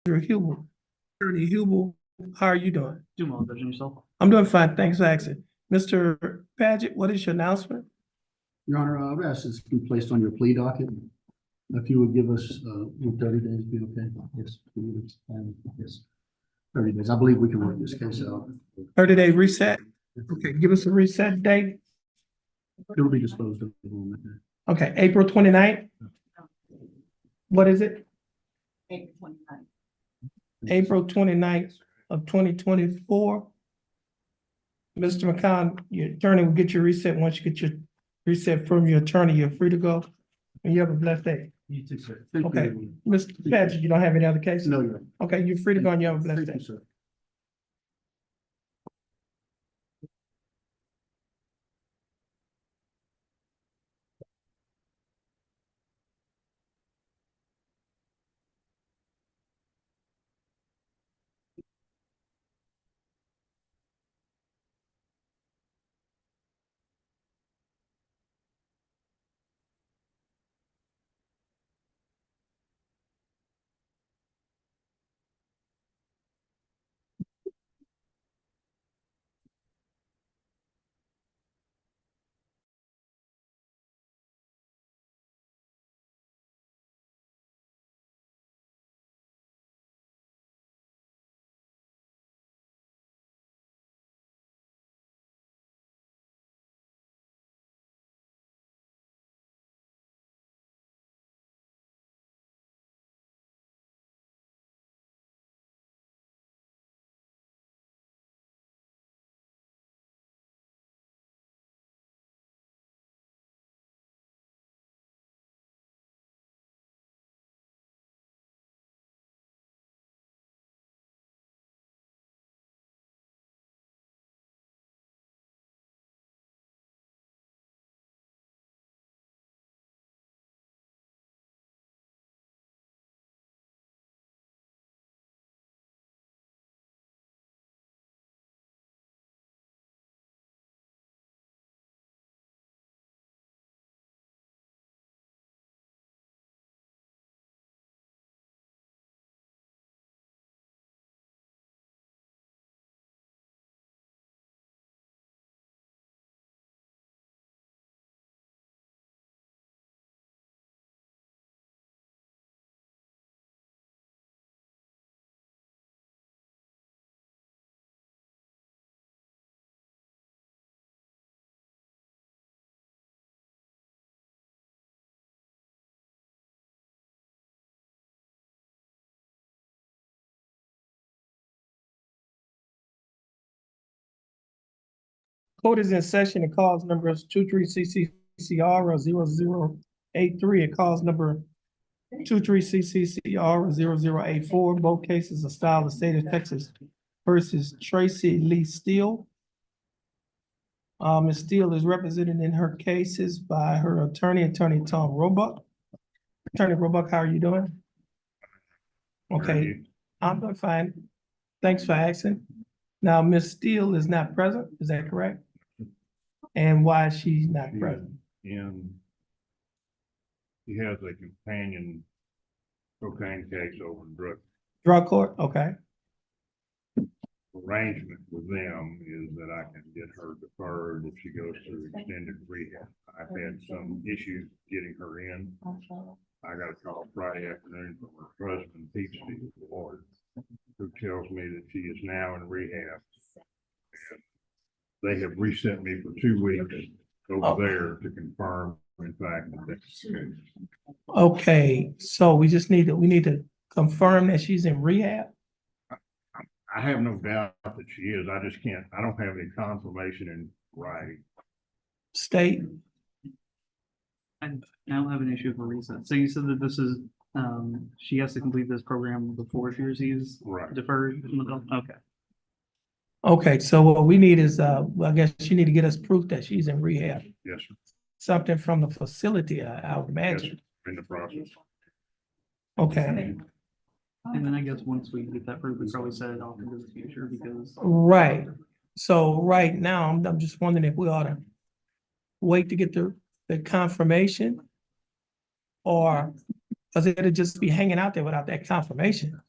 Hubel. Attorney Hubel, how are you doing? Doing well, judging yourself. I'm doing fine, thanks for asking. Mr. Paget, what is your announcement? Your Honor, I would ask this to be placed on your plea docket. If you would give us, would 30 days be okay? Yes, 2 weeks, and yes, 30 days. I believe we can work this case out. 30-day reset? Okay, give us a reset date. It will be disposed of. Okay, April 29th? What is it? April 29th of 2024. Mr. McCon, your attorney will get your reset. Once you get your reset from your attorney, you're free to go. And you have a blessed day. You too, sir. Okay, Mr. Paget, you don't have any other cases? No, Your Honor. Okay, you're free to go and you have a blessed Thank day. you, sir. Court is in session. It calls numbers 23CCCR 0083. It calls number 23CCCR 0084. Both cases are styled the state of Texas versus Tracy Lee Steele. Ms. Steele is represented in her cases by her attorney, Attorney Tom Roebuck. Attorney Roebuck, how are you doing? Okay, I'm doing fine. Thanks for asking. Now, Ms. Steele is not present, is that correct? And why is she not present? And he has a companion cocaine case over in Drug court, okay. arrangement with them is that I can get her deferred if she goes through extended rehab. I've had some issues getting her in. I got a call Friday afternoon from her husband, Pete Steele, the lawyer, who tells me that she is now in rehab. They have reset me for 2 weeks over there to confirm, in fact, that that's the case. Okay, so we need to confirm that she's in rehab? I have no doubt that she is. I just can't, I don't have any confirmation in writing. State? I don't have an issue with a reset. So you said that this is, she has to complete this program before she receives Right. deferred. Okay. Okay, so what we need is, well, I guess you need to get us proof that she's in rehab. Yes, sir. Something from the facility, I would Yes, imagine. sir. In the process. Okay, And then I guess once we get that proof, we probably set it off into the future because. right. So right now, I'm just wondering if we ought to wait to get the confirmation, or, cause it'll just be hanging out there without that confirmation.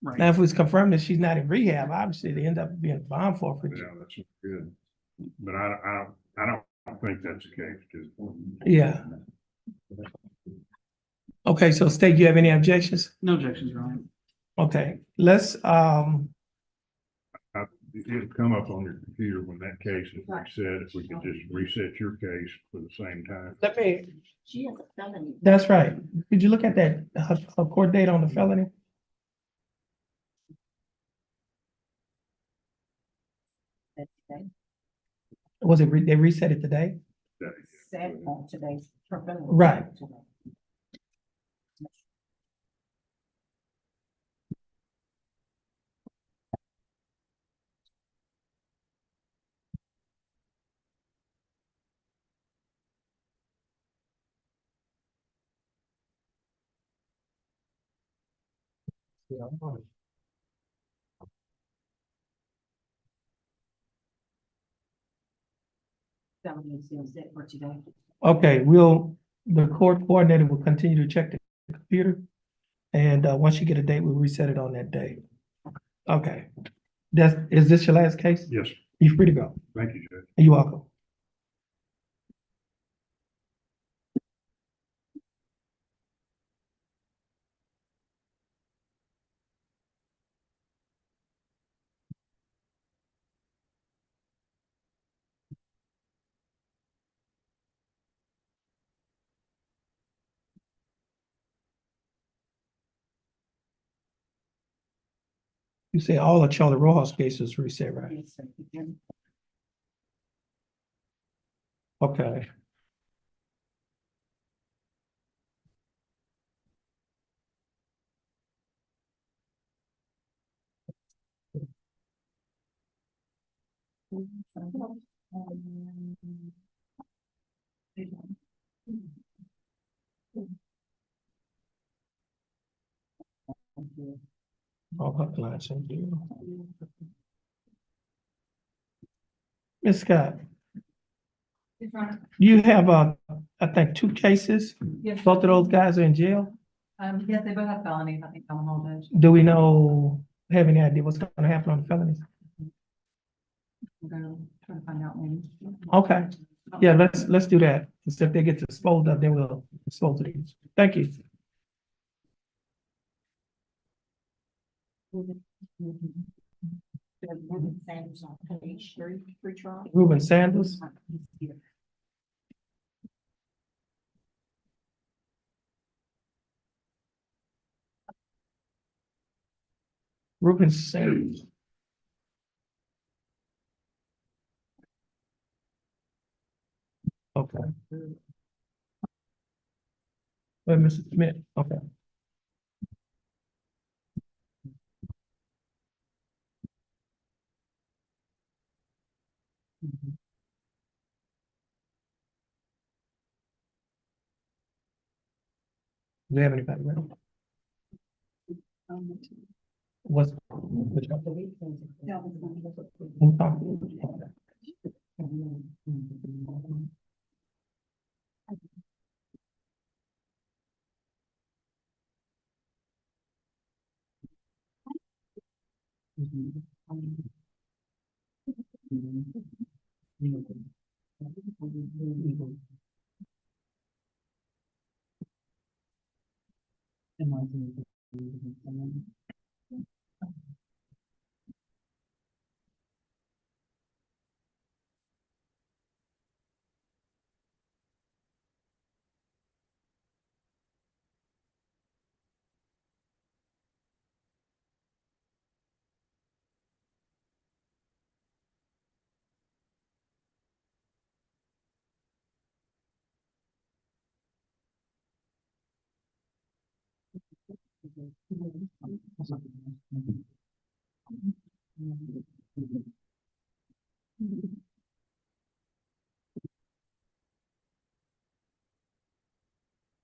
Right. Now, if it's confirmed that she's not in rehab, obviously they end up being a bond forfeiture. Yeah, that's good. But I don't think that's the case, just. Yeah. Okay, so State, you have any objections? No objections, Your Honor. Okay, let's, It'll come up on your computer when that case is reset, if we could just reset your case for the same time. let me, She has a felony. that's right. Did you look at that, her court date on the felony? That's today. Was it, they reset it today? Set on today's. her felony was Right. set today. Felony is still set for today. Okay, the court coordinator will continue to check the computer. And, once you get a date, we'll reset it on that day. Okay. Is this your last case? Yes, You're free to go. thank you, Judge. You're welcome. You say all of Charlie Rojas cases reset, right? Yes, sir. Okay. All her clients in jail. Ms. Scott, you have, I think, two cases. Yes, Both of those guys are in jail. yes, they both have felonies, I think, on the whole judge. Do we have any idea what's gonna happen on the felonies? I'm gonna try to find out maybe. Okay. Yeah, let's do that. Instead, if they get disposed of, then we'll dispose of these. Thank you. Ruben Sanders on page 3, free trial. Ruben Sanders, Ruben Sanders. Okay. Wait, Mr. Smith, okay. Do you have anybody ready? What's? which one? Who talking? Okay.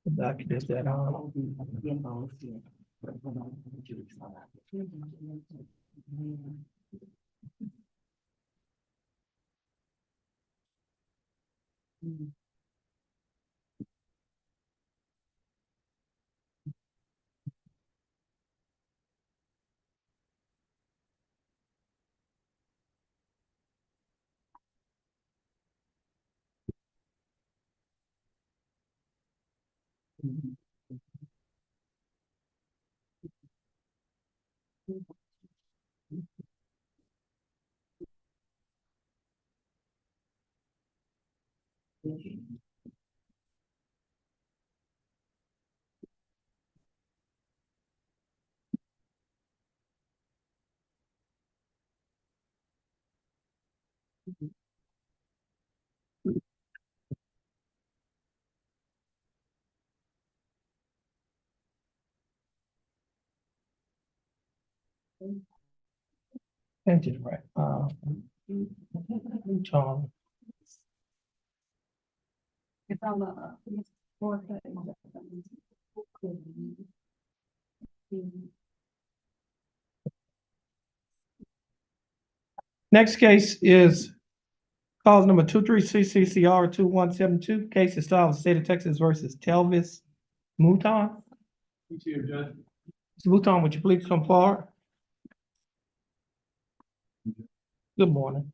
The documents that That's it, right, Tom, It's on the, fourth page. next case is cause number 23 CCCR 2172, case is filed in the state of Texas versus Telvis Mouton. Mr. Mouton, would you please come forward? Good morning.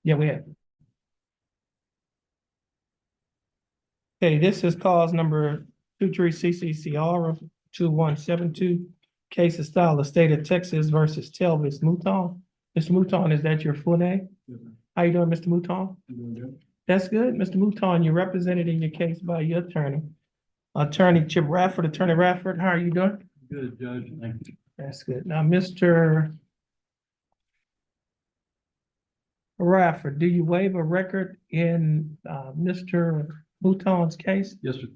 Yeah, we have. Okay, this is cause number 23 CCCR 2172, case is filed in the state of Texas versus Telvis Mouton. Mr. Mouton, is that your full name? How you doing, Mr. Mouton? That's good. Mr. Mouton, you're represented in your case by your attorney. Attorney Chip Rafford. Attorney Rafford, how are you doing? Good, Judge. Thank you. That's good. Now, Mr. Rafford, do you waive a record in Mr. Mouton's case? Yes, sir.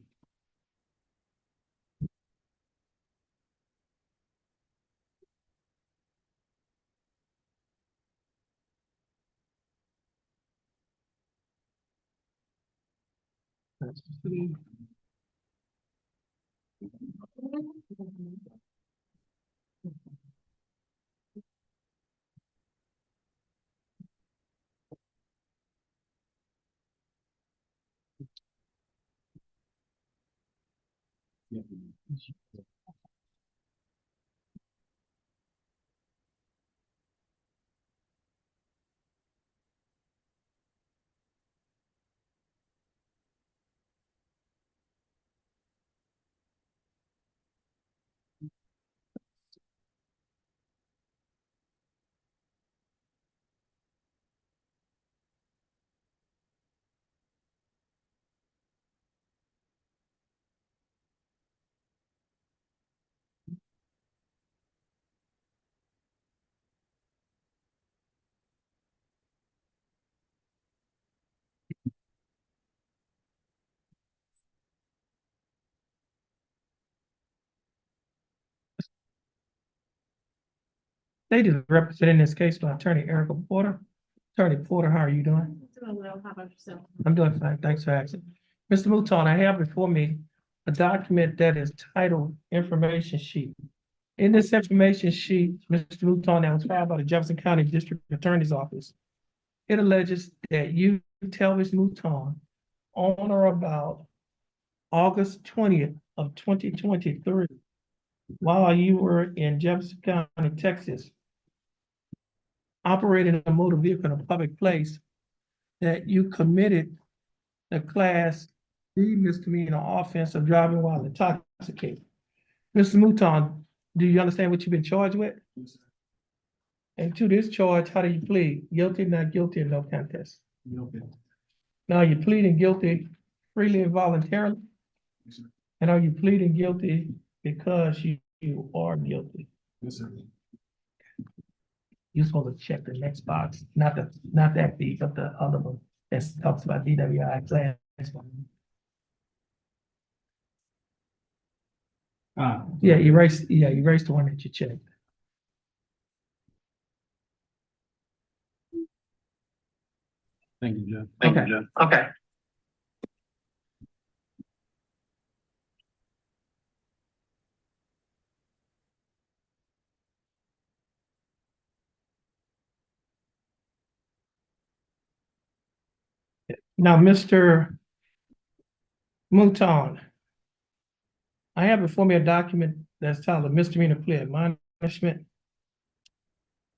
State is represented in this case by Attorney Erica Porter. Attorney Porter, how are you doing? Doing well, how about yourself? I'm doing fine. Thanks for asking. Mr. Mouton, I have before me a document that is titled Information Sheet. In this information sheet, Mr. Mouton, that was filed by the Jefferson County District Attorney's Office, it alleges that you, Telvis Mouton, on or about August 20th of 2023, while you were in Jefferson County, Texas, operating a motor vehicle in a public place, that you committed the Class B misdemeanor offense of driving while intoxicated. Mr. Mouton, do you understand what you've been charged with? And to this charge, how do you plead? Guilty, not guilty, or no contest? Now, are you pleading guilty freely and voluntarily? And are you pleading guilty because you are guilty? You're supposed to check the next box, not that B, but the other one that talks about DWI class. Yeah, erase the one that you checked. Thank you, Judge. Okay. Now, Mr. Mouton, I have before me a document that's titled misdemeanor plea admonishment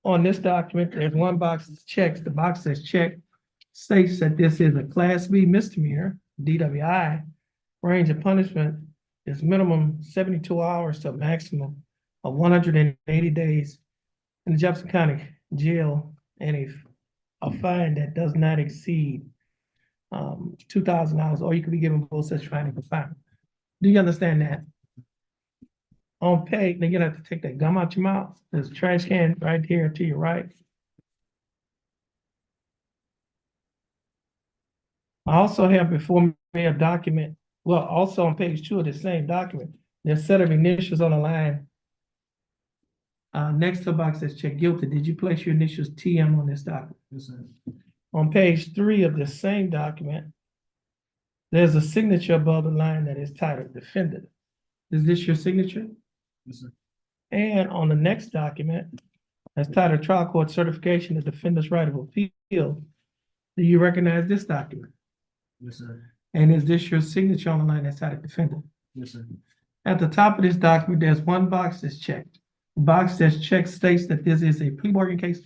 on this document, there's one box that's checked. The box that's checked states that this is a Class B misdemeanor, DWI. Range of punishment is minimum 72 hours to a maximum of 180 days in the Jefferson County Jail, and a fine that does not exceed $2,000, or you could be given both such fine and confinement. Do you understand that? On page, then you have to take that gum out your mouth. There's a trash can right here to your right. I also have before me a document, well, also on page 2 of the same document, there's a set of initials on the line. Next to the box that's checked guilty. Did you place your initials TM on this document? Yes, sir. On page 3 of the same document, there's a signature above the line that is titled defendant. Is this your signature? Yes, sir. And on the next document, that's titled trial court certification of defendant's right of appeal. Do you recognize this document? Yes, sir. And is this your signature on the line that's titled defendant? Yes, sir. At the top of this document, there's one box that's checked. The box that's checked states that this is a plea bargain case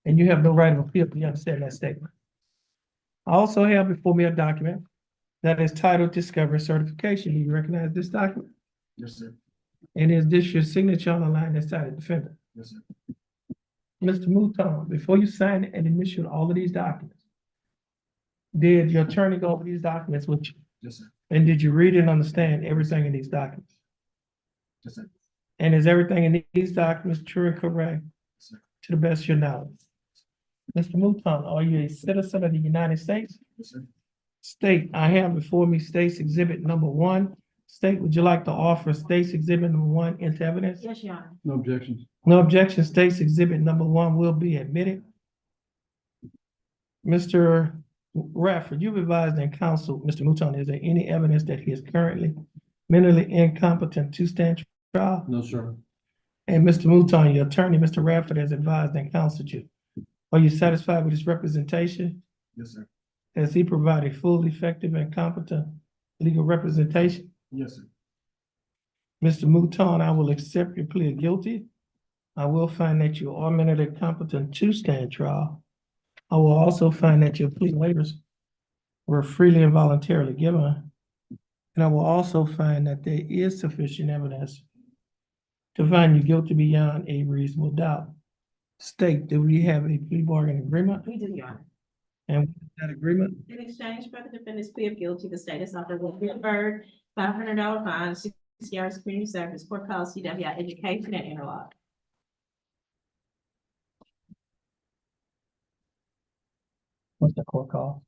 and you have no right of appeal. Do you understand that statement? I also have before me a document that is titled discovery certification. Do you recognize this document? Yes, sir. And is this your signature on the line that's titled defendant? Yes, sir. Mr. Mouton, before you sign and initial all of these documents, did your attorney go over these documents with you? Yes, sir. And did you read and understand everything in these documents? Yes, sir. And is everything in these documents true and correct Yes, sir. to the best of your knowledge? Mr. Mouton, are you a citizen of the United States? Yes, sir. State, I have before me State's Exhibit number 1. State, would you like to offer State's Exhibit number 1 into evidence? Yes, Your Honor. No objections. No objection, State's Exhibit number 1 will be admitted. Mr. Radford, you've advised in counsel, Mr. Mouton, is there any evidence that he is currently mentally incompetent to stand trial? No, sir. And Mr. Mouton, your attorney, Mr. Radford, has advised and counseled you. Are you satisfied with his representation? Yes, sir. Has he provided full, effective, and competent legal representation? Yes, sir. Mr. Mouton, I will accept your plea of guilty. I will find that you are mentally competent to stand trial. I will also find that your plea waivers were freely and voluntarily given. And I will also find that there is sufficient evidence to find you guilty beyond a reasonable doubt. State, do we have a plea bargain agreement? We do, Your Honor. And with that agreement, In exchange for the defendant's plea of guilty, the state has offered will be deferred $500 fine, 60 hours community service, court calls, CWI education, and interlock. what's the court call?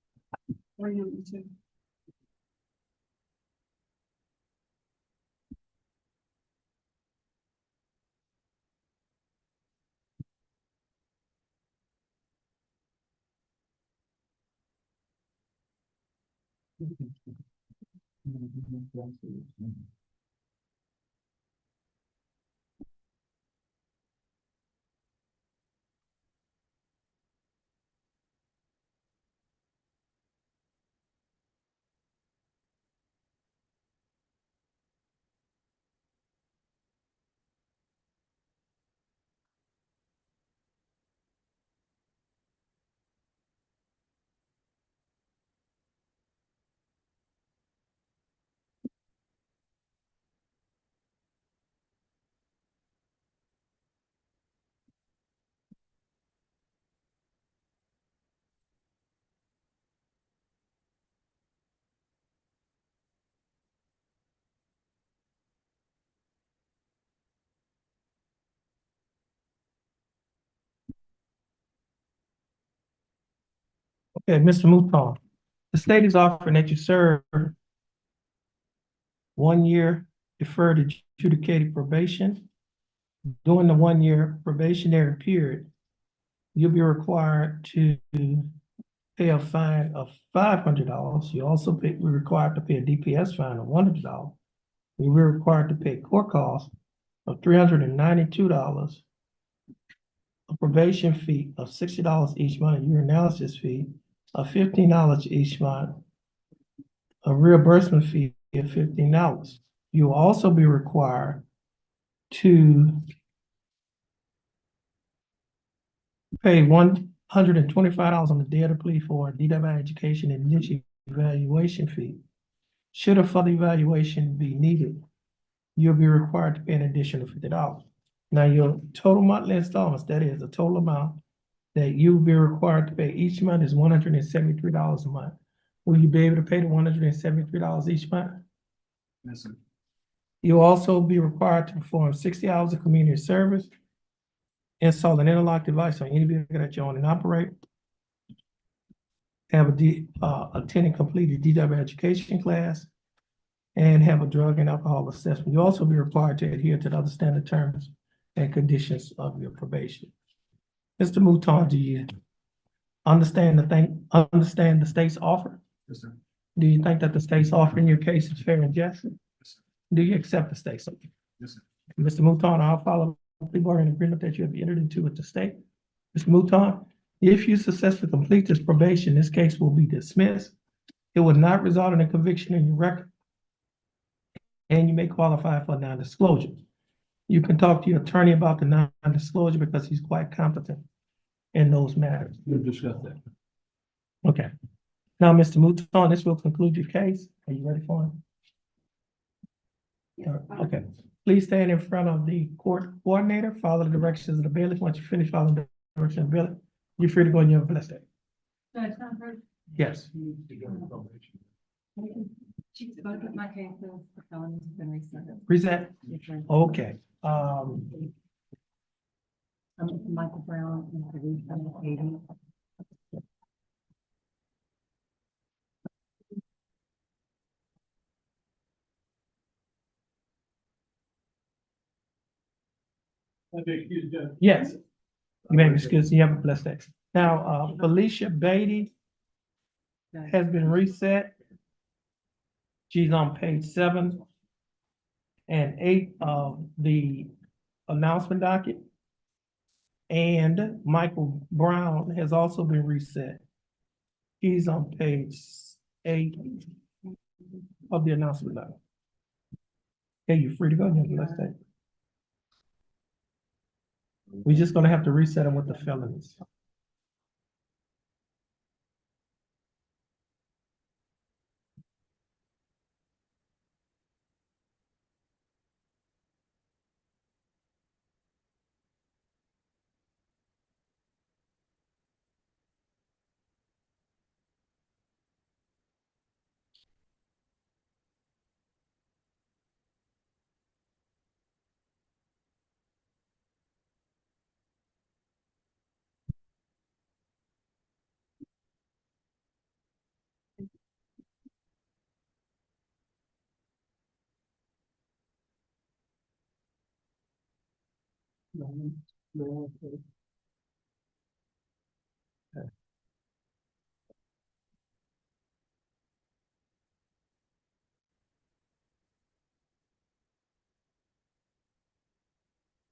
Okay, Mr. Mouton, the state is offering that you serve 1 year deferred adjudicated probation. During the 1 year probationary period, you'll be required to pay a fine of $500. You also be required to pay a DPS fine of $100. You'll be required to pay court costs of $392, a probation fee of $60 each month, a urinalysis fee of $15 each month, a reimbursement fee of $15. You'll also be required to pay $125 on the day of the plea for a DWI education initial evaluation fee. Should a further evaluation be needed, you'll be required to pay an additional $50. Now, your total monthly installments, that is the total amount that you'll be required to pay each month is $173 a month. Will you be able to pay the $173 each month? Yes, sir. You'll also be required to perform 60 hours of community service, install an interlock device on any vehicle that you own and operate, have attend and complete a DW education class, and have a drug and alcohol assessment. You'll also be required to adhere to the other standard terms and conditions of your probation. Mr. Mouton, do you understand the state's offer? Yes, sir. Do you think that the state's offer in your case is fair and just? Yes, sir. Do you accept the state's offer? Yes, sir. Mr. Mouton, I'll follow the plea bargain agreement that you have entered into with the state. Mr. Mouton, if you successfully complete this probation, this case will be dismissed. It will not result in a conviction in your record, and you may qualify for non-disclosure. You can talk to your attorney about the non-disclosure because he's quite competent in those matters. We'll discuss that. Okay. Now, Mr. Mouton, this will conclude your case. Are you ready for it? Okay. Please stand in front of the court coordinator, follow the directions of the bailiff. Once you finish following the directions of the bailiff, you're free to go and you have a blessed day. Yes. Both of my cases, the felonies have been reset. Reset? Okay. Michael Brown and Teresa Hayden. Yes. You may be excused. You have a blessed day. Now, Felicia Beatty has been reset. She's on page 7 and 8 of the announcement docket. And Michael Brown has also been reset. He's on page 8 of the announcement docket. Okay, you're free to go. You have a blessed day. We're just gonna have to reset them with the felonies.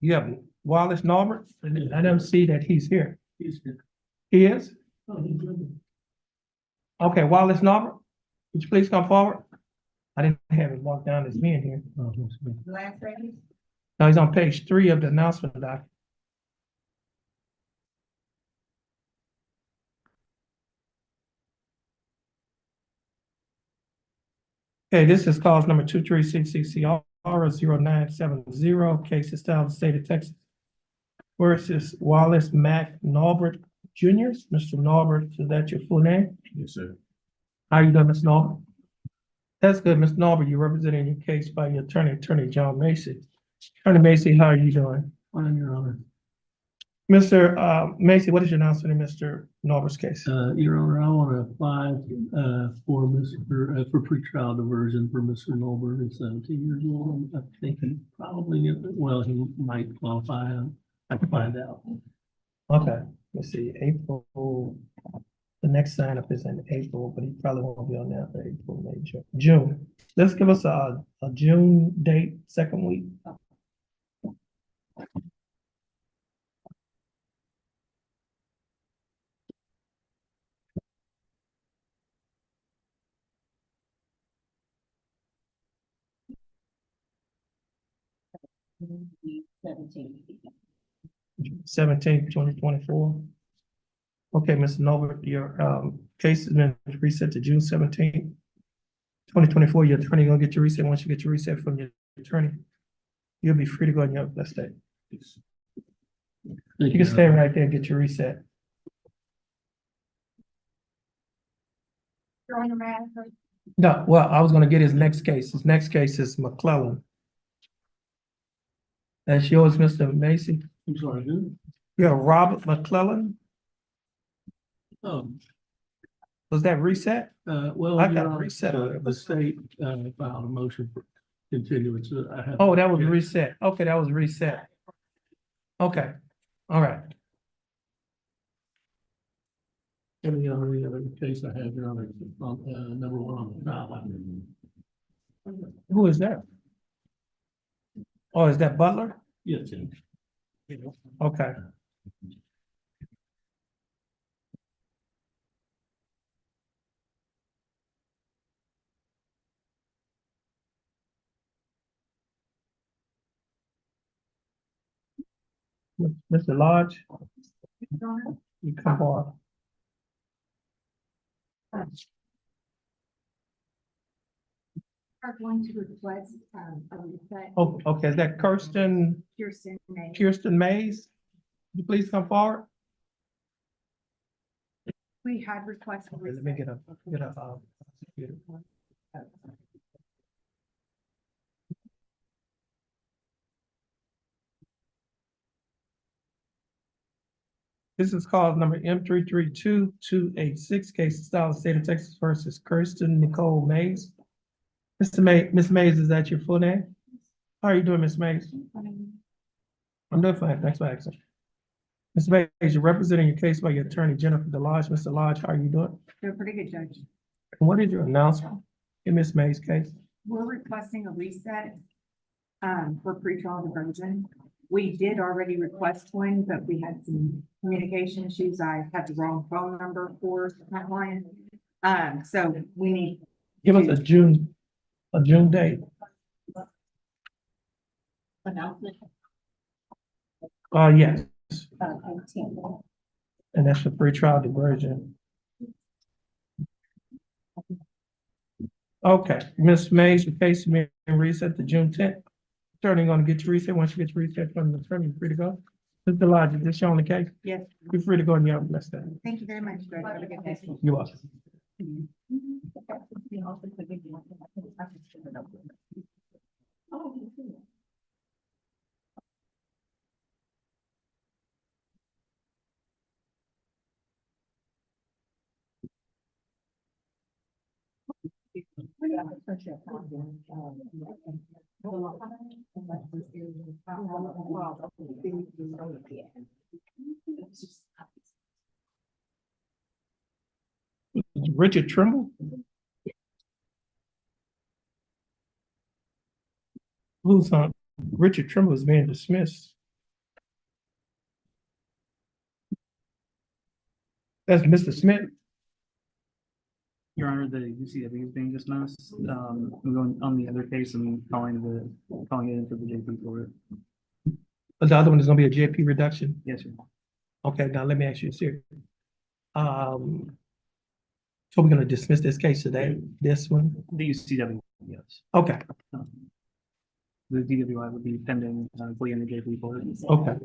You have Wallace Norbert. I don't see that he's here. He is? Okay, Wallace Norbert, would you please come forward? I didn't have him walk down as being here. Last name? No, he's on page 3 of the announcement document. Okay, this is cause number 2366CR0970, case established state of Texas versus Wallace Mack Norbert Jr. Mr. Norbert, is that your full name? Yes, sir. How you doing, Mr. Norbert? That's good, Mr. Norbert. You're representing your case by your attorney John Macy. Attorney Macy, how are you doing? Fine, Your Honor. Mr. Macy, what is your announcement in Mr. Norbert's case? Your Honor, I want to apply for for pretrial diversion for Mr. Norbert. He's 17 years old. I think he probably, well, he might qualify. I can find out. Okay, let's see, April, the next sign up is in April, but he probably won't be on there for April, May, June. Let's give us a June date, second week. Seventeen. 17, 2024. Okay, Mr. Norbert, your case has been reset to June 17th, 2024. Your attorney gonna get your reset. Once you get your reset from your attorney, you'll be free to go on your blessed day. You can stay right there and get your reset. No, well, I was gonna get his next case. His next case is McClellan. That's yours, Mr. Macy. I'm sorry, who? You have Robert McClellan. Oh, Was that reset? well, I Your got Honor, reset on it. the state, filed a motion for continuance. I have. Oh, that was reset. Okay, that was reset. Okay, all right. Any other case I have, Your Honor, number one on the trial. Who is that? Oh, is that Butler? Yes, Judge. Okay. Mr. Lodge, you come forward. Are going to request, a reset. Oh, okay, is that Kirsten May. Kirsten Mays? You please come forward. We had requested. Okay, let me get a, computer. This is cause number M 332-286, case of style of state of Texas versus Kirsten Nicole Mays. Miss Mays, is that your full name? How are you doing, Miss Mays? I'm doing fine, thanks for asking. Ms. Mays, you're representing your case by your attorney Jennifer DeLodge. Mr. Lodge, how are you doing? They're pretty good, Judge. What is your announcement in Miss Mays' case? We're requesting a reset, for pretrial diversion. We did already request one, but we had some communication issues. I had the wrong phone number for my client. So we need. Give us a June date. Announcement. Yes, 18. and that's the pretrial diversion. Okay, Ms. Mays, your case is being reset to June 10th. Attorney gonna get your reset. Once you get your reset from the attorney, you're free to go. Mr. Lodge, is this your only case? Yes, You're free to go and you have a blessed day. thank you very much, Judge. Have a good day. You're welcome. Richard Trimble? Who's on? Richard Trimble is being dismissed. That's Mr. Smith. Your Honor, the UCW is being dismissed. I'm going on the other case and calling it in for the JP for it. The other one is gonna be a JP reduction. Yes, sir. Okay, now let me ask you a serious. So we're gonna dismiss this case today, this one? The UCW, yes. Okay, The DWI would be pending, plea in the JP for it. okay.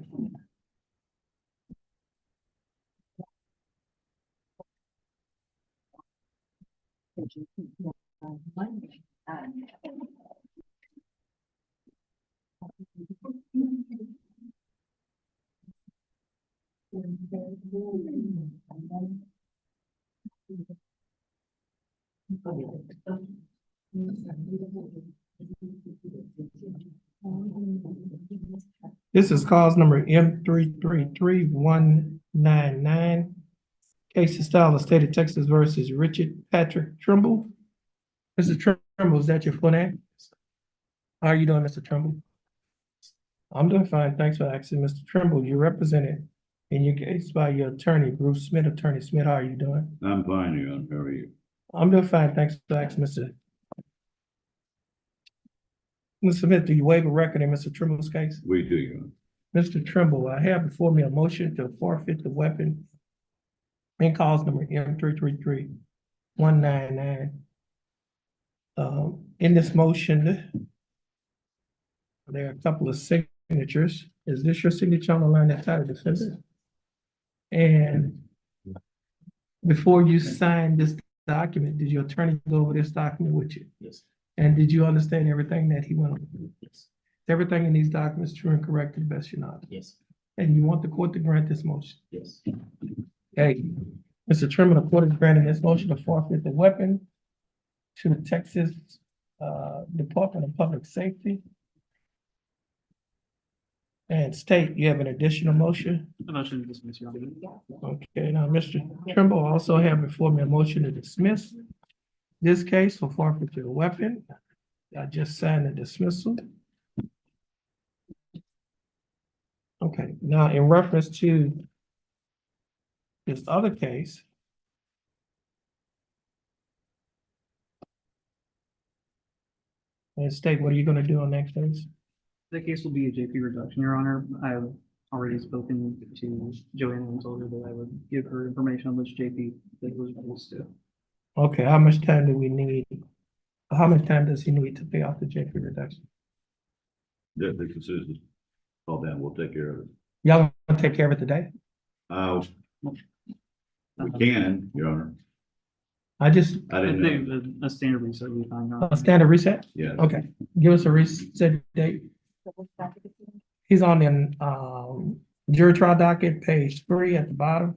This is cause number M 333-199. Case of style of state of Texas versus Richard Patrick Trimble. Mr. Trimble, is that your full name? How are you doing, Mr. Trimble? I'm doing fine. Thanks for asking, Mr. Trimble. You're represented in your case by your attorney, Bruce Smith. Attorney Smith, how are you doing? I'm fine, Your Honor. How are you? I'm doing fine. Thanks for asking, Mr. Smith, do you waive a record in Mr. Trimble's case? We do, Your Honor. Mr. Trimble, I have before me a motion to forfeit the weapon main cause number M 333-199. In this motion, there are a couple of signatures. Is this your signature on the line that's titled defendant? And before you signed this document, did your attorney go over this document with you? Yes. And did you understand everything that he went over? Yes. Everything in these documents true and correct to the best of your knowledge? Yes. And you want the court to grant this motion? Yes. Okay, Mr. Chairman, the court is granting this motion to forfeit the weapon to the Texas Department of Public Safety. And state, you have an additional motion? The motion to dismiss, Your Honor. Okay, now, Mr. Trimble, I also have before me a motion to dismiss this case for forfeiture of weapon. I just signed the dismissal. Okay, now in reference to this other case, and state, what are you gonna do on that case? The case will be a JP reduction, Your Honor. I've already spoken to Joanna and told her that I would give her information on which JP that was released to. Okay, how much time do we need? How much time does he need to pay off the JP reduction? That the consistent. Call down, we'll take care of it. Y'all gonna take care of it today? We can, Your Honor. I just, I I didn't know. think a standard reset would be fine, Your Honor. a standard reset? Yeah. Okay, give us a reset date. He's on the, jury trial docket, page 3 at the bottom.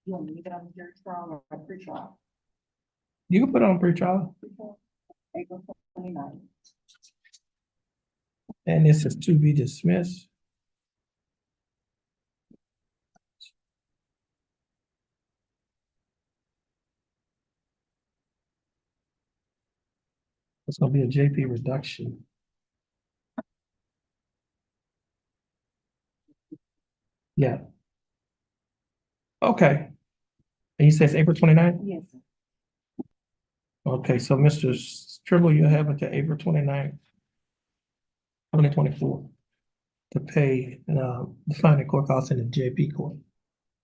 You want me to get on the jury trial or pre-trial? You can put it on pre-trial, April 29th. and this is to be dismissed. It's gonna be a JP reduction. Yeah. Okay. And he says April 29th. Yes. Okay, so Mr. Trimble, you have until April 29th, 2024, to pay, the fine and court costs in the JP court.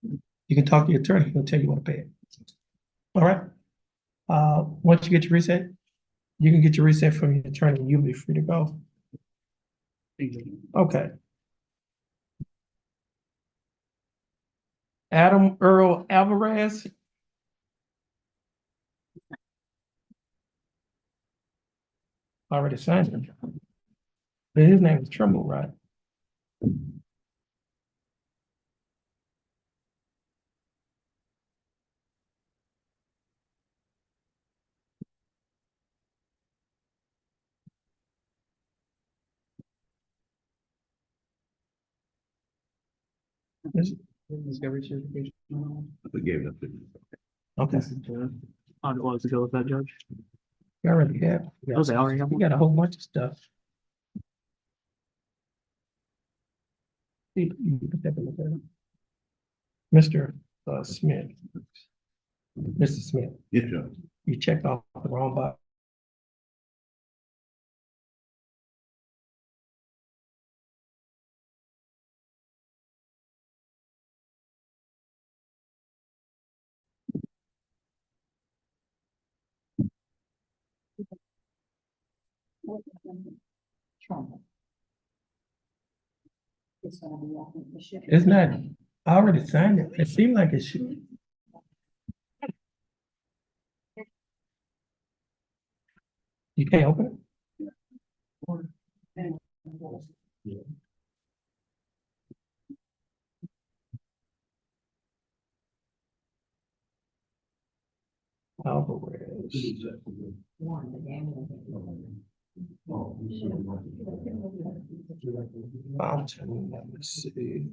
You can talk to your attorney, he'll tell you what to pay it. All right? Once you get your reset, you can get your reset from your attorney, and you'll be free to go. Thank you. Okay. Adam Earl Alvarez. Already signed it. But his name is Trimble, right? Is- Discovery certification. We gave it up to. Okay, I'll go to go with that, Judge. you already have. Oh, they already have We one? got a whole bunch of stuff. You can take a look at it. Mr. Smith. Mr. Smith, Yes, Judge. you checked off the wrong box. It's gonna be, I think, the ship. It's not, I already signed it. It seemed like it should. You can't open it? Alvarez. Fountain, let me see.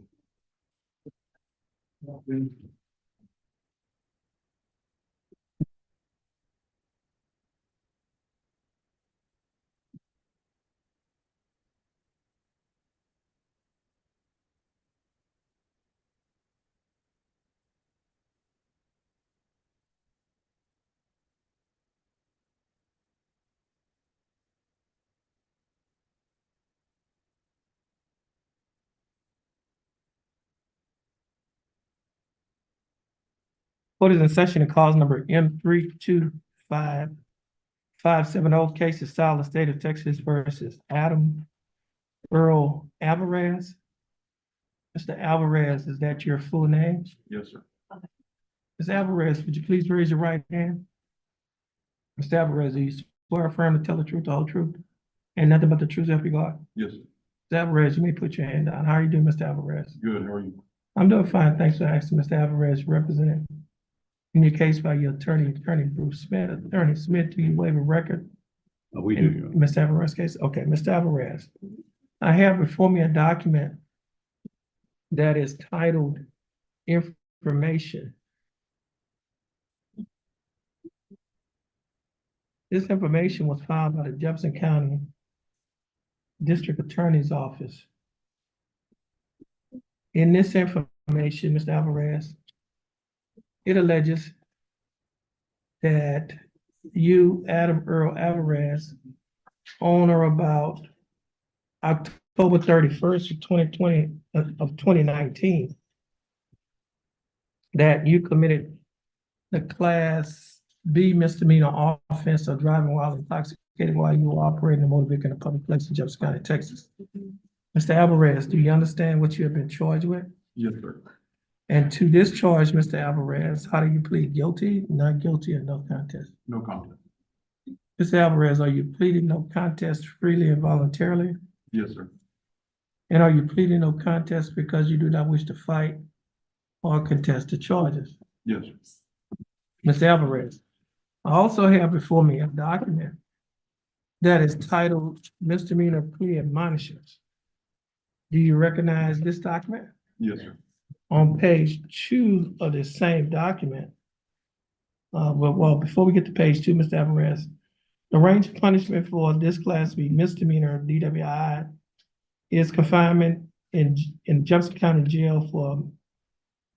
Court is in session in cause number M 325-570, case of Style of State of Texas versus Adam Earl Alvarez. Mr. Alvarez, is that your full name? Yes, sir. Ms. Alvarez, would you please raise your right hand? Mr. Alvarez, do you swear or affirm to tell the truth, the whole truth, and nothing but the truth, so help you God? Yes, sir. Mr. Alvarez, you may put your hand down. How are you doing, Mr. Alvarez? Good, how are you? I'm doing fine. Thanks for asking, Mr. Alvarez, represented in your case by your attorney Bruce Smith. Attorney Smith, do you waive a record? We do, in Your Honor. Mr. Alvarez case? Okay, Mr. Alvarez. I have before me a document that is titled Information. This information was filed by the Jefferson County District Attorney's Office. In this information, Mr. Alvarez, it alleges that you, Adam Earl Alvarez, on or about October 31st of 2019, that you committed the Class B misdemeanor offense of driving while intoxicated while you were operating a motor vehicle in a public place in Jefferson County, Texas. Mr. Alvarez, do you understand what you have been charged with? Yes, sir. And to this charge, Mr. Alvarez, how do you plead? Guilty, not guilty, or no contest? No contest. Mr. Alvarez, are you pleading no contest freely and voluntarily? Yes, sir. And are you pleading no contest because you do not wish to fight or contest the charges? Yes, sir. Mr. Alvarez, I also have before me a document that is titled Misdemeanor Plea Admonishments. Do you recognize this document? Yes, sir. On page 2 of this same document, well, before we get to page 2, Mr. Alvarez, the range of punishment for this Class B misdemeanor DWI is confinement in Jefferson County Jail for a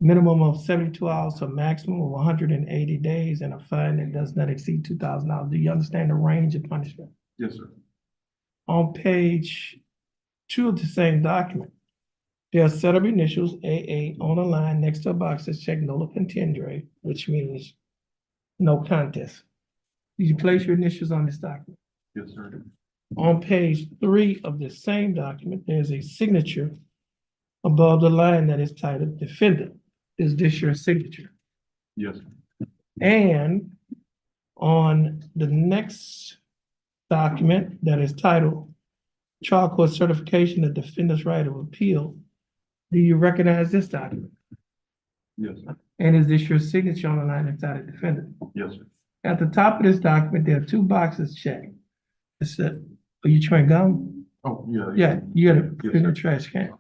minimum of 72 hours to a maximum of 180 days and a fine that does not exceed $2,000. Do you understand the range of punishment? Yes, sir. On page 2 of the same document, there are a set of initials AA on a line next to a box that check nolo contendere, which means no contest. Did you place your initials on this document? Yes, sir. On page 3 of the same document, there's a signature above the line that is titled Defendant. Is this your signature? Yes, sir. And on the next document that is titled Trial Court Certification of Defendant's Right of Appeal, do you recognize this document? Yes, sir. And is this your signature on the line that's titled Defendant? Yes, sir. At the top of this document, there are 2 boxes checked. It said, are you chewing gum? Oh, yeah. Yeah, you gotta put it in the Yes, trash can.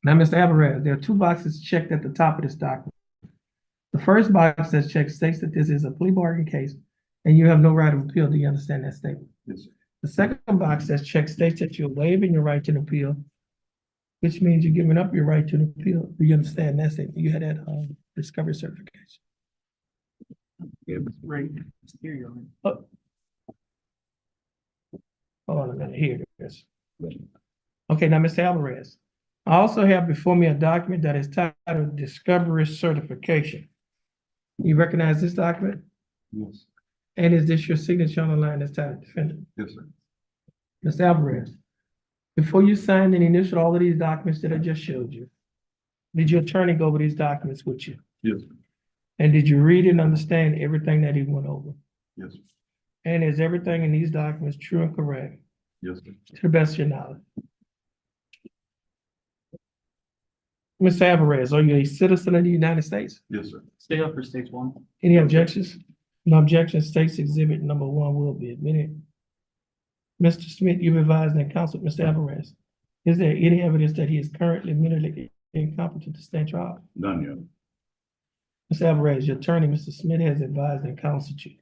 Now, Mr. Alvarez, there are 2 boxes checked at the top of this document. The first box that's checked states that this is a plea bargain case and you have no right of appeal. Do you understand that statement? Yes, sir. The second box that's checked states that you're waiving your right to an appeal, which means you're giving up your right to an appeal. Do you understand that statement? You had that discovery certification. Right, here you Hold on a minute, here it is. Okay, now, Mr. Alvarez, I also have before me a document that is titled Discovery Certification. You recognize this document? Yes. And is this your signature on the line that's titled Defendant? Yes, sir. Mr. Alvarez, before you signed and initialed all of these documents that I just showed you, did your attorney go over these documents with you? Yes, sir. And did you read and understand everything that he went over? Yes, sir. And is everything in these documents true and correct Yes, sir. to the best of your knowledge? Mr. Alvarez, are you a citizen of the United States? Yes, sir. Stay up for stage 1. Any objections? No objections. State's exhibit number 1 will be admitted. Mr. Smith, you've advised and counseled Mr. Alvarez. Is there any evidence that he is currently mentally incompetent to stand trial? None yet. Mr. Alvarez, your attorney, Mr. Smith, has advised and counseled you.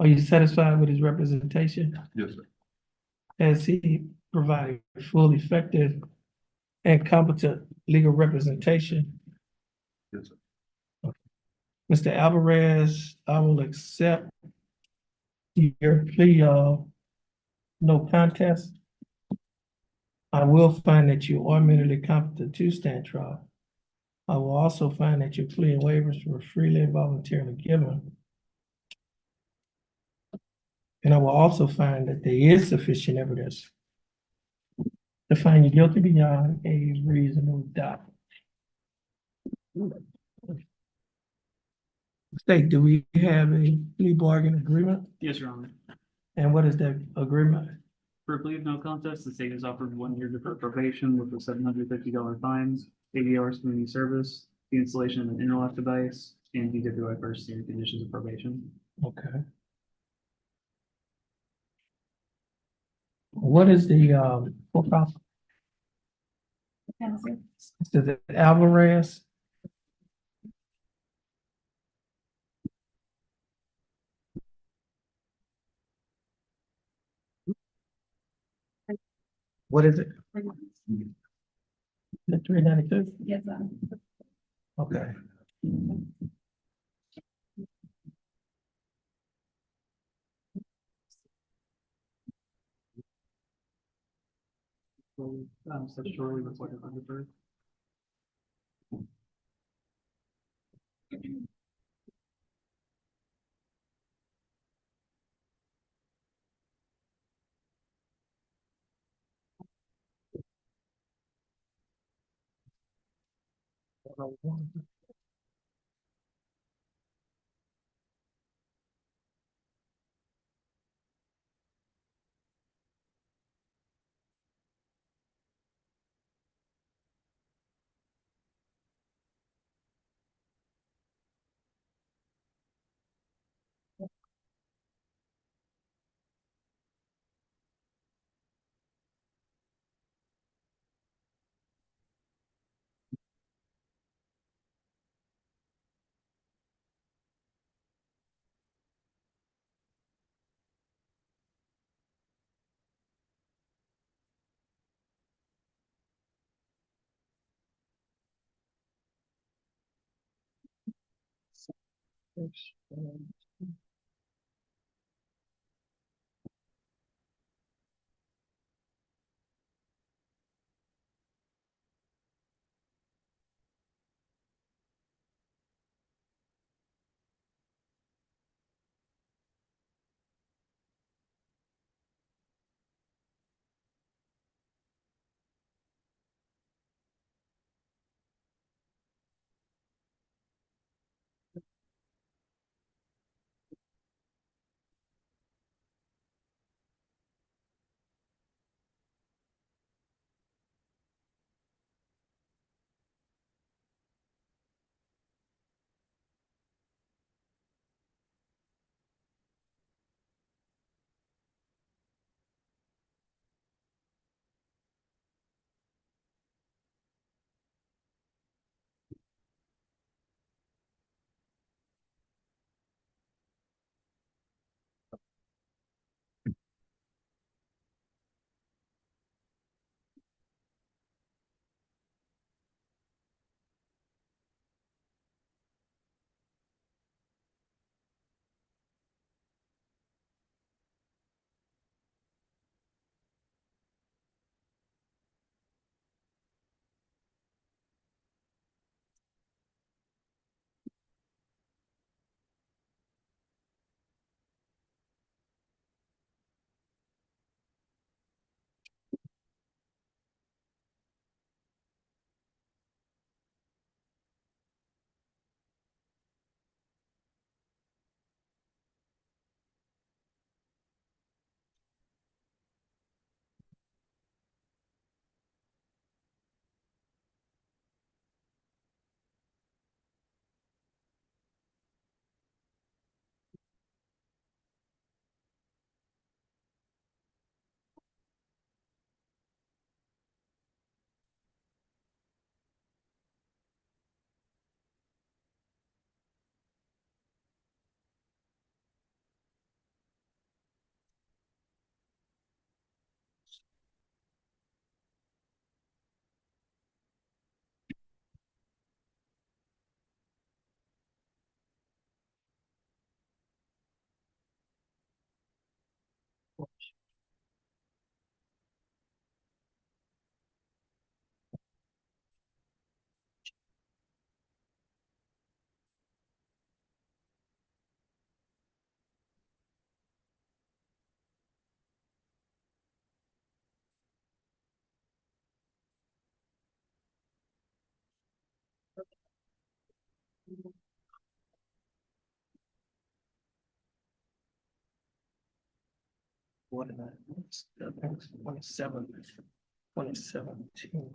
Are you satisfied with his representation? Yes, sir. Has he provided full, effective, and competent legal representation? Yes, sir. Mr. Alvarez, I will accept your plea of no contest. I will find that you are mentally competent to stand trial. I will also find that your plea and waivers were freely and voluntarily given. And I will also find that there is sufficient evidence to find you guilty beyond a reasonable doubt. State, do we have a plea bargain agreement? Yes, Your Honor. And what is that agreement? For a plea of no contest, the state has offered 1 year deferred probation with a $750 fine, 80 hours community service, the installation of an interlock device, and DWI first standard conditions of probation. Okay. What is the, courthouse? Is it Alvarez? What is it? The 392? Yes, Okay. So, statutorily required by deferred. What did I, 27, 2017.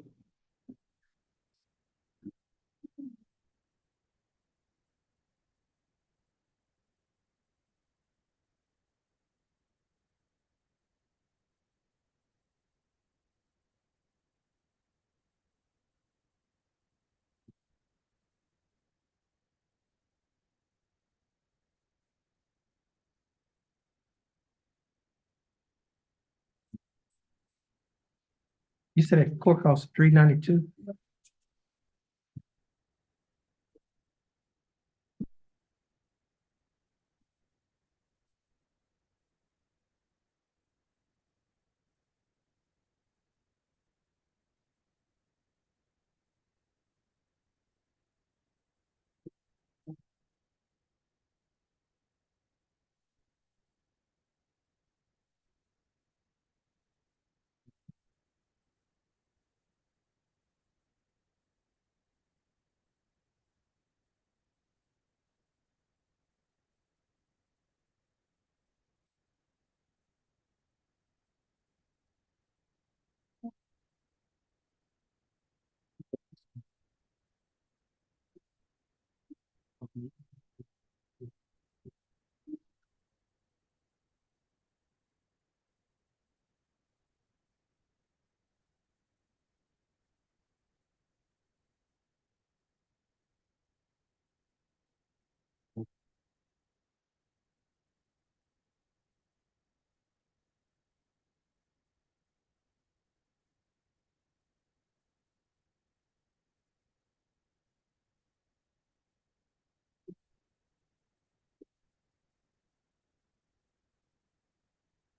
You said that court cost $392?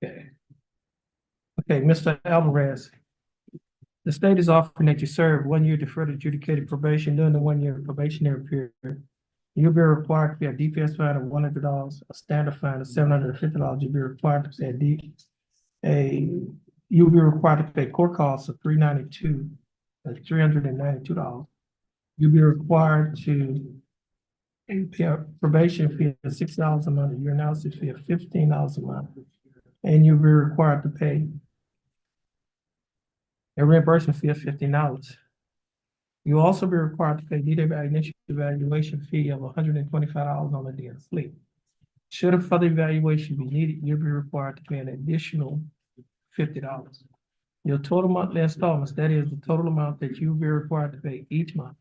Okay. Okay, Mr. Alvarez, the state is offering that you serve 1 year deferred adjudicated probation during the 1 year probationary period. You'll be required to pay a DPS fine of $100, a standard fine of $750. You'll be required to pay you'll be required to pay court costs of $392, that's $392. You'll be required to pay a probation fee of $6 a month, a urinalysis fee of $15 a month, and you'll be required to pay a reimbursement fee of $15. You'll also be required to pay initial evaluation fee of $125 on the day of sleep. Should a further evaluation be needed, you'll be required to pay an additional $50. Your total monthly installments, that is the total amount that you'll be required to pay each month,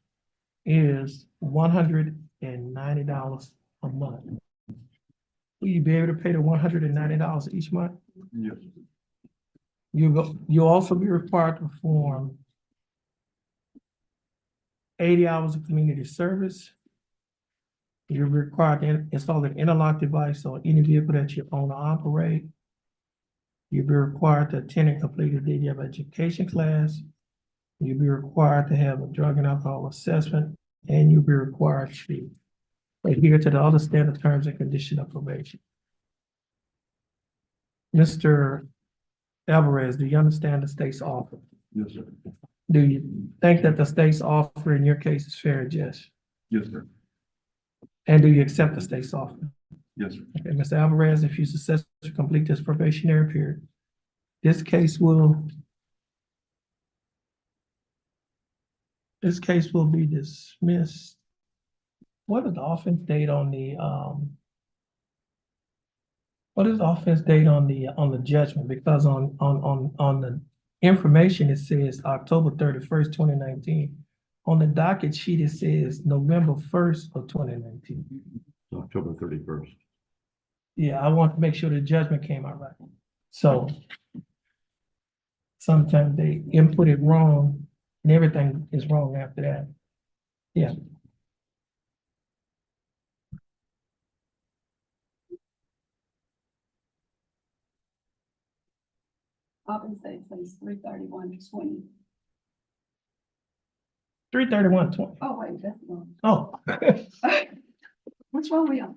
is $190 a month. Will you be able to pay the $190 each month? Yes. You'll also be required to perform 80 hours of community service. You're required to install an interlock device on any vehicle that you own or operate. You'll be required to attend and complete a day of education class. You'll be required to have a drug and alcohol assessment, and you'll be required to adhere to the other standard terms and conditions of probation. Mr. Alvarez, do you understand the state's offer? Yes, sir. Do you think that the state's offer in your case is fair and just? Yes, sir. And do you accept the state's offer? Yes, sir. Okay, Mr. Alvarez, if you successfully complete this probationary period, this case will be dismissed. What is the offense date on the what is the offense date on the judgment? Because on the information, it says October 31st, 2019. On the docket sheet, it says November 1st of 2019. October 31st. Yeah, I want to make sure the judgment came out right. So sometimes they input it wrong and everything is wrong after that. Yeah. Auburn State says 331:20. 331:20. Oh, wait, that's wrong. Oh. Which one we on?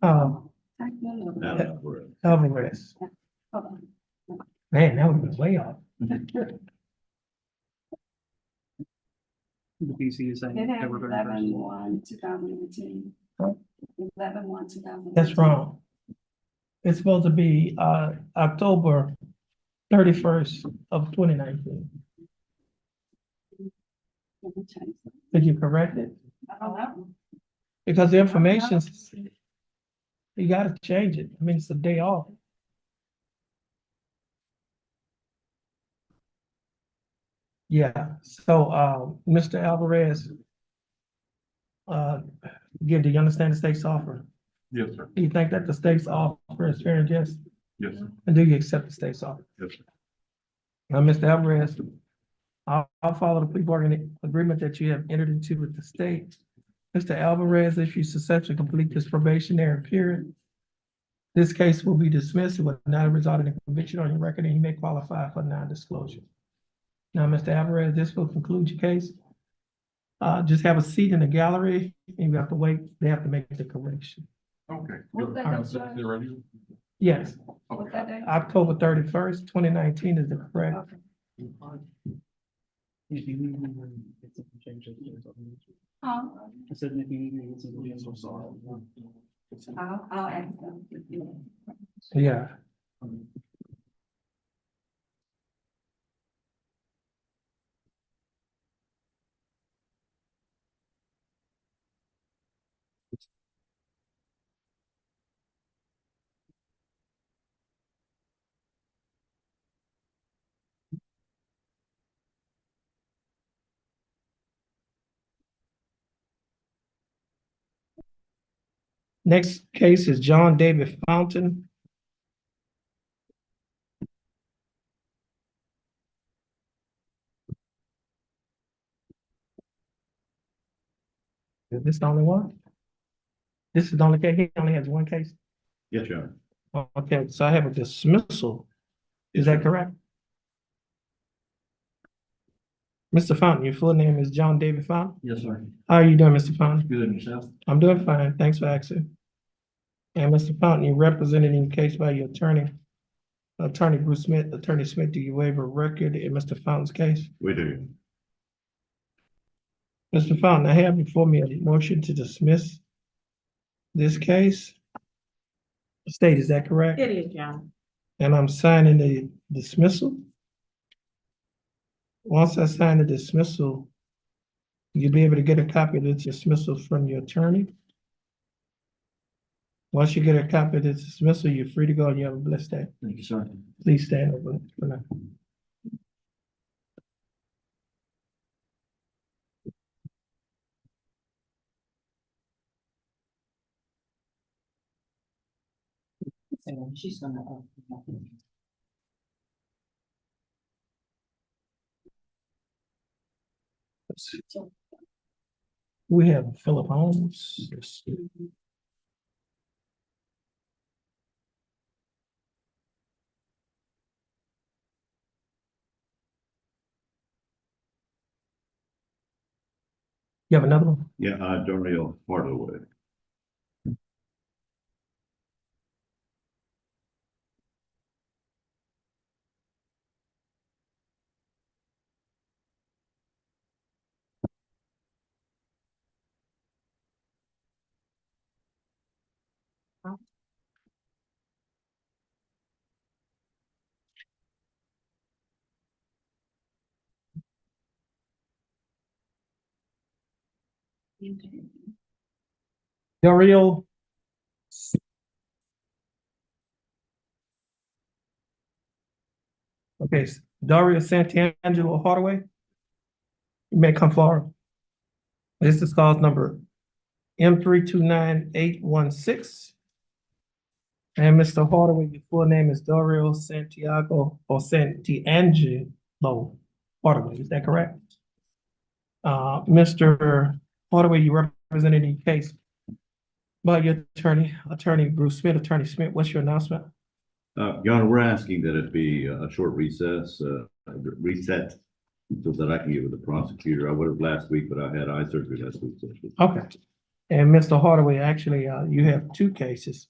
No, Alvarez. hold on. Man, that would be way off. The PC is saying It has October 31st. 11/1/2018. 11/1/2018. That's wrong. It's supposed to be, October 31st of 2019. Let me change that. Did you correct it? I don't know. Because the information, you gotta change it. I mean, it's a day off. Yeah, so, Mr. Alvarez, again, do you understand the state's offer? Yes, sir. Do you think that the state's offer is fair and just? Yes, sir. And do you accept the state's offer? Yes, sir. Now, Mr. Alvarez, I'll follow the plea bargaining agreement that you have entered into with the state. Mr. Alvarez, if you successfully complete this probationary period, this case will be dismissed. It will not result in a conviction on your record, and you may qualify for non-disclosure. Now, Mr. Alvarez, this will conclude your case. Just have a seat in the gallery, and you have to wait. They have to make the correction. Okay. What's that date, Judge? Yes, What's that date? October 31st, 2019 is the correct. Okay. If you need me to get something changed, Huh? I said if you need me to get something changed, I'm sorry. I'll ask them. Yeah. Next case is John David Fountain. Is this the only one? This is the only case, he only has one case? Yes, Your Honor. Okay, so I have a dismissal. Is that correct? Mr. Fountain, your full name is John David Fountain? Yes, sir. How are you doing, Mr. Fountain? Good, and yourself? I'm doing fine, thanks for asking. And Mr. Fountain, you represented in the case by your attorney, Attorney Bruce Smith. Attorney Smith, do you waive a record in Mr. Fountain's case? We do. Mr. Fountain, I have before me a motion to dismiss this case. State, is that correct? It is, John. And I'm signing the dismissal. Once I sign the dismissal, you'll be able to get a copy of the dismissal from your attorney. Once you get a copy of the dismissal, you're free to go and you have a blessed day. Thank you, sir. Please stand over for now. And she's gonna. We have Philip Holmes. You have another one? Yeah, Darnell Hardaway. Dario. Okay, Dario Santangelo Hardaway. You may come forward. This is cause number M329816. And Mr. Hardaway, your full name is Dario Santiago or Santiangelo Hardaway, is that correct? Mr. Hardaway, you represented the case by your attorney Bruce Smith. Attorney Smith, what's your announcement? Your Honor, we're asking that it be a short recess, reset, so that I can get with the prosecutor. I would have last week, but I had eye surgery last week. Okay. And Mr. Hardaway, actually, you have two cases.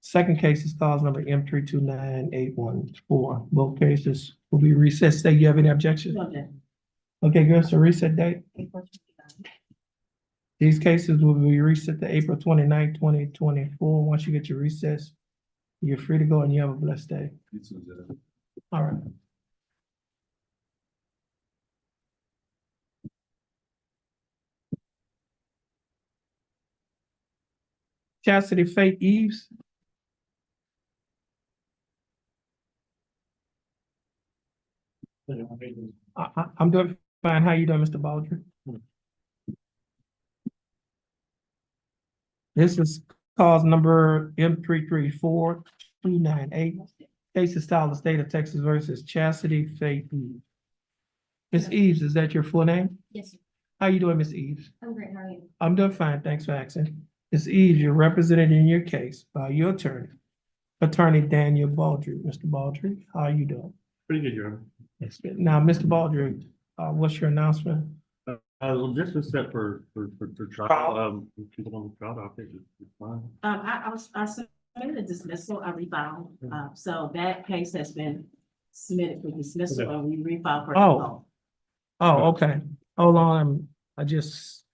Second case is cause number M329814. Both cases will be recessed. Say you have any objections? Okay, give us a reset date. These cases will be reset to April 29th, 2024. Once you get your recess, you're free to go and you have a blessed day. All right. Chastity Faith Eves. I'm doing fine. How you doing, Mr. Baldry? This is cause number M334298. Case is style the state of Texas versus Chastity Faith Eves. Miss Eves, is that your full name? Yes, sir. How you doing, Miss Eves? I'm great. How are you? I'm doing fine. Thanks for asking. Miss Eves, you're represented in your case by your attorney, Attorney Daniel Baldry. Mr. Baldry, how are you doing? Pretty good, Your Honor. Yes, good. Now, Mr. Baldry, what's your announcement? Well, just a step for trial, people on the trial docket, it's fine. I submitted a dismissal, I refiled, so that case has been submitted for dismissal, and we refiled for. Oh. Oh, okay. Hold on, I just,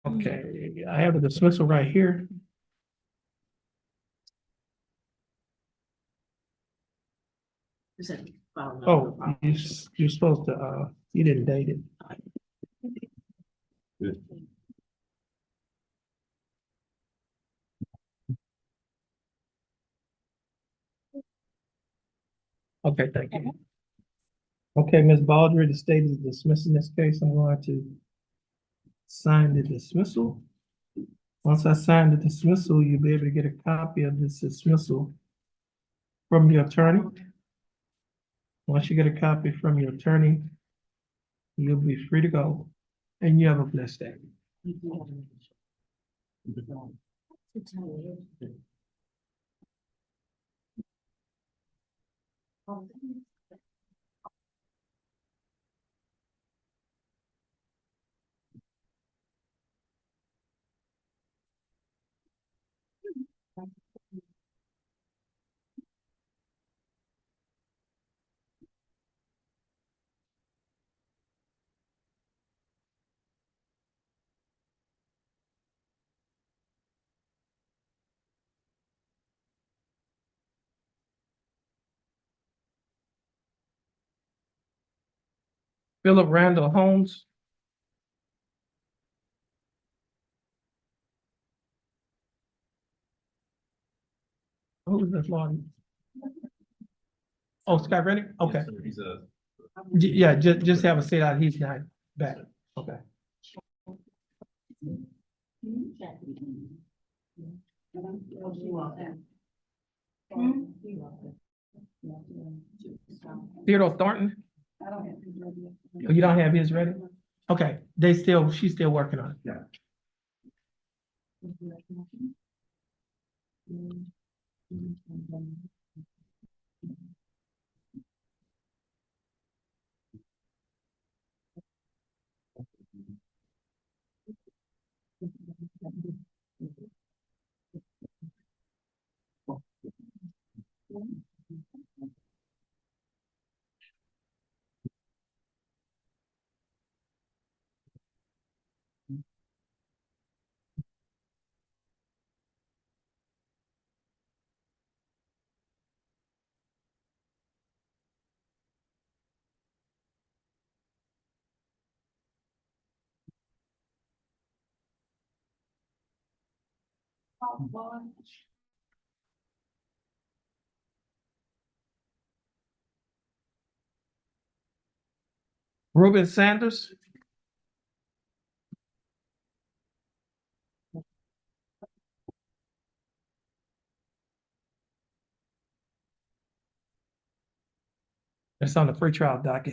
okay, I have the dismissal right here. Oh, you're supposed to, you didn't date it. Okay, thank you. Okay, Ms. Baldry, the state is dismissing this case. I'm going to sign the dismissal. Once I sign the dismissal, you'll be able to get a copy of this dismissal from your attorney. Once you get a copy from your attorney, you'll be free to go, and you have a blessed day. Philip Randall Holmes. Who is this lawyer? Oh, Scott Rennick? Okay. He's a. Yeah, just have a say that he's not back. Okay. Theodore Thornton? Oh, you don't have his ready? Okay, she's still working on it. Yeah. Ruben Sanders? It's on the pretrial docket.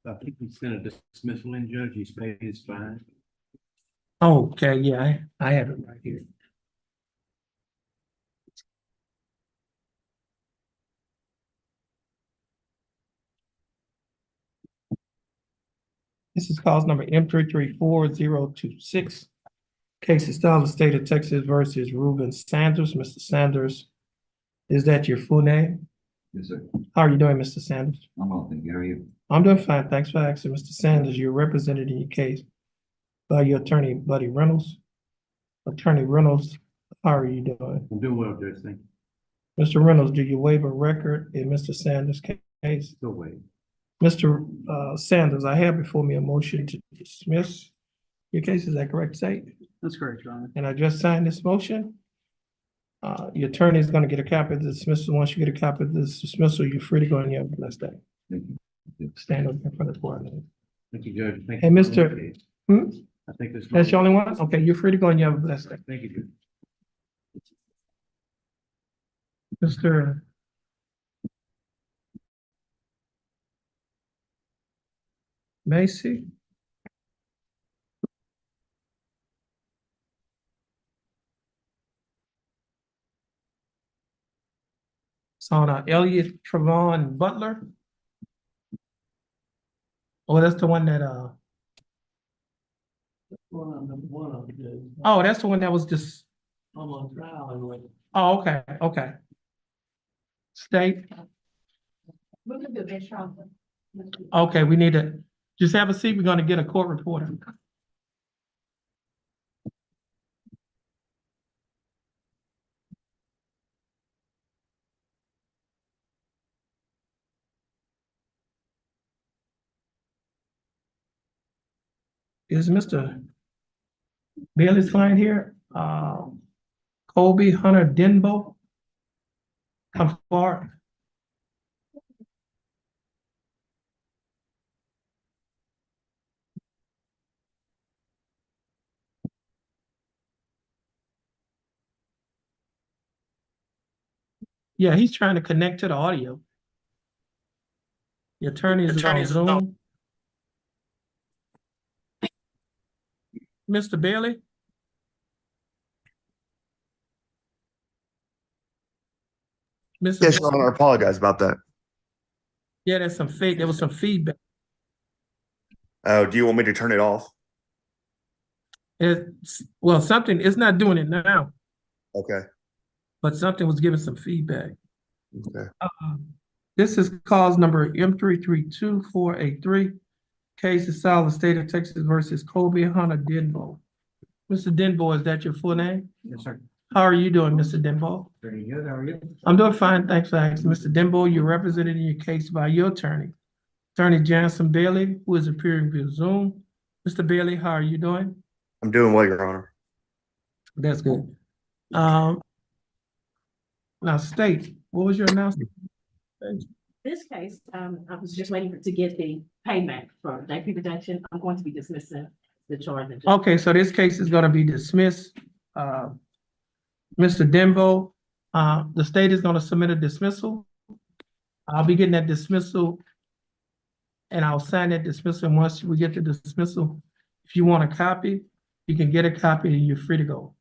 I think he sent a dismissal in, Judge, he's paid his fine. Okay, yeah, I have it right here. This is cause number M334026. Case is style the state of Texas versus Ruben Sanders. Mr. Sanders, is that your full name? Yes, sir. How are you doing, Mr. Sanders? I'm all thank you. How are you? I'm doing fine. Thanks for asking. Mr. Sanders, you're represented in your case by your attorney, Buddy Reynolds. Attorney Reynolds, how are you doing? I'm doing well, Judge, thank you. Mr. Reynolds, do you waive a record in Mr. Sanders' case? Still waiting. Mr. Sanders, I have before me a motion to dismiss your case. Is that correct, Say? That's correct, Your Honor. And I just signed this motion. Your attorney is gonna get a copy of the dismissal. Once you get a copy of this dismissal, you're free to go and you have a blessed day. Thank you. Stand up in front of the board. Thank you, Judge. Thank Hey, you. Mr. Hmm? I think this. That's your only one? Okay, you're free to go and you have a blessed day. Thank you, Judge. Mr. Macy? It's on Elliot Travon Butler. Oh, that's the one that, One of them, Judge. oh, that's the one that was just, I'm on trial and wait. oh, okay, okay. State, Look at the best shot. okay, we need to, just have a seat. We're gonna get a court reporter. Is Mr. Bailey's client here? Colby Hunter Denbo? Come forward. Yeah, he's trying to connect to the audio. The attorney is on Zoom. Mr. Bailey? Mr. Yes, Your Honor, I apologize about that. Yeah, there was some feedback. Do you want me to turn it off? Well, it's not doing it now, Okay, but something was giving some feedback. okay. This is cause number M332483. Case is filed in the state of Texas versus Colby Hunter Denbo. Mr. Denbo, is that your full name? Yes, sir. How are you doing, Mr. Denbo? Very good. How are you? I'm doing fine, thanks for asking. Mr. Denbo, you're represented in your case by your attorney, Attorney Jansen Bailey, who is appearing via Zoom. Mr. Bailey, how are you doing? I'm doing well, Your Honor. That's good. Now state, what was your announcement? This case, I was just waiting to get the payment for IP reduction. I'm going to be dismissing the charge. Okay, so this case is gonna be dismissed. Mr. Denbo, the state is gonna submit a dismissal. I'll be getting that dismissal. And I'll sign that dismissal. And once we get the dismissal, if you want a copy, you can get a copy and you're free to go.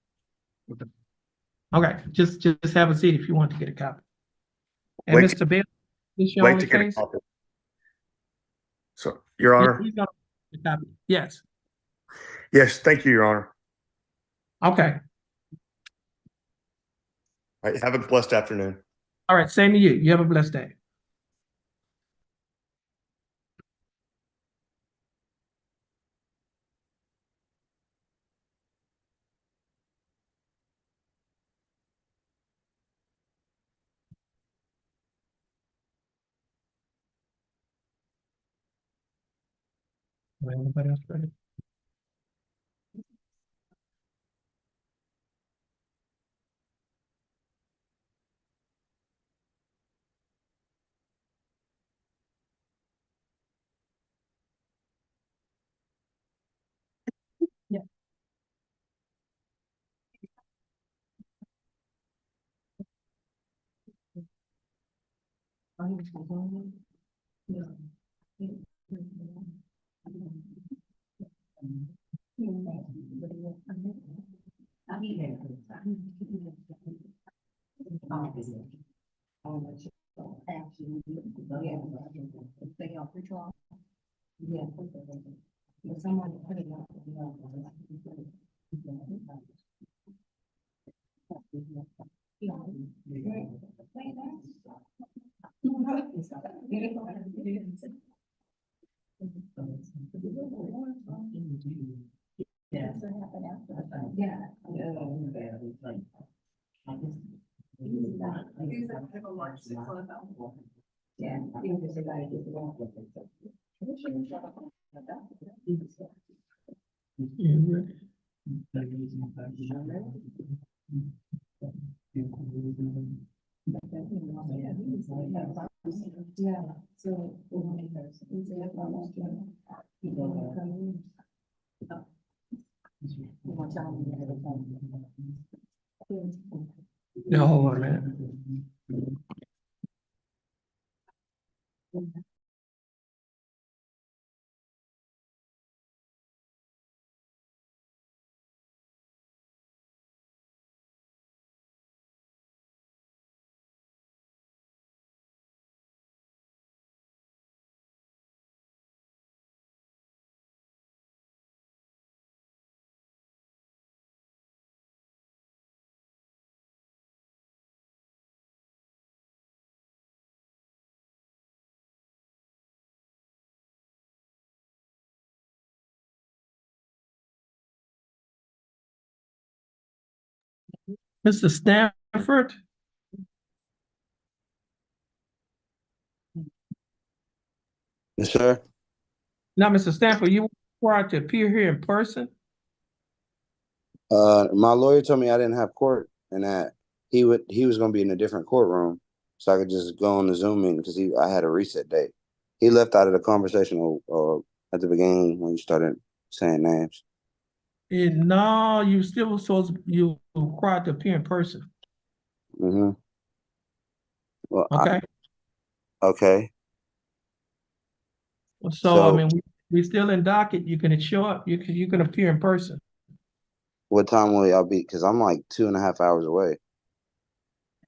Okay, just have a seat if you want to get a copy. And Wait- Mr. Bailey, this your Wait only to get a case? copy. So, Your Honor, He's gonna get a copy. Yes, yes, thank you, Your Honor. okay. All right, have a blessed afternoon. All right, same to you. You have a blessed day. Anybody else ready? Yeah. Yeah. Yeah. Yeah. So. No, hold on a minute. Mr. Stanford? Yes, sir. Now, Mr. Stanford, you required to appear here in person? My lawyer told me I didn't have court and that he was gonna be in a different courtroom, so I could just go on the Zoom meeting because I had a reset date. He left out of the conversation at the beginning when you started saying names. No, you still supposed, you required to appear in person, Mm-hmm. Well, okay? okay. So, I So mean, we still in docket, you can show up, you can appear in person. what time will y'all be? Because I'm like 2.5 hours away.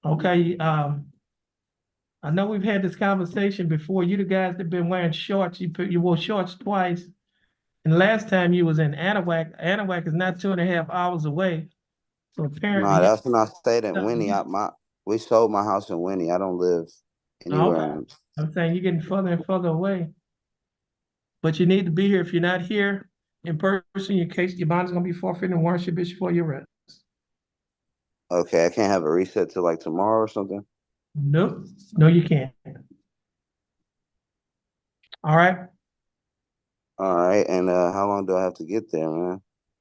Okay, I know we've had this conversation before. You the guys that been wearing shorts, you wore shorts twice. And last time you was in Anahuac is not 2.5 hours away. So Nah, apparently, that's when I stayed in Winnie. We sold my house in Winnie. I don't live anywhere okay, in. I'm saying you're getting further and further away. But you need to be here. If you're not here in person, your case, your bond is gonna be forfeited and warrant should be issued for your arrest. Okay, I can't have a reset till like tomorrow or something. Nope, no, you can't. All right, All right, and how long do I have to get there, man?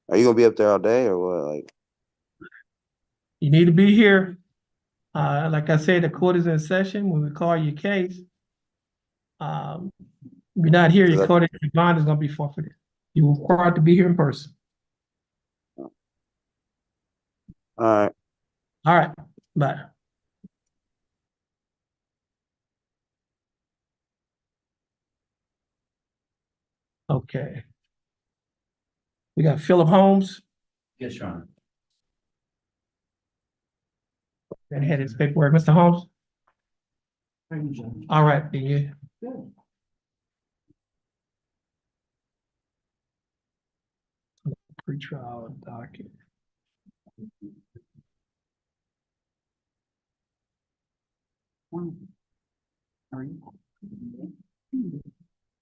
Are you gonna be up there all day or what? Like, you need to be here. Like I said, the court is in session. When we call your case, if you're not here, your 'cause court, your bond is gonna be forfeited. You're required to be here in person. all right. All right, bye. Okay. We got Philip Holmes Yes, Your Honor. that had his paperwork. Mr. Holmes? Thank you, Judge. All right, then you. Good. Pretrial docket. Are you?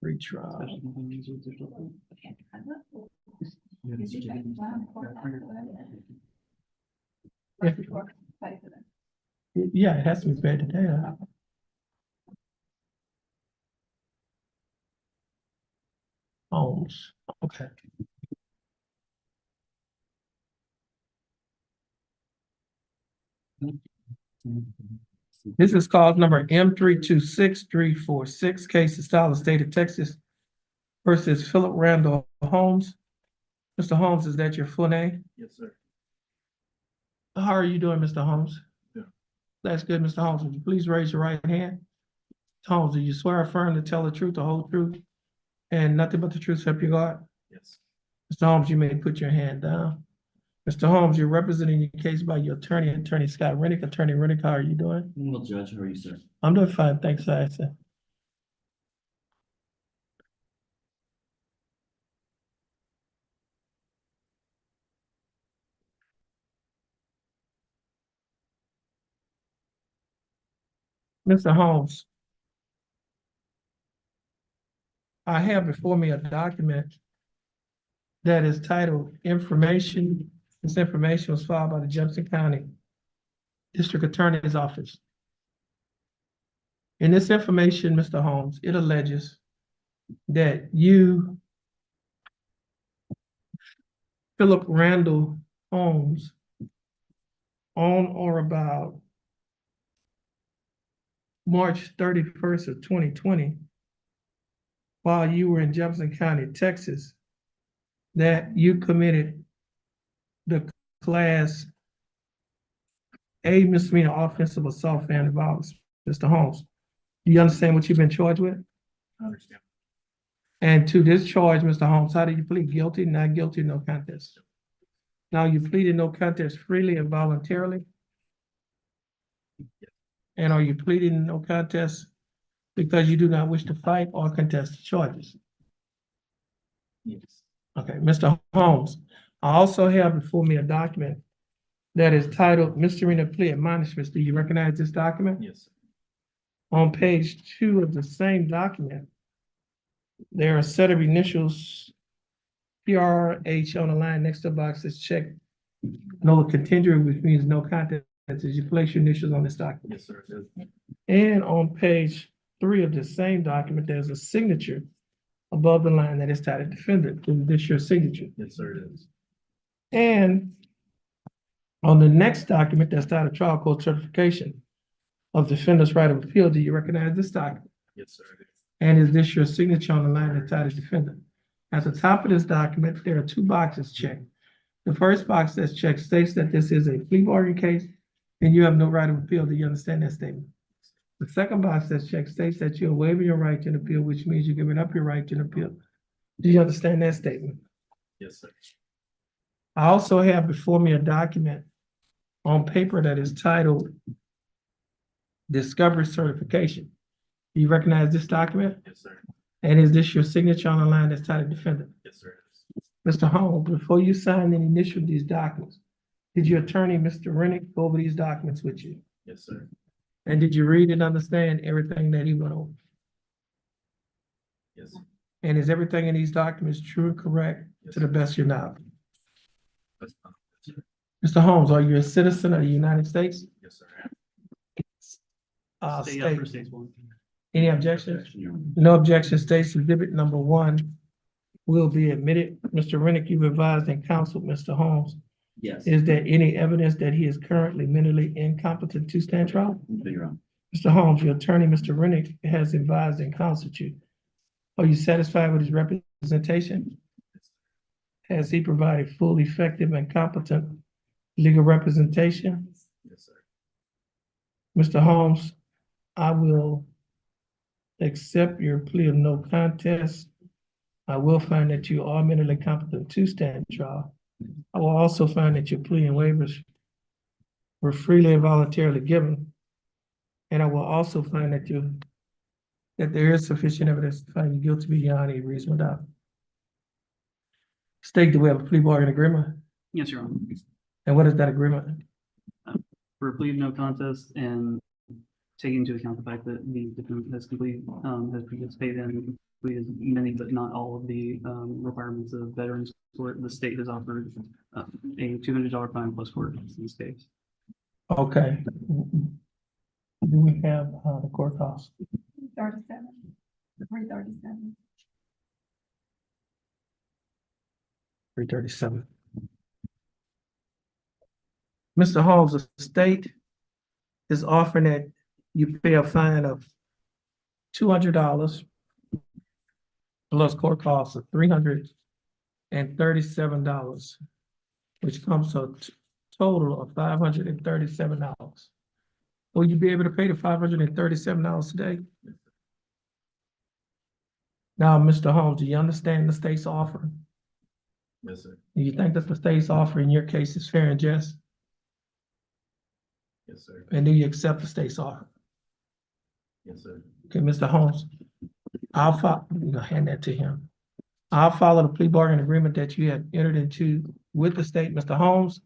Pretrial. Yeah, it has to be paid today. Holmes, okay. This is cause number M 326-346, case of style of state of Texas versus Philip Randall Holmes. Mr. Holmes, is that your full name? Yes, sir. How are you doing, Mr. Holmes? Yeah. That's good, Mr. Holmes. Would you please raise your right hand? Holmes, do you swear or affirm to tell the truth, the whole truth, and nothing but the truth, so help you God? Yes. Mr. Holmes, you may put your hand down. Mr. Holmes, you're representing your case by your attorney, Attorney Scott Rennick. Attorney Rennick, how are you doing? Well, Judge, how are you, sir? I'm doing fine, thanks, I said. Mr. Holmes, I have before me a document that is titled Information. This information was filed by the Jefferson County District Attorney's Office. In this information, Mr. Holmes, it alleges that you, Philip Randall Holmes, on or about March 31st of 2020, while you were in Jefferson County, Texas, that you committed the Class A misdemeanor offensive assault family violence. Mr. Holmes, do you understand what you've been charged with? I understand. And to this charge, Mr. Holmes, how did you plead? Guilty, not guilty, no contest? Now, you pleaded no contest freely and voluntarily? And are you pleading no contest because you do not wish to fight or contest the charges? Yes. Okay, Mr. Holmes, I also have before me a document that is titled Misdemeanor Plea Admonishments. Do you recognize this document? Yes, sir. On page 2 of the same document, there are a set of initials, PRH on the line next to the box that's checked. No contingent, which means no contest, as you place your initials on this document. Yes, sir. It is. And on page 3 of the same document, there's a signature above the line that is titled defendant. Is this your signature? Yes, sir. It is. And on the next document that's titled trial court certification of defendant's right of appeal, do you recognize this document? Yes, sir. It is. And is this your signature on the line that's titled defendant? At the top of this document, there are 2 boxes checked. The first box that's checked states that this is a plea bargain case and you have no right of appeal. Do you understand that statement? The second box that's checked states that you're waiving your right to an appeal, which means you're giving up your right to an appeal. Do you understand that statement? Yes, sir. I also have before me a document on paper that is titled Discovery Certification. Do you recognize this document? Yes, sir. And is this your signature on the line that's titled defendant? Yes, sir. Mr. Holmes, before you signed and initialed these documents, did your attorney, Mr. Rennick, go over these documents with you? Yes, sir. And did you read and understand everything that he went over? Yes. And is everything in these documents true and correct to the best of your knowledge? That's fine. Yes, sir. Mr. Holmes, are you a citizen of the United States? Yes, sir. Stay up for State. stage 1. Any objections? No objection. States exhibit number 1 will be admitted. Mr. Rennick, you've advised and counseled Mr. Holmes. Yes. Is there any evidence that he is currently mentally incompetent to stand trial? Your Honor. Mr. Holmes, your attorney, Mr. Rennick, has advised and counseled you. Are you satisfied with his representation? Has he provided full, effective, and competent legal representation? Yes, sir. Mr. Holmes, I will accept your plea of no contest. I will find that you are mentally competent to stand trial. I will also find that your plea and waivers were freely and voluntarily given. And I will also find that there is sufficient evidence to find you guilty beyond a reasonable doubt. State, do we have a plea bargain agreement? Yes, Your Honor. And what is that agreement? For a plea of no contest and taking into account the fact that the defendant has has participated in many but not all of the requirements of veterans court, the state has offered a $200 fine plus court in this case. Okay. Do we have the court costs? 37, 337. 337. Mr. Holmes, the state is offering that you pay a fine of $200 plus court costs of $337, which comes to a total of $537. Will you be able to pay the $537 today? Now, Mr. Holmes, do you understand the state's offer? Yes, sir. Do you think that the state's offer in your case is fair and just? Yes, sir. And do you accept the state's offer? Yes, sir. Okay, Mr. Holmes, I'm gonna hand that to him. I'll follow the plea bargain agreement that you had entered into with the state. Mr. Holmes,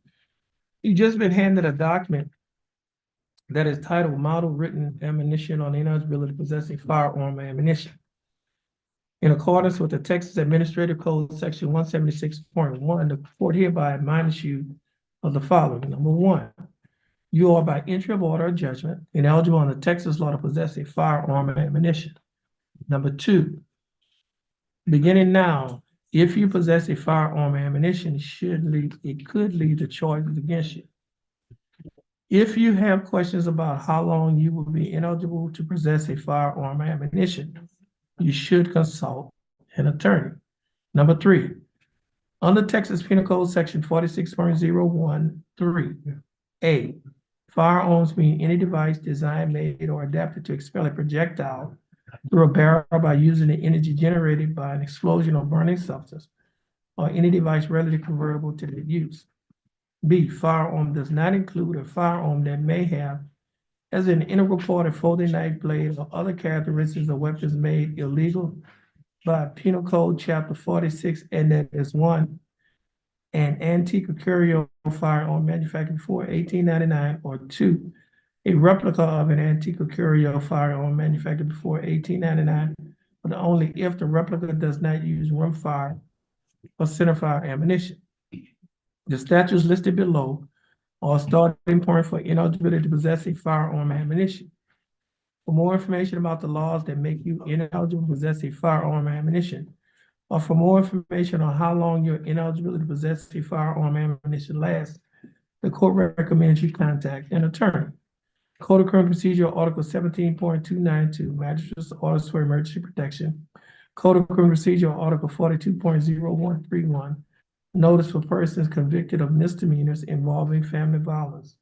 you've just been handed a document that is titled Model Written Ammunition on Ineligibility to Possess a Firearm or Ammunition. In accordance with the Texas Administrative Code, section 176.1, the court hereby admonishes you of the following. Number one, you are by entry of order or judgment ineligible under Texas law to possess a firearm or ammunition. Number two, beginning now, if you possess a firearm or ammunition, it could lead to charges against you. If you have questions about how long you will be ineligible to possess a firearm or ammunition, you should consult an attorney. Number three, under Texas Penal Code Section 46.013, A, firearms mean any device designed, made, or adapted to expel a projectile through a barrel by using the energy generated by an explosion or burning substance, or any device readily convertible to that use. B, firearm does not include a firearm that may have as an integral part a folding knife blade or other characteristics of weapons made illegal by Penal Code Chapter 46, and that is one, an antique or curio firearm manufactured before 1899, or two, a replica of an antique or curio firearm manufactured before 1899, but only if the replica does not use rimfire or centerfire ammunition. The statutes listed below are a starting point for ineligibility to possess a firearm or ammunition. For more information about the laws that make you ineligible to possess a firearm or ammunition, or for more information on how long your ineligibility to possess a firearm or ammunition lasts, the court recommends you contact an attorney. Code of Criminal Procedure, Article 17.292, Magistrate's Orders for Emergency Protection. Code of Criminal Procedure, Article 42.0131, Notice for persons convicted of misdemeanors involving family violence.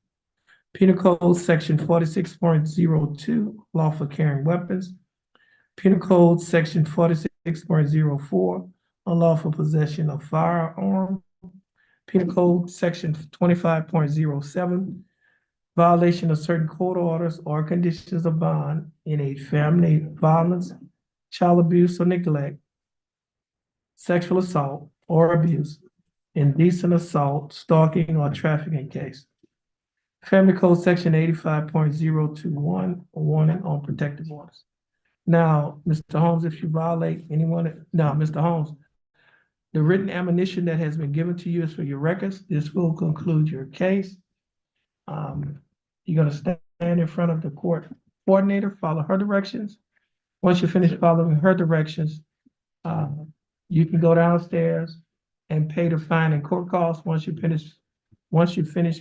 Penal Code Section 46.02, lawful carrying weapons. Penal Code Section 46.04, unlawful possession of firearm. Penal Code Section 25.07, violation of certain court orders or conditions of bond in a family violence, child abuse or neglect, sexual assault or abuse, indecent assault, stalking, or trafficking case. Family Code Section 85.021, a warning on protective orders. Now, Mr. Holmes, if you violate Mr. Holmes, the written admonition that has been given to you is for your records. This will conclude your case. You're gonna stand in front of the court coordinator, follow her directions. Once you finish following her directions, you can go downstairs and pay the fine and court costs. Once you finish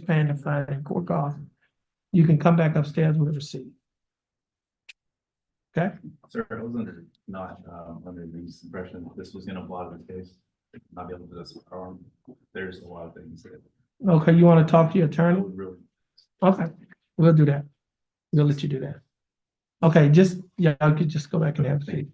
paying the fine and court costs, you can come back upstairs with a receipt. Okay? Sir, I was under the impression that this was gonna apply to this case, not be able to do this. There's a lot of things that Okay, you want to talk to your I attorney? would really. Okay, we'll do that. We'll let you do that. Okay, I could just go back and have a seat.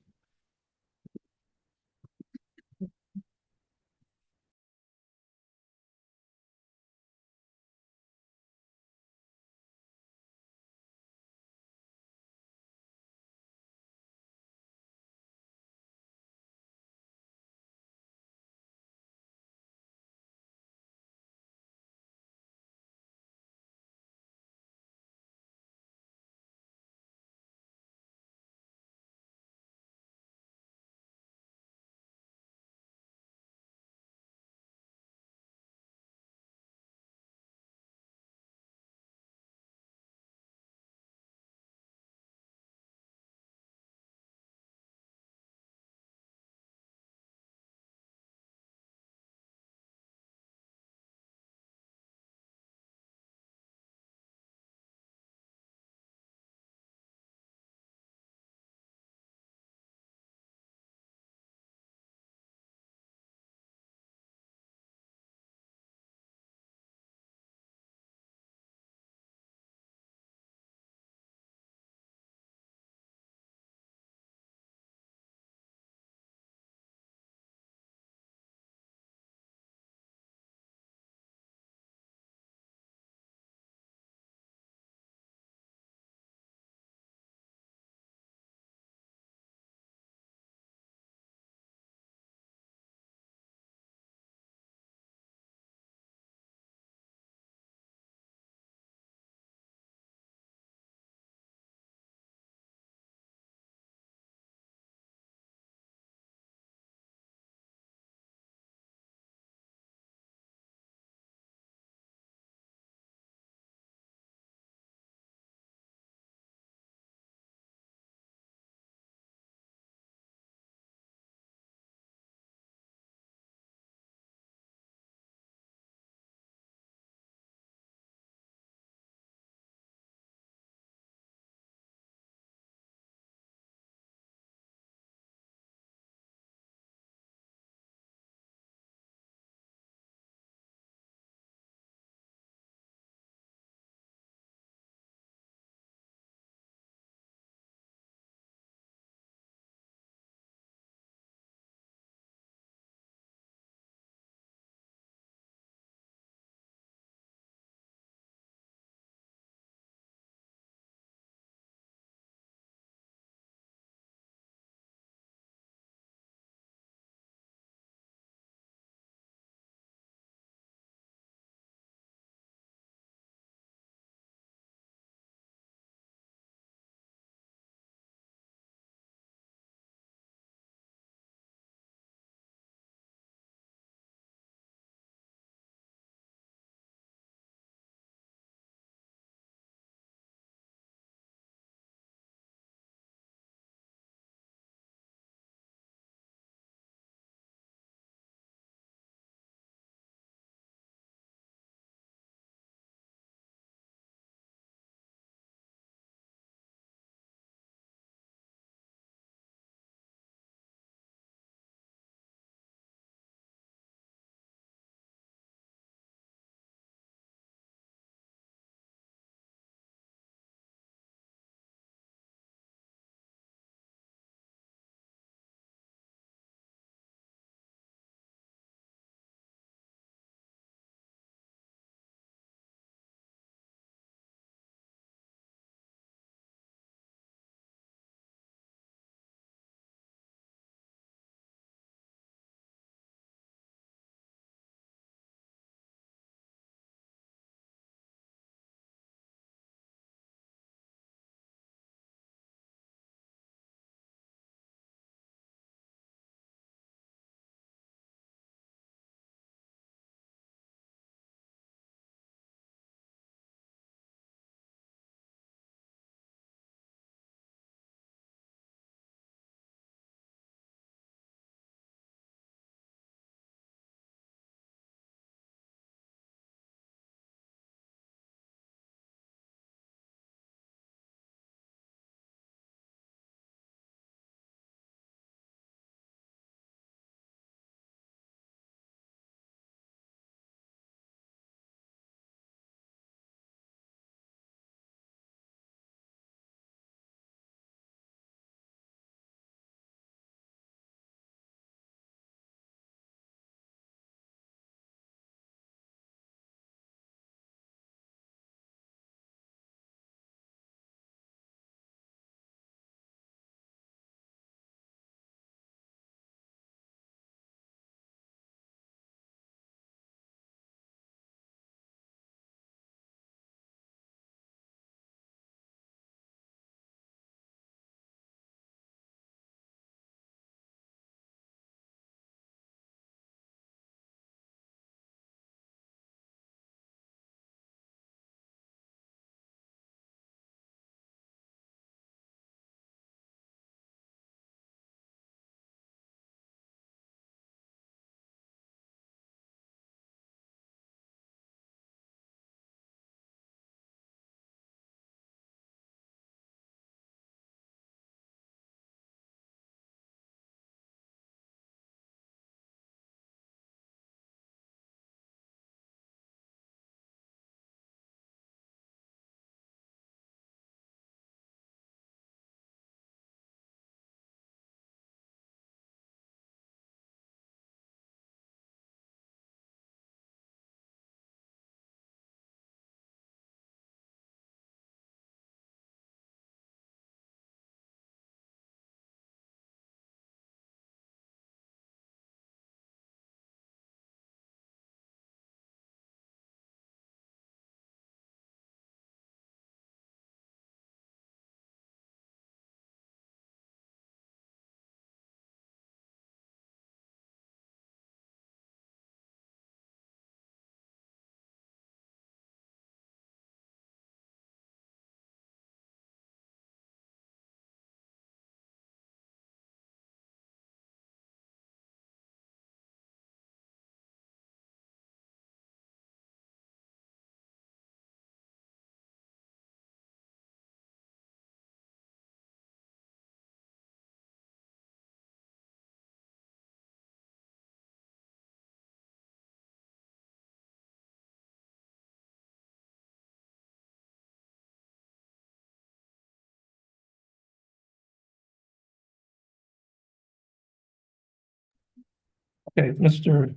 Okay, Mr.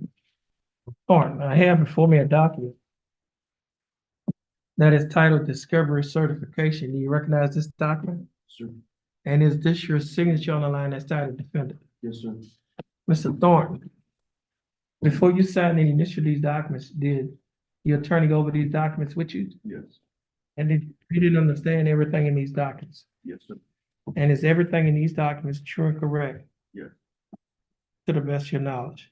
Thornton, I have before me a document that is titled Discovery Certification. Do you recognize this document? Sir. And is this your signature on the line that's titled defendant? Yes, sir. Mr. Thornton, before you signed and initial these documents, did your attorney go over these documents with you? Yes. And did you didn't understand everything in these documents? Yes, sir. And is everything in these documents true and correct? Yes. To the best of your knowledge?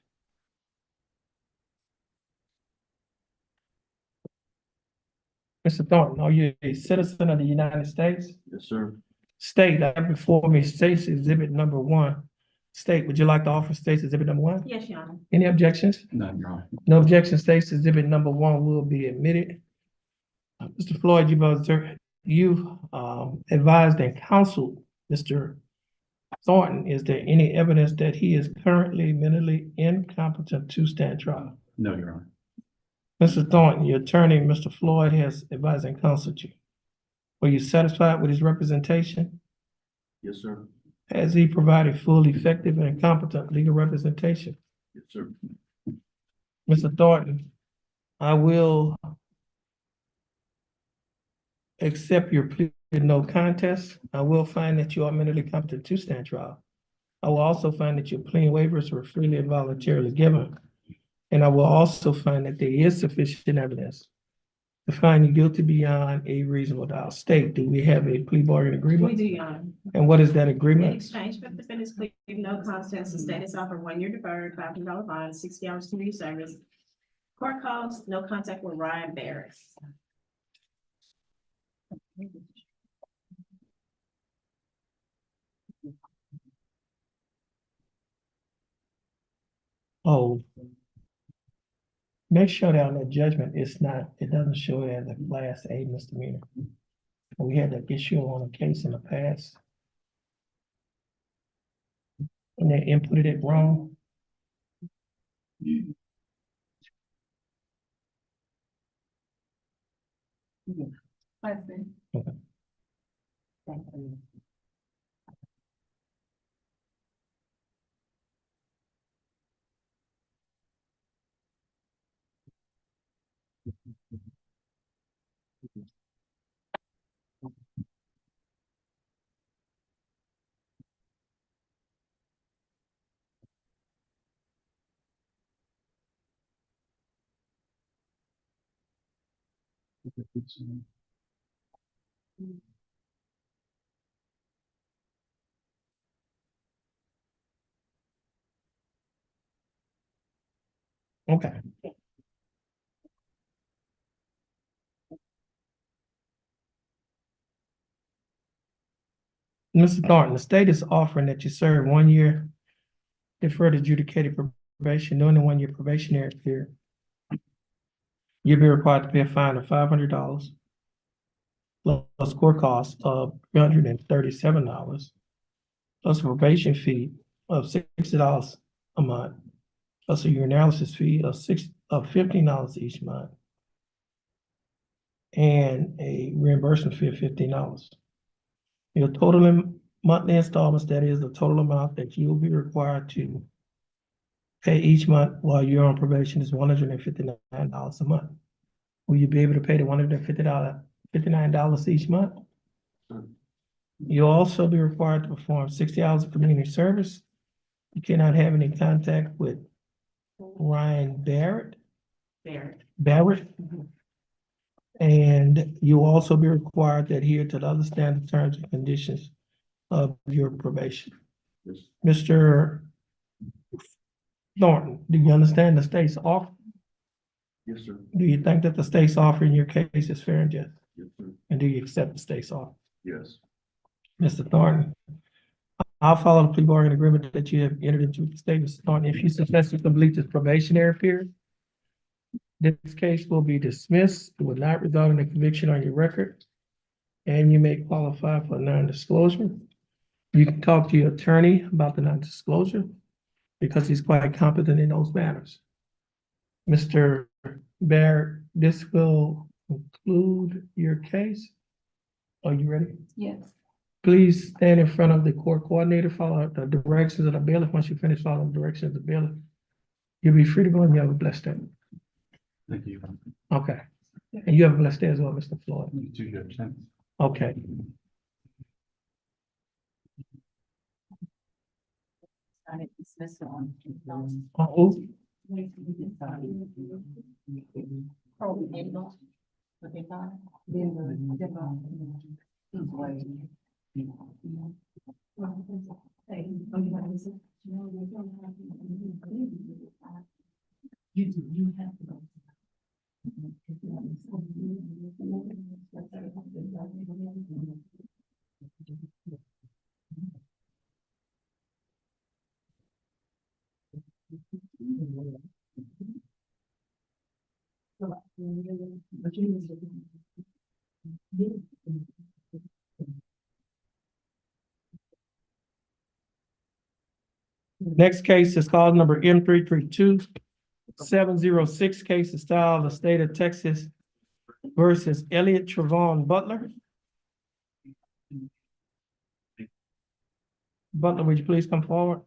Mr. Thornton, are you a citizen of the United States? Yes, sir. State, I have before me states exhibit number 1. State, would you like to offer states exhibit number 1? Yes, Your Honor. Any objections? None, Your Honor. No objection, states exhibit number 1 will be admitted. Mr. Floyd, you've advised and counseled Mr. Thornton. Is there any evidence that he is currently mentally incompetent to stand trial? No, Your Honor. Mr. Thornton, your attorney, Mr. Floyd, has advised and counseled you. Were you satisfied with his representation? Yes, sir. Has he provided full, effective, and competent legal representation? Yes, sir. Mr. Thornton, I will accept your plea of no contest. I will find that you are mentally competent to stand trial. I will also find that your plea and waivers were freely and voluntarily given. And I will also find that there is sufficient evidence to find you guilty beyond a reasonable doubt. State, do we have a plea bargain agreement? We do, Your Honor. And what is that In agreement? exchange for the defendant's plea of no contest, the state is offered 1 year deferred, $500 fine, 60 hours community service. Court calls, no contact with Ryan Barrett. Oh. Make sure that on that judgment, it doesn't show it as a class A misdemeanor. We had that issue on a case in the past. And they inputted it wrong. I see. Okay. Mr. Thornton, the state is offering that you serve 1 year deferred adjudicated probation during the 1 year probationary period. You'll be required to pay a fine of $500 plus court costs of $337 plus a probation fee of $60 a month plus a urinalysis fee of $15 each month and a reimbursement fee of $15. Your total monthly installments, that is the total amount that you will be required to pay each month while you're on probation, is $159 a month. Will you be able to pay the $59 each month? You'll also be required to perform 60 hours of community service. You cannot have any contact with Ryan Barrett. Barrett. And you'll also be required to adhere to the other standard terms and conditions of your probation. Yes. Mr. Thornton, do you understand the state's offer? Yes, sir. Do you think that the state's offer in your case is fair and just? Yes, sir. And do you accept the state's offer? Yes. Mr. Thornton, I'll follow the plea bargain agreement that you have entered into with the state. Mr. Thornton, if you successfully complete this probationary period, this case will be dismissed. It will not result in a conviction on your record, and you may qualify for non-disclosure. You can talk to your attorney about the non-disclosure because he's quite competent in those matters. Mr. Barrett, this will conclude your case. Are you ready? Yes. Please stand in front of the court coordinator, follow the directions of the bailiff. Once you finish following the directions of the bailiff, You'll be free to go and you have a blessed day. Thank you. Okay. And you have a blessed day as well, Mr. Floyd. You too, Judge. Thanks. Okay. I dismissed one. Oh, next case is call number M 332-706, case of style, the state of Texas versus Elliot Travon Butler. Butler, would you please come forward?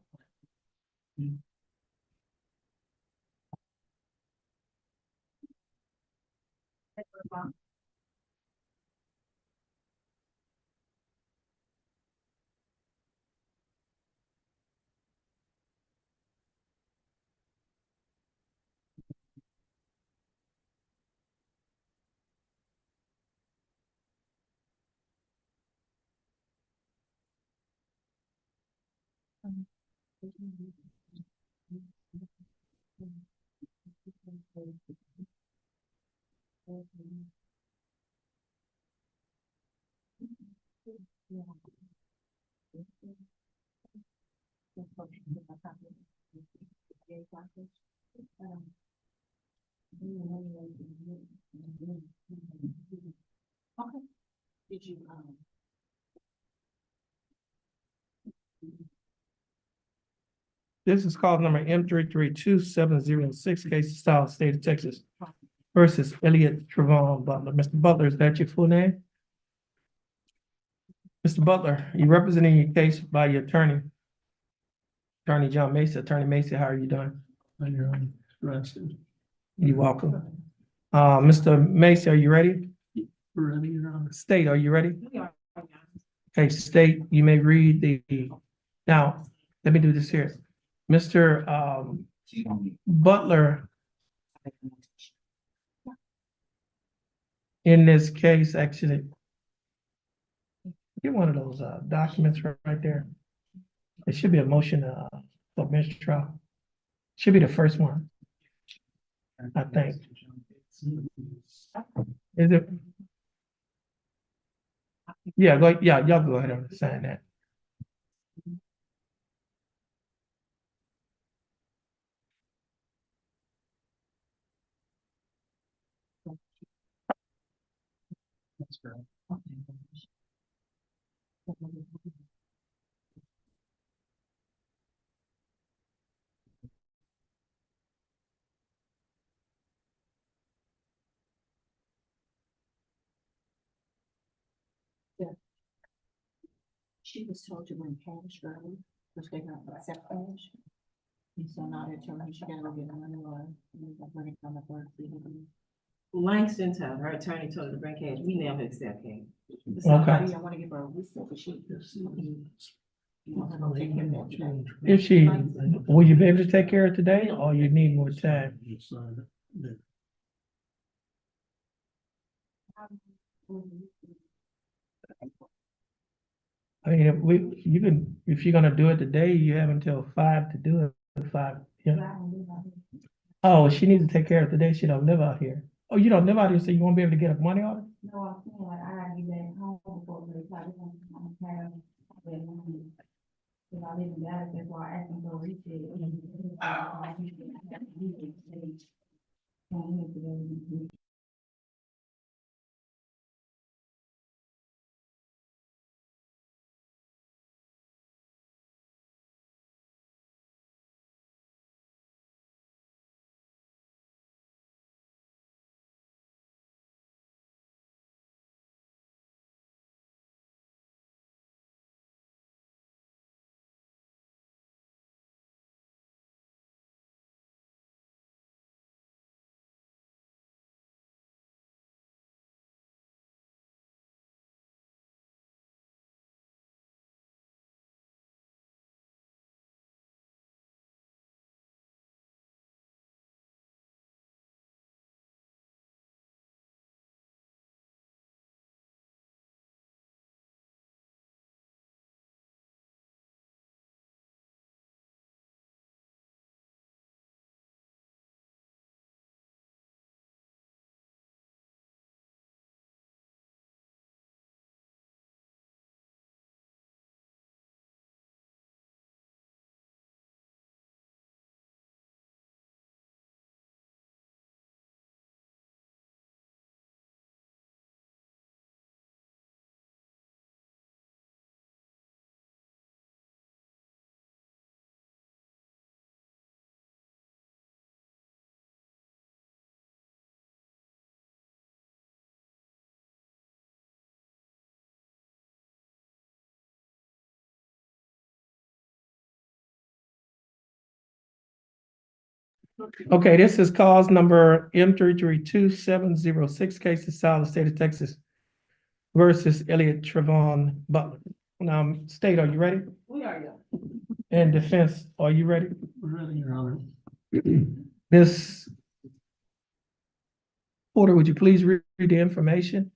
Did you, This is call number M 332-706, case of style, state of Texas versus Elliot Travon Butler. Mr. Butler, is that your full name? Mr. Butler, you representing your case by your attorney, Attorney John Macy. Attorney Macy, how are you doing? On your own expression. You're welcome. Mr. Macy, are you ready? Ready, Your Honor? State, are you ready? Okay, state, you may read now, let me do this here. Mr. Butler, in this case, actually, get one of those documents right there. It should be a motion for bench trial. Should be the first one, I think. Is it? Yeah, y'all go ahead and sign that. she was told to bring cash early, which they don't accept cash. And so now they're telling me she gotta go get money or bring it on the first. Langston told her attorney told her to bring cash. We never accept cash. Okay. I wanna give her a receipt, but she. You want her to take care of that today? If she, will you be able to take care of it today or you need more time? Just sign it. Yeah. I mean, if you're gonna do it today, you have until 5 to do it, 5, yeah. Oh, she needs to take care of it today. She don't live out here. Oh, you don't live out here, so you won't be able to get her money order? No, I'm saying like I gotta get back home before we probably have. If I live in Dallas, that's why I asked them for a receipt. Okay, this is cause number M 332-706, case to solve the state of Texas versus Elliott Trevon Butler. Now, state, are you ready? We are, yeah. And defense, are you ready? Ready, Your Honor. Ms. Porter, would you please read the information?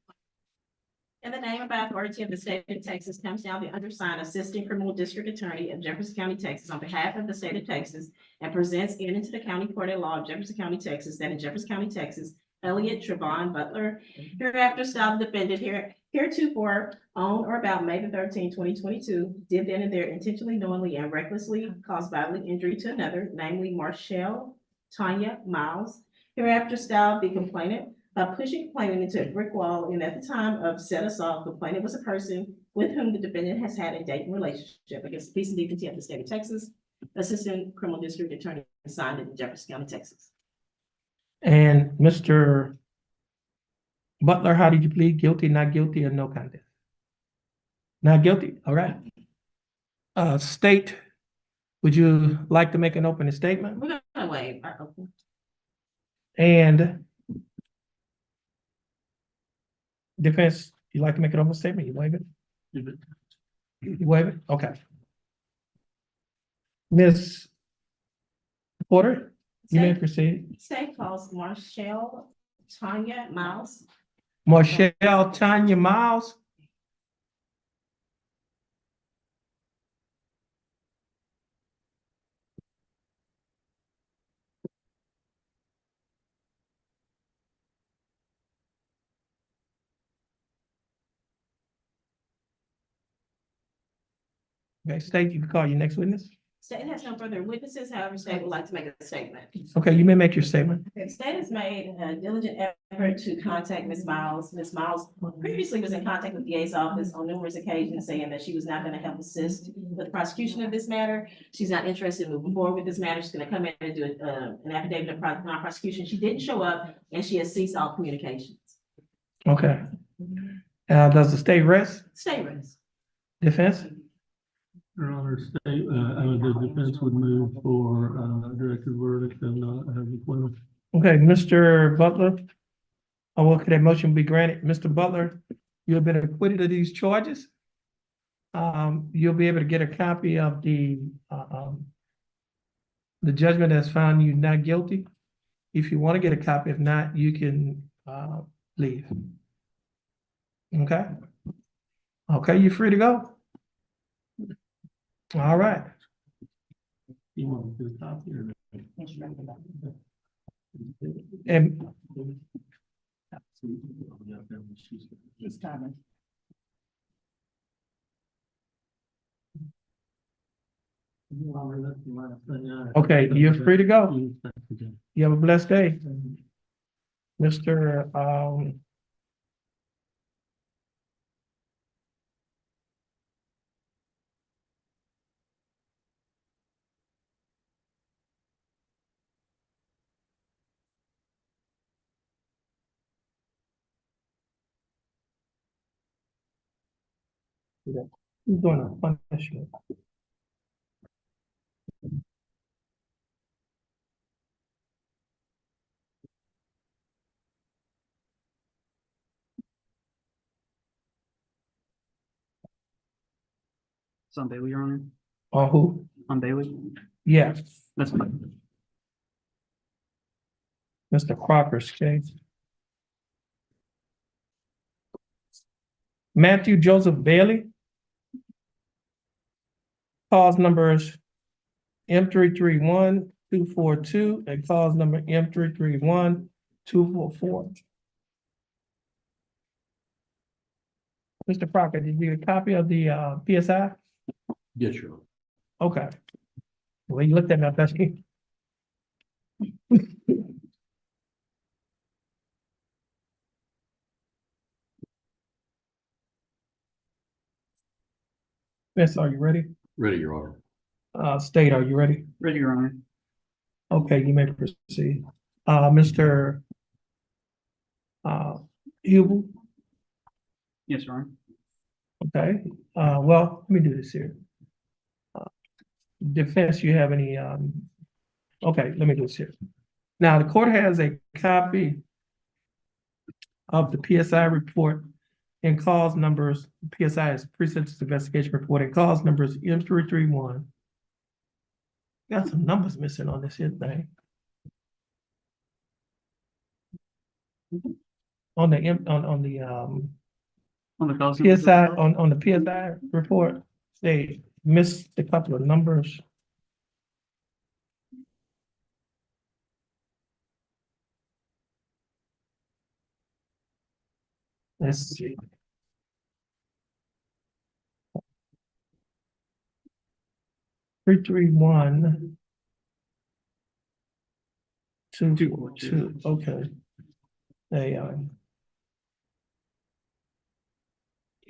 In the name and by authority of the state of Texas, comes now the undersigned Assistant Criminal District Attorney of Jefferson County, Texas, on behalf of the state of Texas, and presents in into the county court at law of Jefferson County, Texas, that in Jefferson County, Texas, Elliott Trevon Butler, hereafter styled defendant heretofore on or about May the 13th, 2022, did then and there intentionally, knowingly, and recklessly cause bodily injury to another, namely Marshall Tanya Miles, hereafter styled the complainant, pushing complainant into a brick wall, and at the time of said assault, complainant was a person with whom the defendant has had a dating relationship against the peace and dignity of the state of Texas. Assistant Criminal District Attorney signed in Jefferson County, Texas. And Mr. Butler, how did you plead? Guilty, not guilty, or no contest? Not guilty, all right. State, would you like to make an opening statement? We're gonna waive our open. And defense, you like to make an opening statement? You waive it? You waive it? Okay. Ms. Porter, you may proceed. State calls Marshall Tanya Miles. Marshall Tanya Miles. Okay, state, you can call your next witness. State has no further witnesses, however, state would like to make a statement. Okay, you may make your statement. The state has made a diligent effort to contact Ms. Miles. Ms. Miles previously was in contact with the DA's office on numerous occasions, saying that she was not gonna help assist with the prosecution of this matter. She's not interested in moving forward with this matter. She's gonna come in and do an affidavit of non-prosecution. She didn't show up, and she has ceased all communications. Okay. Does the state rest? State rests. Defense? Your Honor, state, the defense would move for, directed verdict of not having acquittal. Okay, Mr. Butler. Well, could that motion be granted? Mr. Butler, you have been acquitted of these charges. You'll be able to get a copy of the judgment that's found you not guilty. If you want to get a copy, if not, you can, leave. Okay? Okay, you're free to go. All right. You want to do a copy or? And She's coming. okay, you're free to go. You have a blessed day. Mr. He's doing a punishment. It's on Bailey, Your Honor. On who? On Bailey. Yeah, That's fine. Mr. Crocker's case. Matthew Joseph Bailey. Cause numbers M 331-242 and cause number M 331-244. Mr. Crocker, did you get a copy of the PSI? Yes, Your Honor. Okay. Well, you looked at me, I bet you. Miss, are you ready? Ready, Your Honor. State, are you ready? Ready, Your Honor. Okay, you may proceed. Mr. Hubel, Yes, Your Honor. okay, well, let me do this here. Defense, you have any, Okay, let me do this here. Now, the court has a copy of the PSI report and cause numbers. PSI is Pre-Sentence Investigation Report and cause numbers M331. Got some numbers missing on this here thing. On the On the cause numbers of the PSI, report? on the PSI report, they missed a couple of numbers. Let's see. Three, three, one. Two, four, two, okay. They,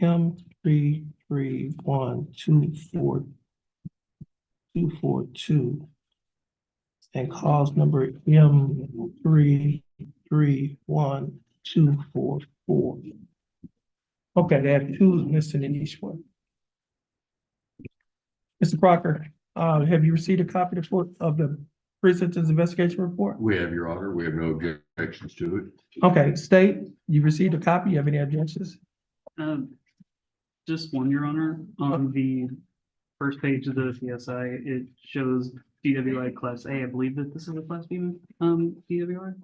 M3312422. And cause number M331244. Okay, they have two missing in each one. Mr. Crocker, have you received a copy of the pre-sentence investigation report? We have, Your Honor. We have no objections to it. Okay, state, you received a copy. You have any objections? Just one, Your Honor. On the first page of the PSI, it shows DWI Class A. I believe that this is a Class B, DWI?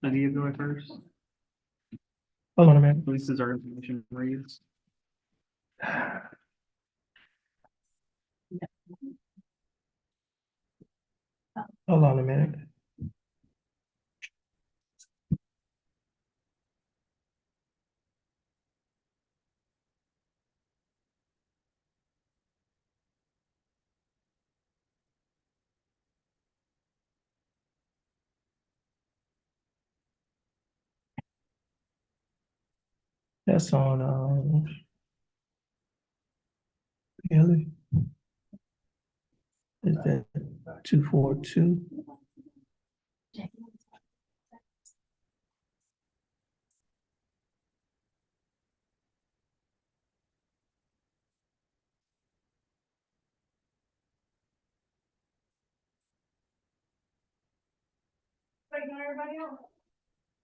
The DWI first, Hold on a minute. at least as our information reads. Hold on a minute. That's on, really? Is that 242?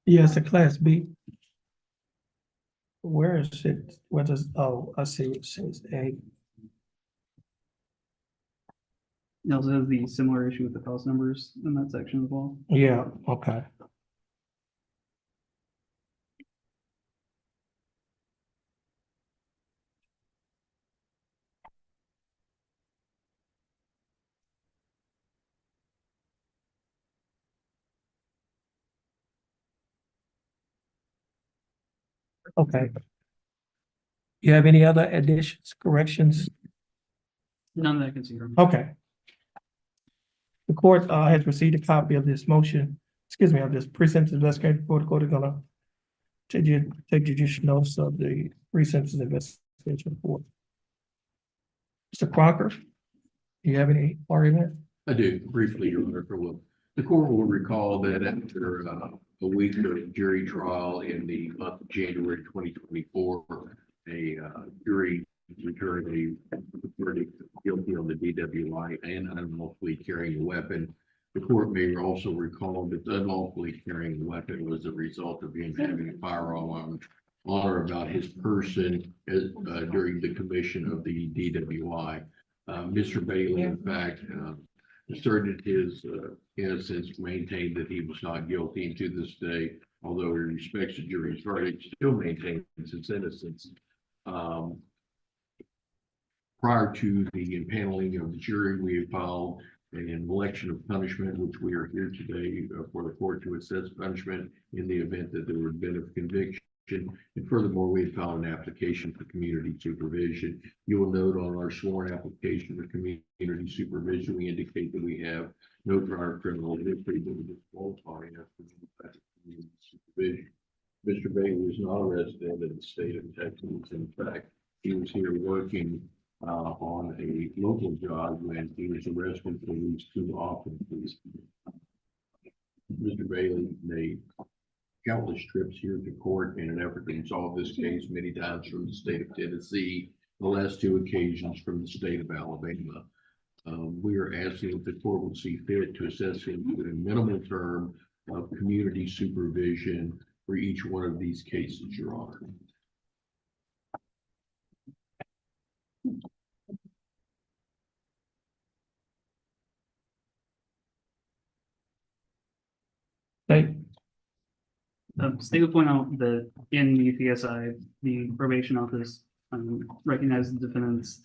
Yes, a Class B. Where is it? What does, oh, I see it says A. It also has the similar issue with the cause numbers in that section as well. Yeah, okay. Okay. You have any other additions, corrections? None that I can see. Your Honor. Okay. The court has received a copy of this motion, excuse me, of this pre-sentence investigation report. The court is gonna take judicial notice of the pre-sentence investigation report. Mr. Crocker, do you have any argument? I do, briefly, Your Honor, the court will recall that after a week of jury trial in the month of January 2024, a jury returned a verdict guilty on the DWI and unlawfully carrying a weapon. The court may also recall that unlawfully carrying a weapon was a result of him having a firearm on or about his person during the commission of the DWI. Mr. Bailey, in fact, asserted his innocence, maintained that he was not guilty, and to this day, although he respects the jury's verdict, still maintains his innocence. Prior to the impaneling of the jury, we have filed an election of punishment, which we are here today for the court to assess punishment in the event that there would have been a conviction. And furthermore, we have filed an application for community supervision. You will note on our sworn application for community supervision, we indicate that we have no prior criminal history that would disqualify us from community supervision. Mr. Bailey was not a resident of the state of Texas. In fact, he was here working on a local job when he was arrested for these two offenses. Mr. Bailey made countless trips here to court in an effort to resolve this case, many times from the state of Tennessee, the last two occasions from the state of Alabama. We are asking if the court would see fit to assess him with a minimal term of community supervision for each one of these cases, Your Honor. They, State would point out that in the PSI, the probation office recognizes the defendant's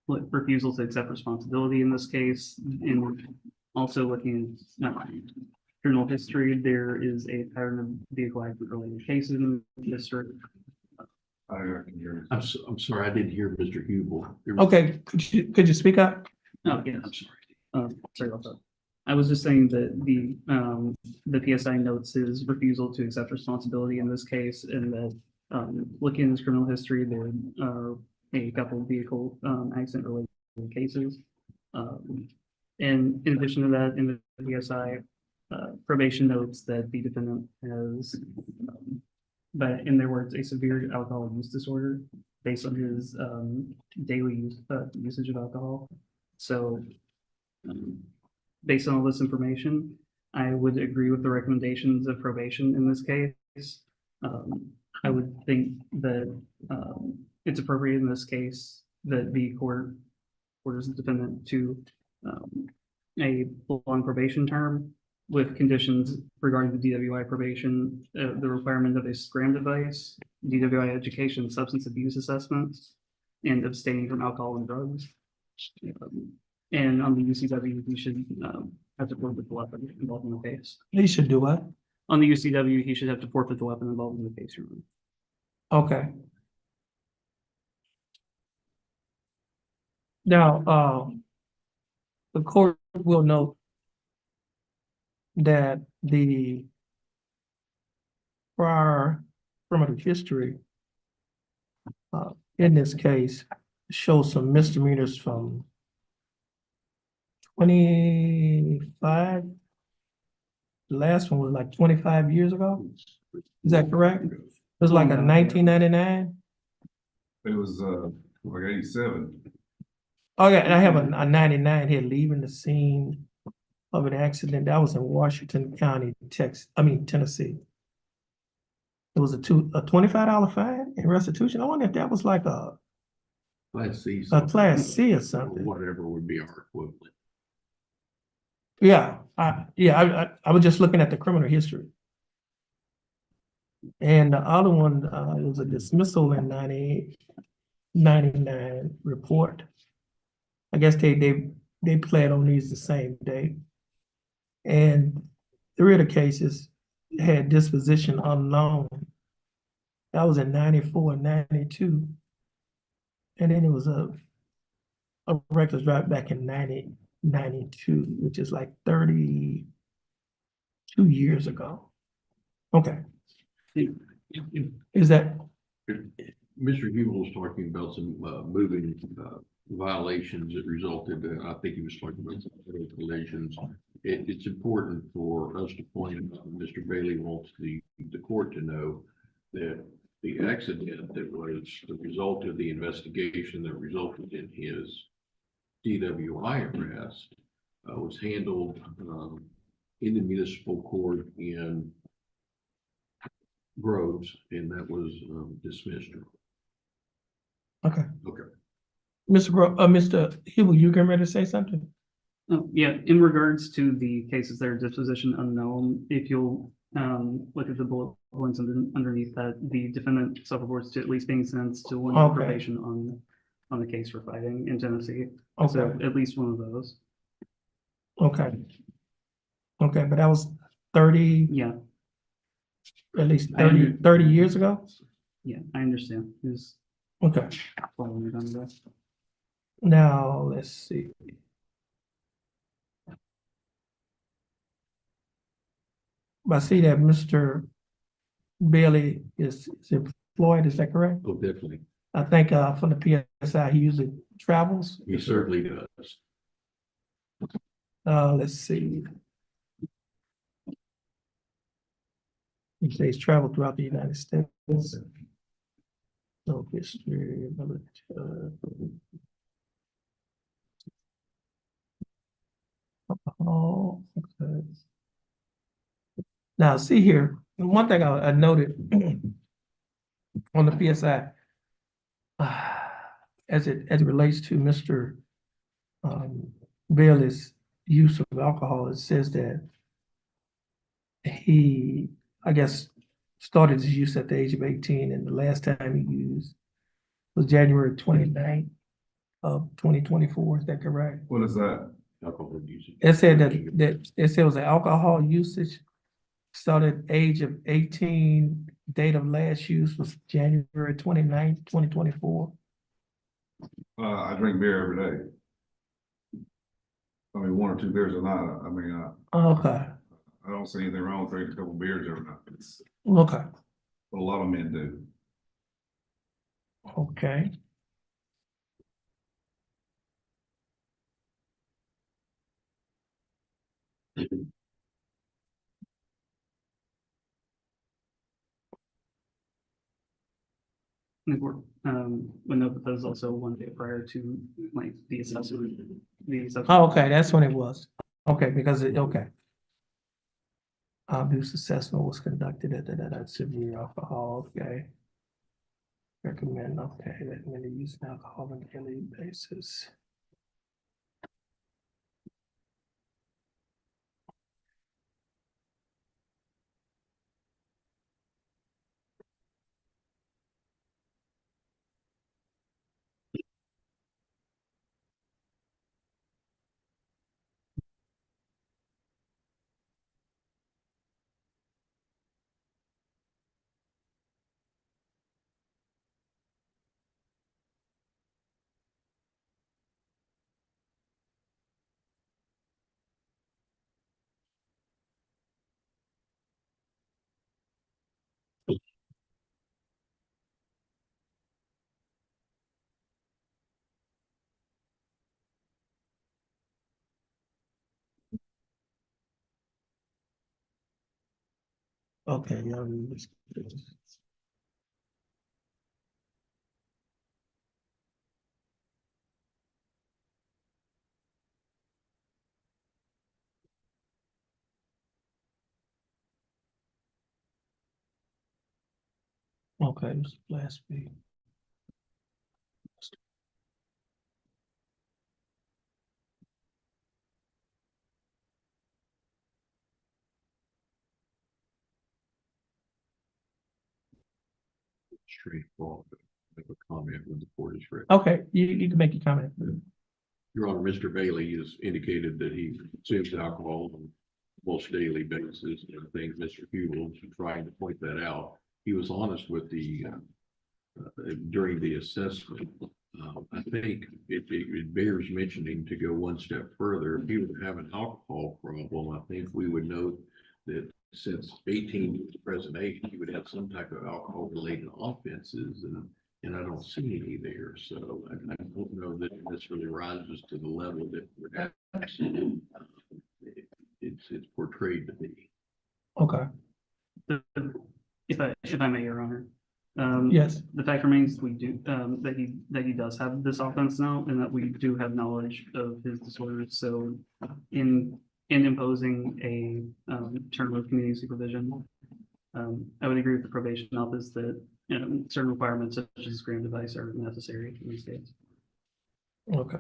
refusal to accept responsibility in this case. And also looking at criminal history, there is a pattern of vehicle accident related cases in the district. I'm sorry, I didn't hear Mr. Hubel. okay, could you speak up? Oh, yeah, I'm sorry. sorry about that. I was just saying that the PSI notes his refusal to accept responsibility in this case, and that looking at his criminal history, there are a couple of vehicle accident related cases. And in addition to that, in the PSI, probation notes that the defendant has, but in their words, a severe alcohol use disorder based on his daily usage of alcohol. So based on all this information, I would agree with the recommendations of probation in this case. I would think that it's appropriate in this case that the court orders the defendant to a long probation term with conditions regarding the DWI probation, the requirement of a SCRAM device, DWI education, substance abuse assessments, and abstaining from alcohol and drugs. And on the UCW, he should have to forfeit the weapon involved in the case. He should do what? On the UCW, he should have to forfeit the weapon involved in the case. Okay. Now, the court will note that the prior criminal history in this case shows some misdemeanors from 25. The last one was like 25 years ago. Is that correct? It was like a 1999. It was, like 87. Okay, and I have a 99 here, leaving the scene of an accident. That was in Washington County, Tennessee. It was a $25 fine and restitution. I wonder if that was like a Class C. Class C or Or something. whatever would be our equivalent. Yeah, I was just looking at the criminal history. And the other one, it was a dismissal in 99 report. I guess they pled on these the same day. And 3 of the cases had disposition unknown. That was in 94 and 92. And then it was a reckless drive back in 92, which is like 32 years ago. Okay. Is that? Mr. Hubel was talking about some moving violations that resulted, I think he was talking about some fatal collisions. It's important for us to point out, Mr. Bailey wants the court to know that the accident that was the result of the investigation that resulted in his DWI arrest was handled in the municipal court in Groves, and that was dismissed. Okay. Okay. Mr. Hubel, you getting ready to say something? Oh, yeah, in regards to the cases that are disposition unknown, if you'll look at the bullet points underneath that, the defendant self-reports to at least being sentenced to 1 year Okay. probation on the case for fighting in Tennessee. Okay. So at least one of those. Okay. Okay, but that was 30, Yeah, at least 30 years ago? yeah, I understand. Who's Okay. following it on that? Now, let's see. I see that Mr. Bailey is employed, is that correct? Oh, definitely. I think from the PSI, he usually travels. He certainly does. Let's see. He says traveled throughout the United States. No history. Oh, okay. Now, see here, one thing I noted on the PSI, as it relates to Mr. Bailey's use of alcohol, it says that he, I guess, started his use at the age of 18, and the last time he used was January 29th of 2024. Is that correct? What is that? Alcohol usage. It said that it said it was an alcohol usage started age of 18, date of last use was January 29th, 2024. I drink beer every day. I mean, one or two beers a night. I mean, Okay, I don't see anything wrong with drinking a couple beers every night. It's okay, what a lot of men do. okay. We know that there's also one day prior to like the assessment. Oh, okay, that's when it was. Okay, because okay. Abuse assessment was conducted at severe alcohol, okay. Recommend, okay, that many use alcohol on a daily basis. Okay, yeah. Okay, it was last week. Straightforward. Make a comment when the board is ready. Okay, you can make your comment. Your Honor, Mr. Bailey has indicated that he consumes alcohol on most daily basis. And I think Mr. Hewell was trying to point that out. He was honest with the during the assessment. I think it bears mentioning to go one step further. If he would have an alcohol problem, I think we would note that since 18 was present age, he would have some type of alcohol related offenses, and I don't see any there. So I don't know that it necessarily rises to the level that perhaps it's portrayed to be. Okay, If I may, Your Honor. yes, The fact remains, we do, that he does have this offense now, and that we do have knowledge of his disorders, so in imposing a, term of community supervision, I would agree with the probation office that, certain requirements such as gram device are necessary in this case. okay.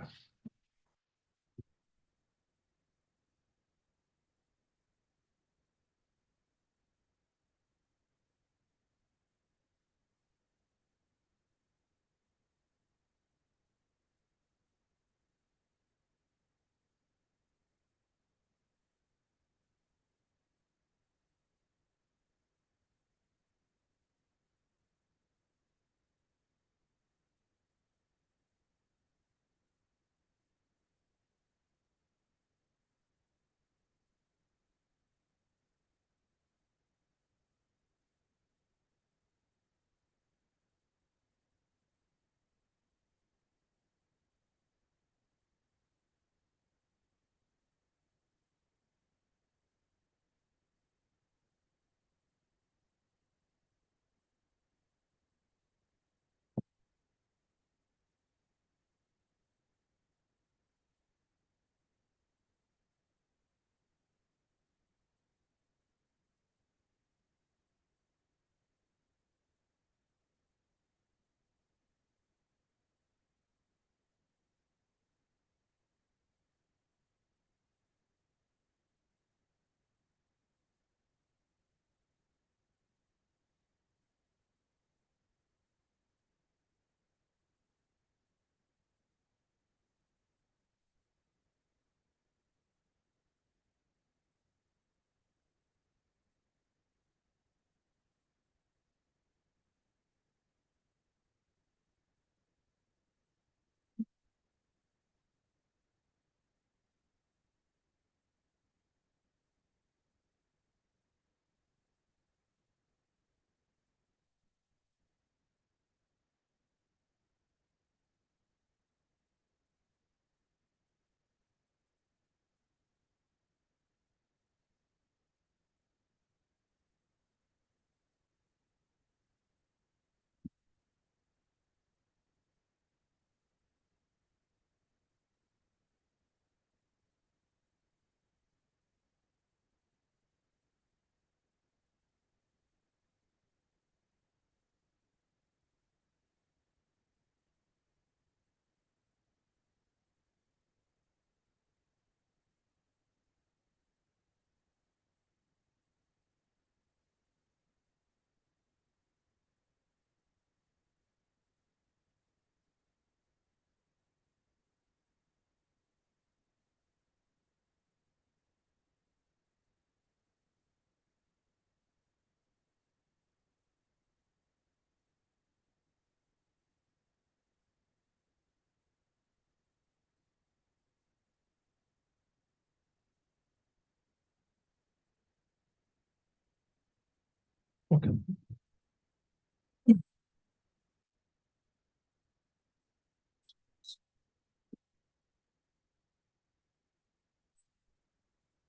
Okay.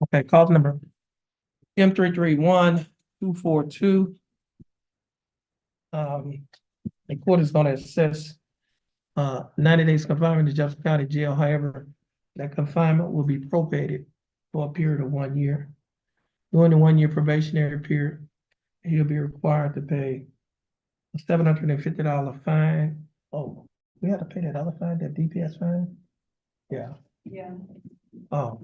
Okay, call number M 331-242. The court is gonna assess 90 days confinement to Jefferson County Jail. However, that confinement will be probated for a period of 1 year. During the 1 year probationary period, he'll be required to pay a $750 fine. Oh, we had to pay that other fine, that DPS fine? Yeah. Yeah. Oh.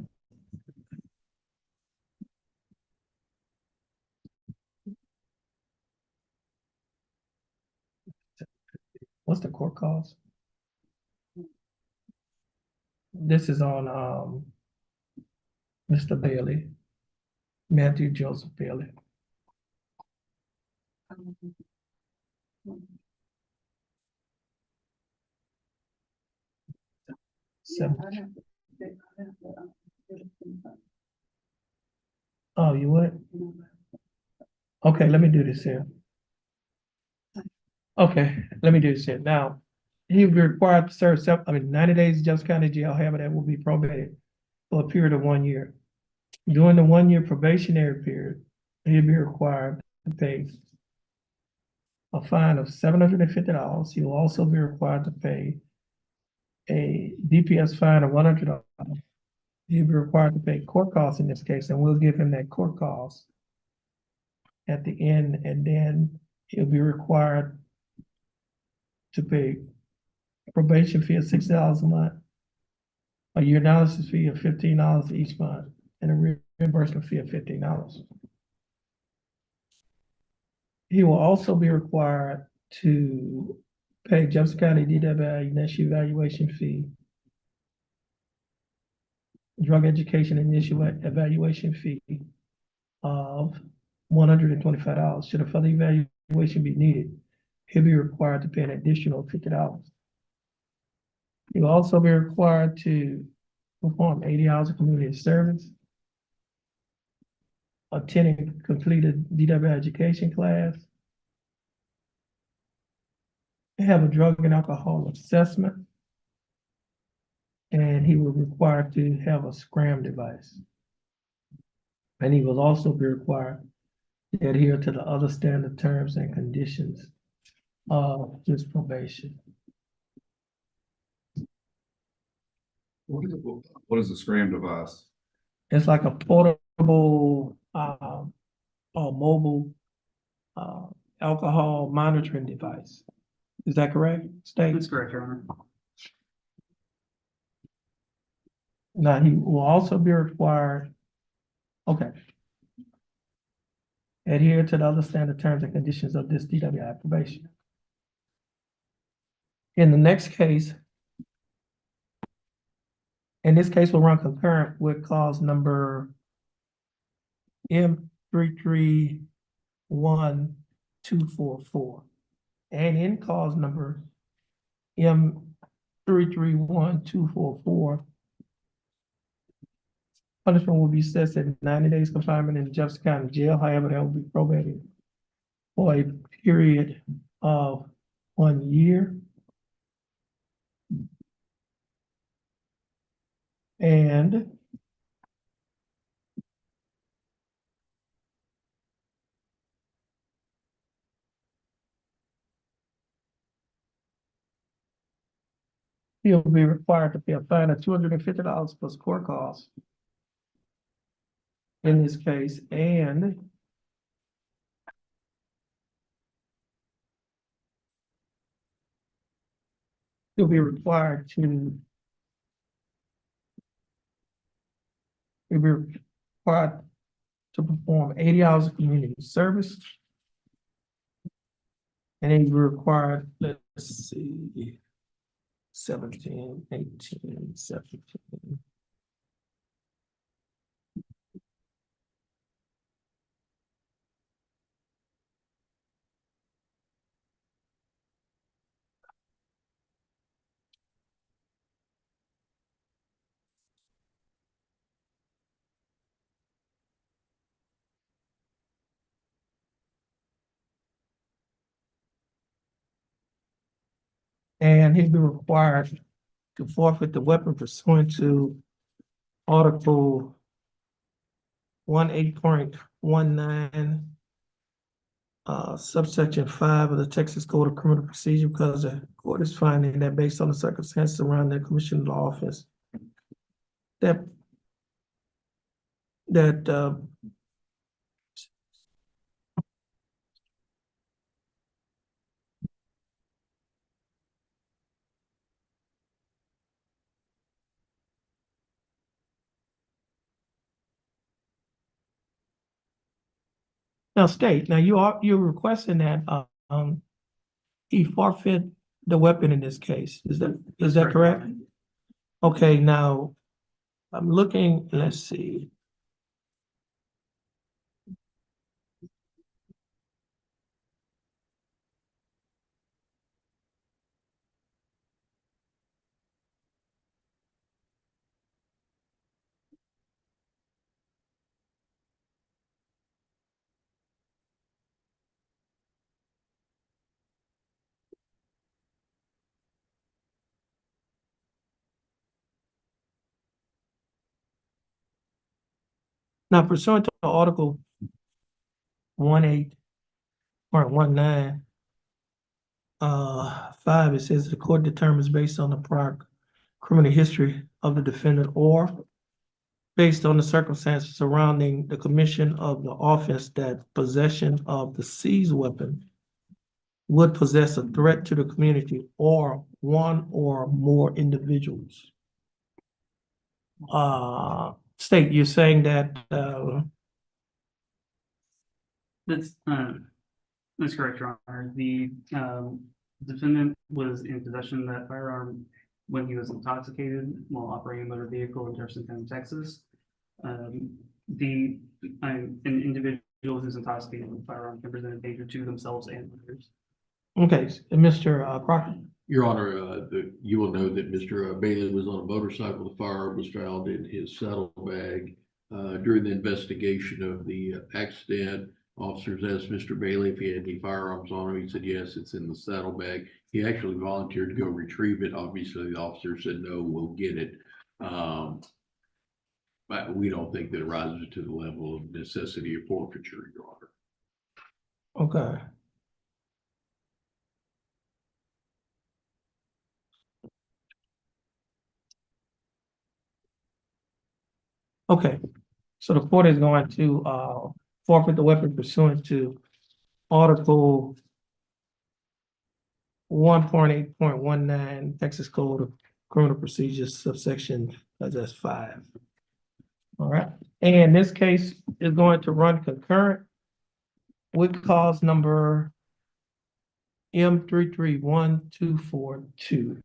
What's the court cost? This is on, Mr. Bailey, Matthew Joseph Bailey. Seven. Oh, you would? Okay, let me do this here. Okay, let me do this here. Now, he will be required to serve 90 days in Jefferson County Jail. However, that will be probated for a period of 1 year. During the 1 year probationary period, he'll be required to pay a fine of $750. He will also be required to pay a DPS fine of $100. He'll be required to pay court costs in this case, and we'll give him that court cost at the end, and then he'll be required to pay probation fee of $60 a month, a urinalysis fee of $15 each month, and a reimbursement fee of $15. He will also be required to pay Jefferson County DWI initial evaluation fee, drug education initial evaluation fee of $125. Should a further evaluation be needed, he'll be required to pay an additional $50. He will also be required to perform 80 hours of community service, attend a completed DWI education class, have a drug and alcohol assessment, and he will be required to have a scram device. And he will also be required to adhere to the other standard terms and conditions of his probation. What is a scram device? It's like a portable, or mobile, alcohol monitoring device. Is that correct, State? That's correct, Your Honor. Now, he will also be required, okay. Adhere to the other standard terms and conditions of this DWI probation. In the next case, and this case will run concurrent with clause number M 331-244. And in clause number M 331-244, punishment will be set at 90 days confinement in Jefferson County Jail. However, that will be probated for a period of 1 year. And he'll be required to pay a fine of $250 plus court costs in this case, and he'll be required to perform 80 hours of community service. And he'll be required, let's see, 17, 18, 17. and he'll be required to forfeit the weapon pursuant to Article 18.19, subsection 5 of the Texas Code of Criminal Procedure, because the court is finding that based on the circumstances around the commission of the office, that now state, now you're requesting that, he forfeit the weapon in this case. Is that correct? Okay, now, I'm looking, let's see. Now pursuant to Article 18.19, 5, it says the court determines based on the prior criminal history of the defendant or based on the circumstances surrounding the commission of the offense that possession of the seized weapon would possess a threat to the community or one or more individuals. State, you're saying that, That's correct, Your Honor. The defendant was in possession of that firearm when he was intoxicated while operating a motor vehicle in Jefferson County, Texas. An individual who's intoxicated with a firearm can present a danger to themselves and others. okay, Mr. Crocker. Your Honor, you will know that Mr. Bailey was on a motorcycle. The firearm was found in his saddlebag. During the investigation of the accident, officers asked Mr. Bailey if he had any firearms on him. He said, yes, it's in the saddlebag. He actually volunteered to go retrieve it. Obviously, the officer said, no, we'll get it. But we don't think that it rises to the level of necessity of forfeiture, Your Honor. Okay. Okay, so the court is going to forfeit the weapon pursuant to Article 1.8.19 Texas Code of Criminal Procedures subsection, that's 5. All right, and this case is going to run concurrent with cause number M331242.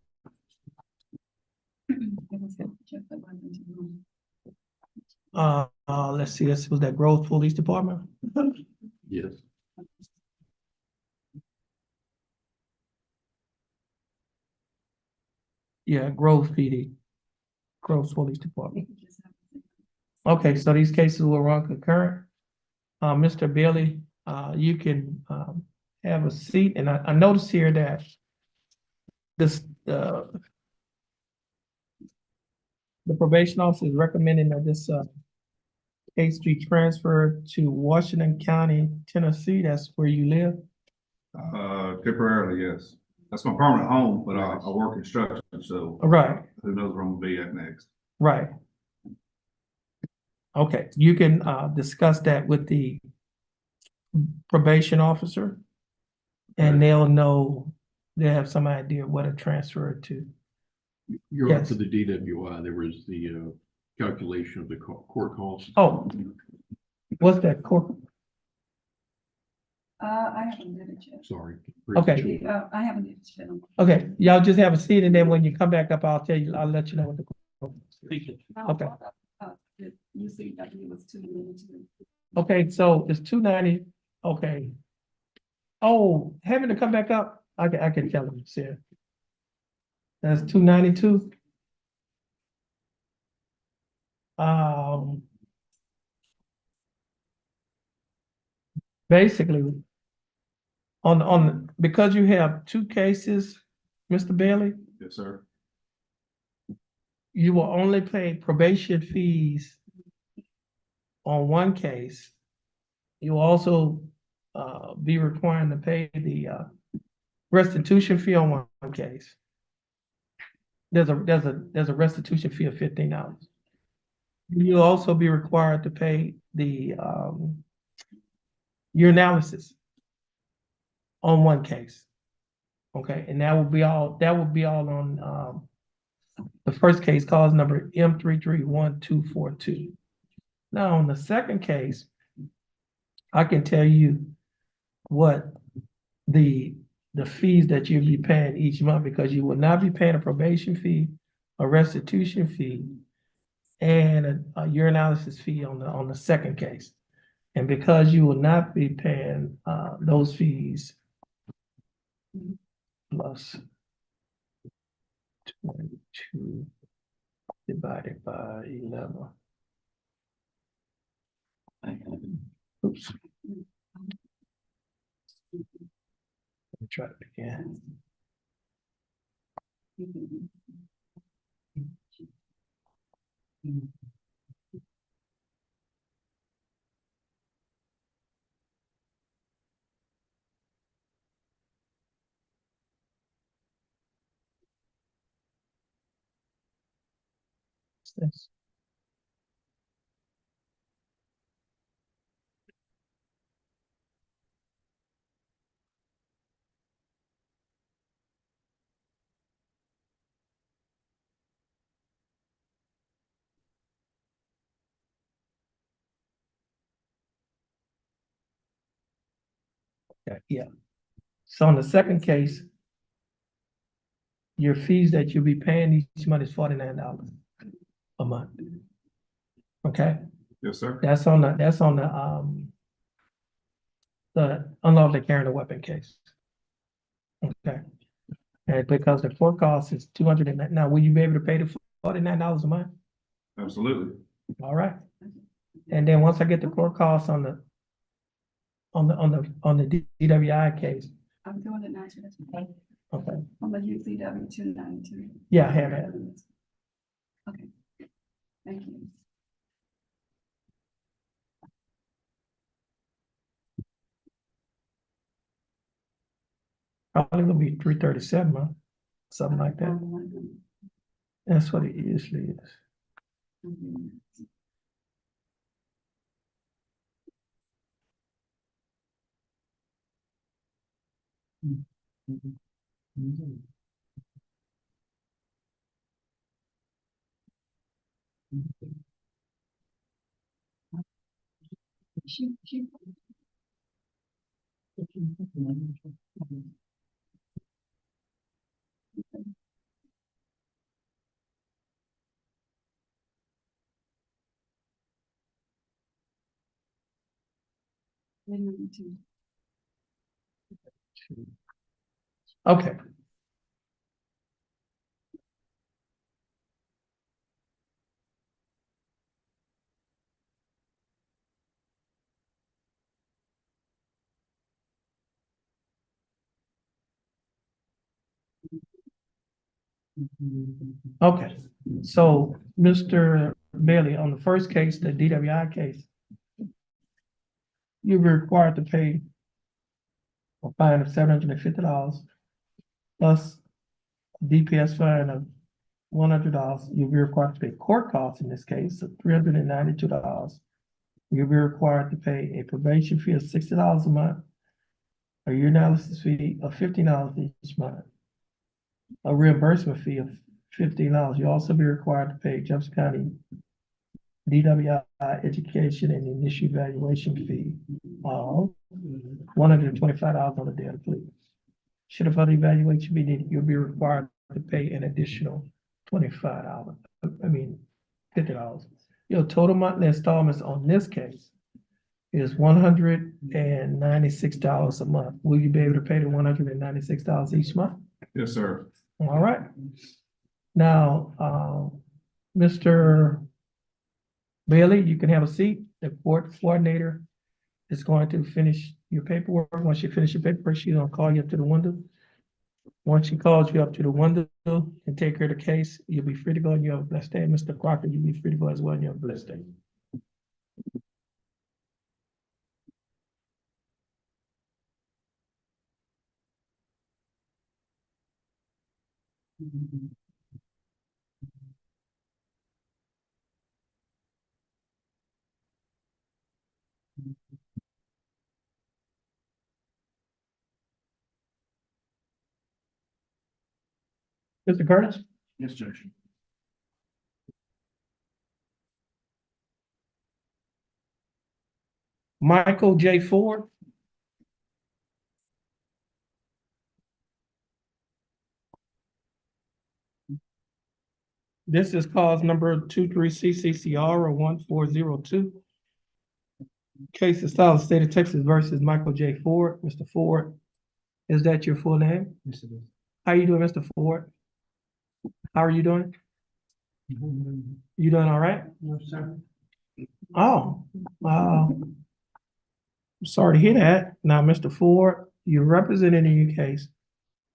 Let's see, this was that Grove Police Department? Yes. Yeah, Grove PD, Grove Police Department. Okay, so these cases will run concurrent. Mr. Bailey, you can have a seat, and I noticed here that this the probation officer is recommending that this case be transferred to Washington County, Tennessee. That's where you live. Temporarily, yes. That's my permanent home, but I work construction, so. Right. Who knows where I'm gonna be at next? Right. Okay, you can discuss that with the probation officer, and they'll have some idea what to transfer it to. Your Honor, Yes. for the DWI, there was the calculation of the court costs. Oh, what's that court? I haven't did it yet. Sorry. Okay. I haven't did it yet. Okay, y'all just have a seat, and then when you come back up, I'll let you know what the. Thank you. Okay. The UCW was 292. Okay, so it's 290, okay. Oh, having to come back up, I can tell them, Sarah. That's 292. Basically, because you have two cases, Mr. Bailey, Yes, sir. you will only pay probation fees on one case. You will also be required to pay the restitution fee on one case. There's a restitution fee of $15. You'll also be required to pay the urinalysis on one case. Okay, and that will be all on the first case, cause number M331242. Now, on the second case, I can tell you what the fees that you'll be paying each month, because you will not be paying a probation fee, a restitution fee, and a urinalysis fee on the second case. And because you will not be paying those fees plus 22 divided by 11. Oops. Let me try it again. What's this? Yeah. So on the second case, your fees that you'll be paying each month is $49 a month. Okay, Yes, sir. that's on the unlawfully carrying a weapon case. Okay, and because the court cost is 209. Now, will you be able to pay the $49 a month? Absolutely. All right, and then once I get the court costs on the DWI case. I'm doing it now. Okay. I'm gonna use CW 292. Yeah, I have that. Okay, thank you. Probably gonna be 337, huh? Something like that. That's what it usually is. Okay. Okay, so Mr. Bailey, on the first case, the DWI case, you'll be required to pay a fine of $750 plus DPS fine of $100. You'll be required to pay court costs in this case of $392. You'll be required to pay a probation fee of $60 a month, a urinalysis fee of $50 each month, a reimbursement fee of $15. You'll also be required to pay Jefferson County DWI education and initial evaluation fee of $125 on the day of the plea. Should a further evaluation be needed, you'll be required to pay an additional $25. $50. Your total monthly installments on this case is $196 a month. Will you be able to pay the $196 each month? Yes, sir. All right. Now, Mr. Bailey, you can have a seat. The court coordinator is going to finish your paperwork. Once you finish your paperwork, she's gonna call you up to the window Once she calls you up to the window and take care of the case, you'll be free to go and you have a blessed day. Mr. Crocker, you'll be free to go as well and you have a blessed day. Mr. Curtis? Yes, Judge. Michael J. Ford? This is cause number 23CCCR or 1402. Case is filed, State of Texas versus Michael J. Ford. Mr. Ford, is that your full name? Yes, it is. How you doing, Mr. Ford? How are you doing? You doing all right? No, sir. Oh, sorry to hear that. Now, Mr. Ford, you're represented in your case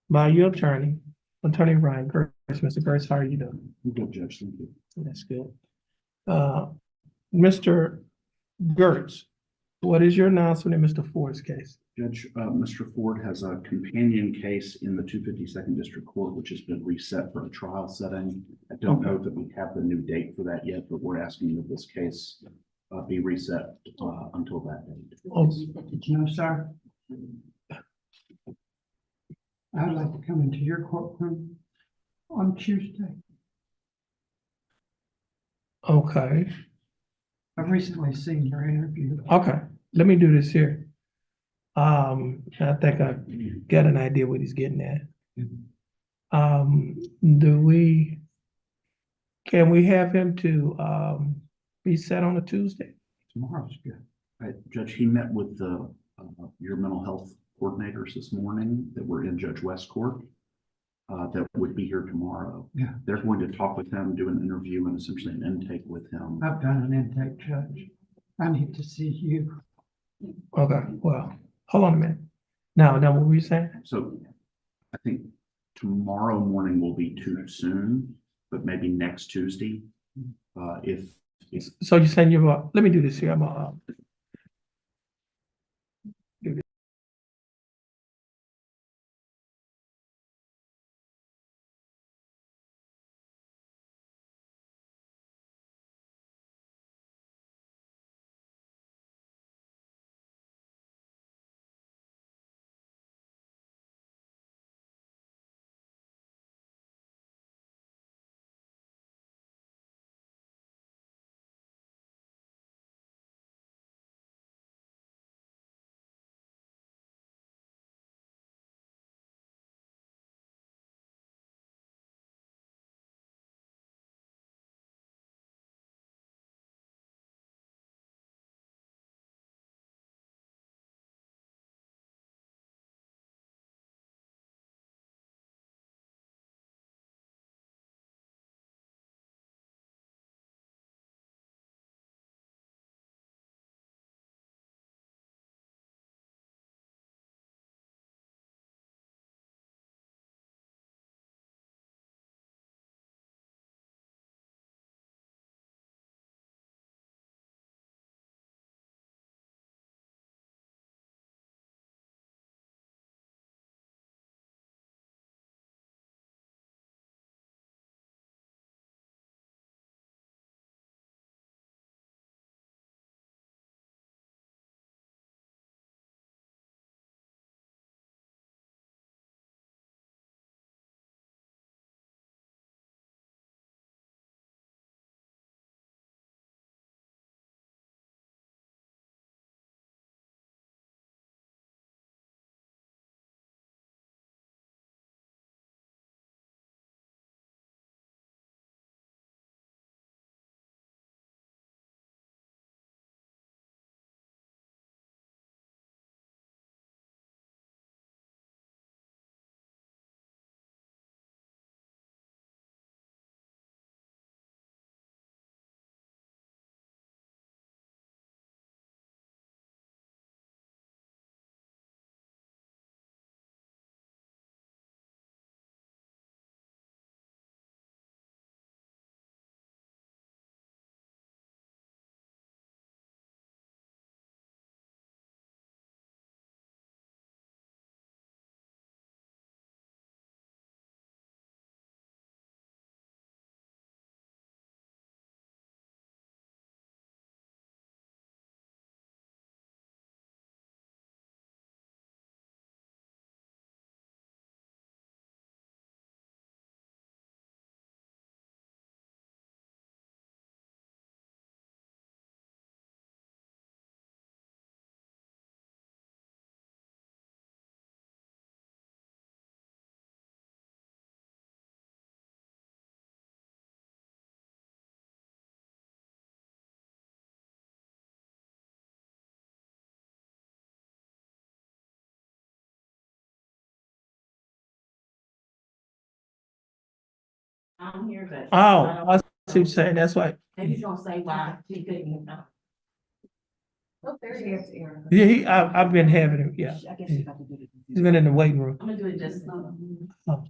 by your attorney, Attorney Ryan Gertz. Mr. Gertz, how are you doing? Good, Judge, thank you. That's good. Mr. Gertz, what is your announcement in Mr. Ford's case? Judge, Mr. Ford has a companion case in the 252nd District Court, which has been reset for a trial setting. I don't know that we have the new date for that yet, but we're asking that this case be reset until that date. Oh, No, sir. I'd like to come into your courtroom on Tuesday. okay, I've recently seen your interview. okay. Let me do this here. I think I got an idea what he's getting at. Can we have him to, be set on a Tuesday? Tomorrow's good. Judge, he met with your mental health coordinators this morning that were in Judge West Court that would be here tomorrow. Yeah. They're going to talk with him, do an interview and essentially an intake with him. I've done an intake, Judge. I need to see you. Okay, well, hold on a minute. Now, what were you saying? So I think tomorrow morning will be too soon, but maybe next Tuesday. If So you're saying let me do this here. I'm here, but. Oh, I see what you're saying, that's why, And he's gonna say why he couldn't. Oh, there he is. yeah, I've been having him, yeah. I guess you got to do it. He's been in the waiting room. I'm gonna do it just. Oh.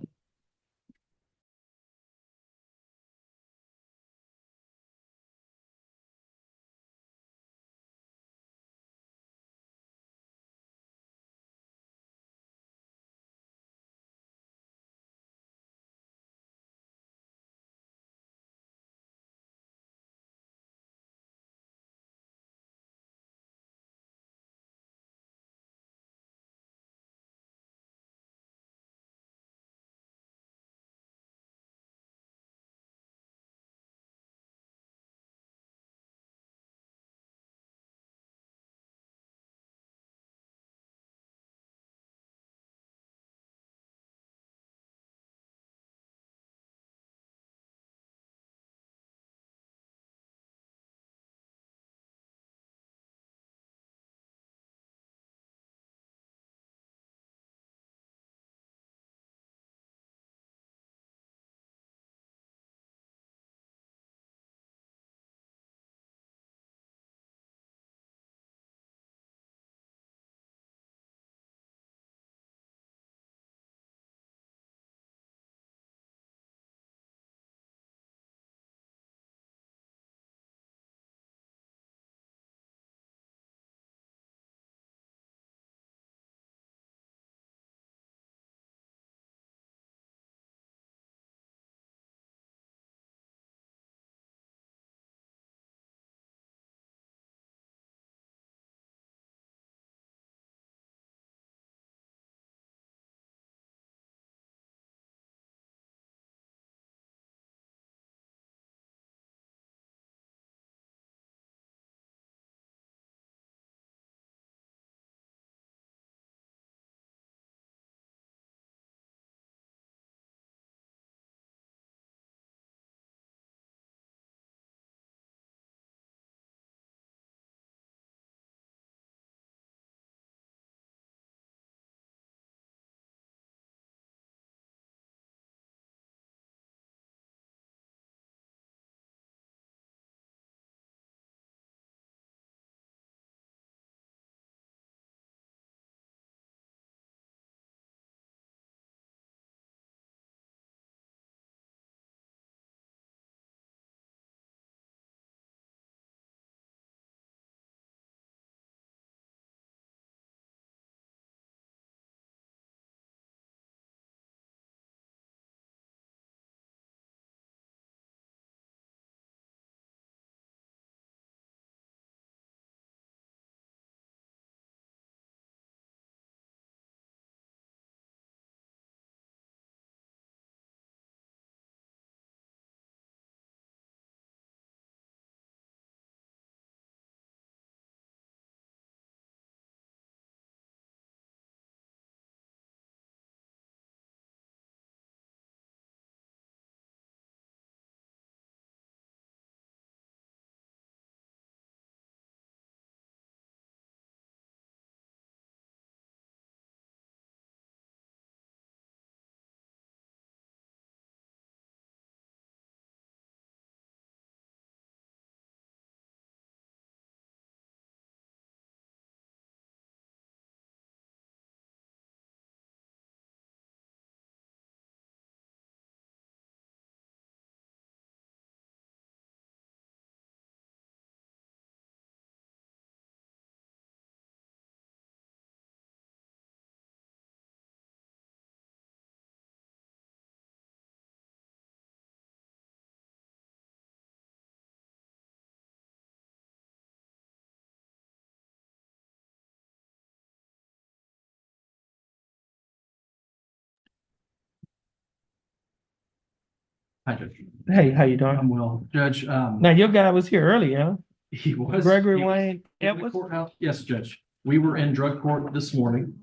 Hi, Judge. Hey, how you I'm doing? well. Judge, Now, your guy was here earlier, he huh? was. Gregory he was Wayne in the Edwards? courthouse. Yes, Judge. We were in drug court this morning.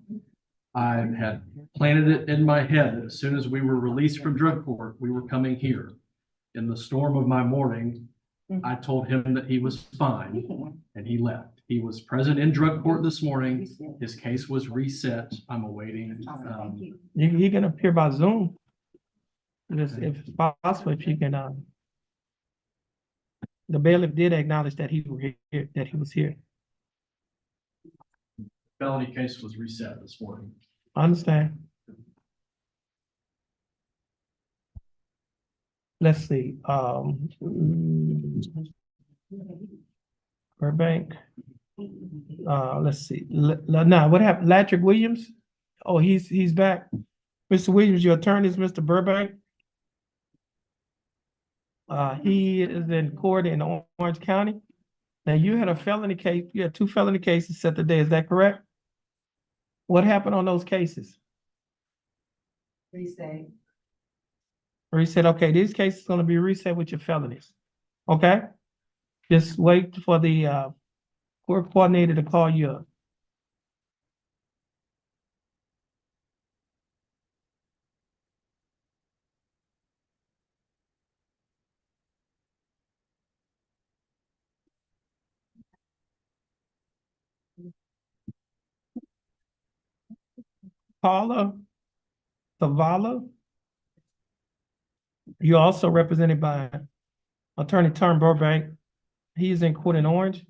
I had planted it in my head that as soon as we were released from drug court, we were coming here. In the storm of my morning, I told him that he was fine and he left. He was present in drug court this morning. His case was reset. I'm awaiting. He can appear by Zoom. if it's possible, if you can, the bailiff did acknowledge that he were here, that he was here. Felony case was reset this morning. I understand. Let's see, Burbank. Let's see, now, what happened, Latrick Williams? Oh, he's back. Mr. Williams, your attorney is Mr. Burbank. He is in court in Orange County. Now, you had a felony case, you had 2 felony cases set today, is that correct? What happened on those cases? Reset. Reset, okay, these cases gonna be reset with your felonies, okay? Just wait for the, court coordinator to call you up. Paula Zavala. You're also represented by Attorney Tom Burbank. He's in court in Orange.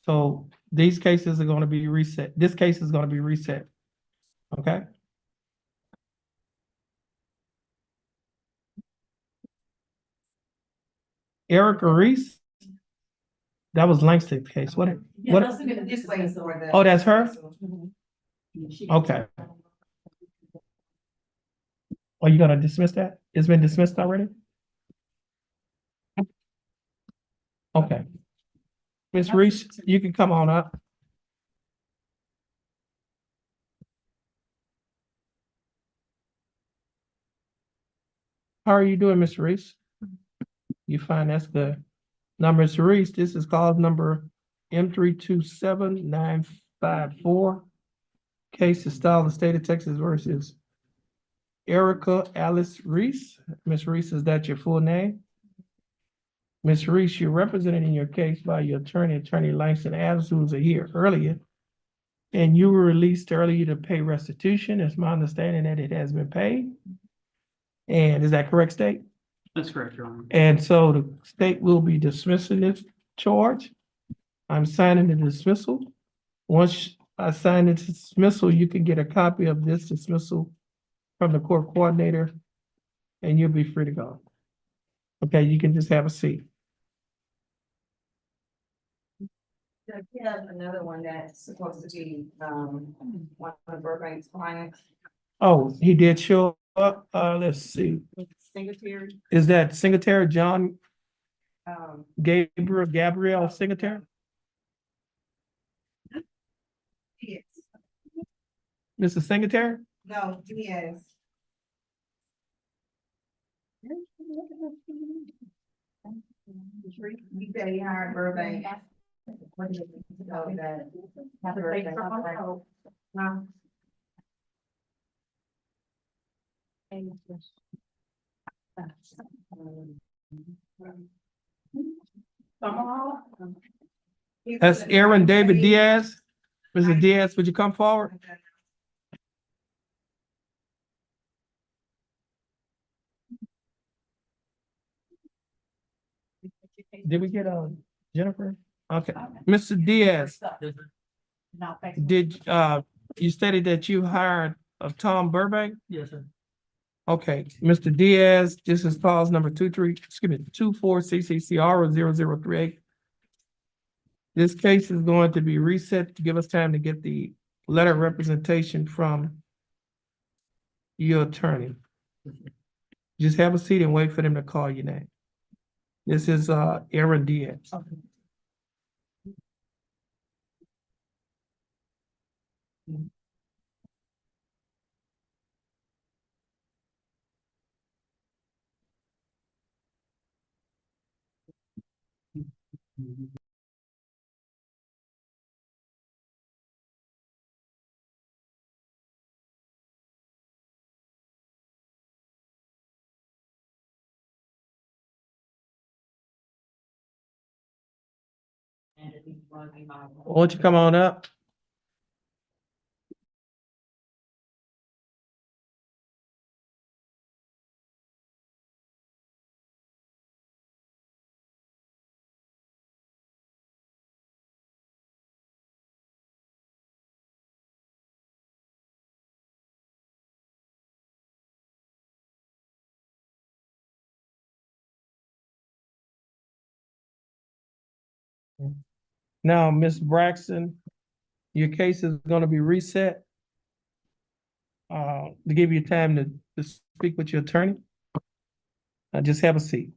So these cases are gonna be reset. This case is gonna be reset. Okay? Erica Reese? That was Langston's case. What? Oh, that's her? Okay. Are you gonna dismiss that? It's been dismissed already? Okay. Ms. Reese, you can come on up. How are you doing, Mr. Reese? You fine, that's good. Now, Mr. Reese, this is cause number M327954. Case is styled the state of Texas versus Erica Alice Reese. Ms. Reese, is that your full name? Ms. Reese, you're represented in your case by your attorney, Attorney Langston Adams, who was here earlier. And you were released earlier to pay restitution. It's my understanding that it has been paid. And is that correct, state? That's correct, Your Honor. And so the state will be dismissing this charge. I'm signing the dismissal. Once I sign the dismissal, you can get a copy of this dismissal from the court coordinator, and you'll be free to go. Okay, you can just have a seat. We have another one that's supposed to be, one of Burbank's clients, Oh, he did show up. Let's see. Singletary. Is that Singletary John Um, Gabriel Singletary? yes, Mr. Singletary? no, yes. You said he hired Burbank. No. That's Aaron David Diaz. Mr. Diaz, would you come forward? Did we get Jennifer? Okay, Mr. Diaz, did you stated that you hired Tom Burbank? Yes, sir. Okay, Mr. Diaz, this is clause number 24 CCCR 0038. This case is going to be reset to give us time to get the letter of representation from your attorney. Just have a seat and wait for them to call your name. This is Aaron Diaz. Won't you come on up? Now, Ms. Braxton, your case is gonna be reset. To give you time to speak with your attorney. Just have a seat.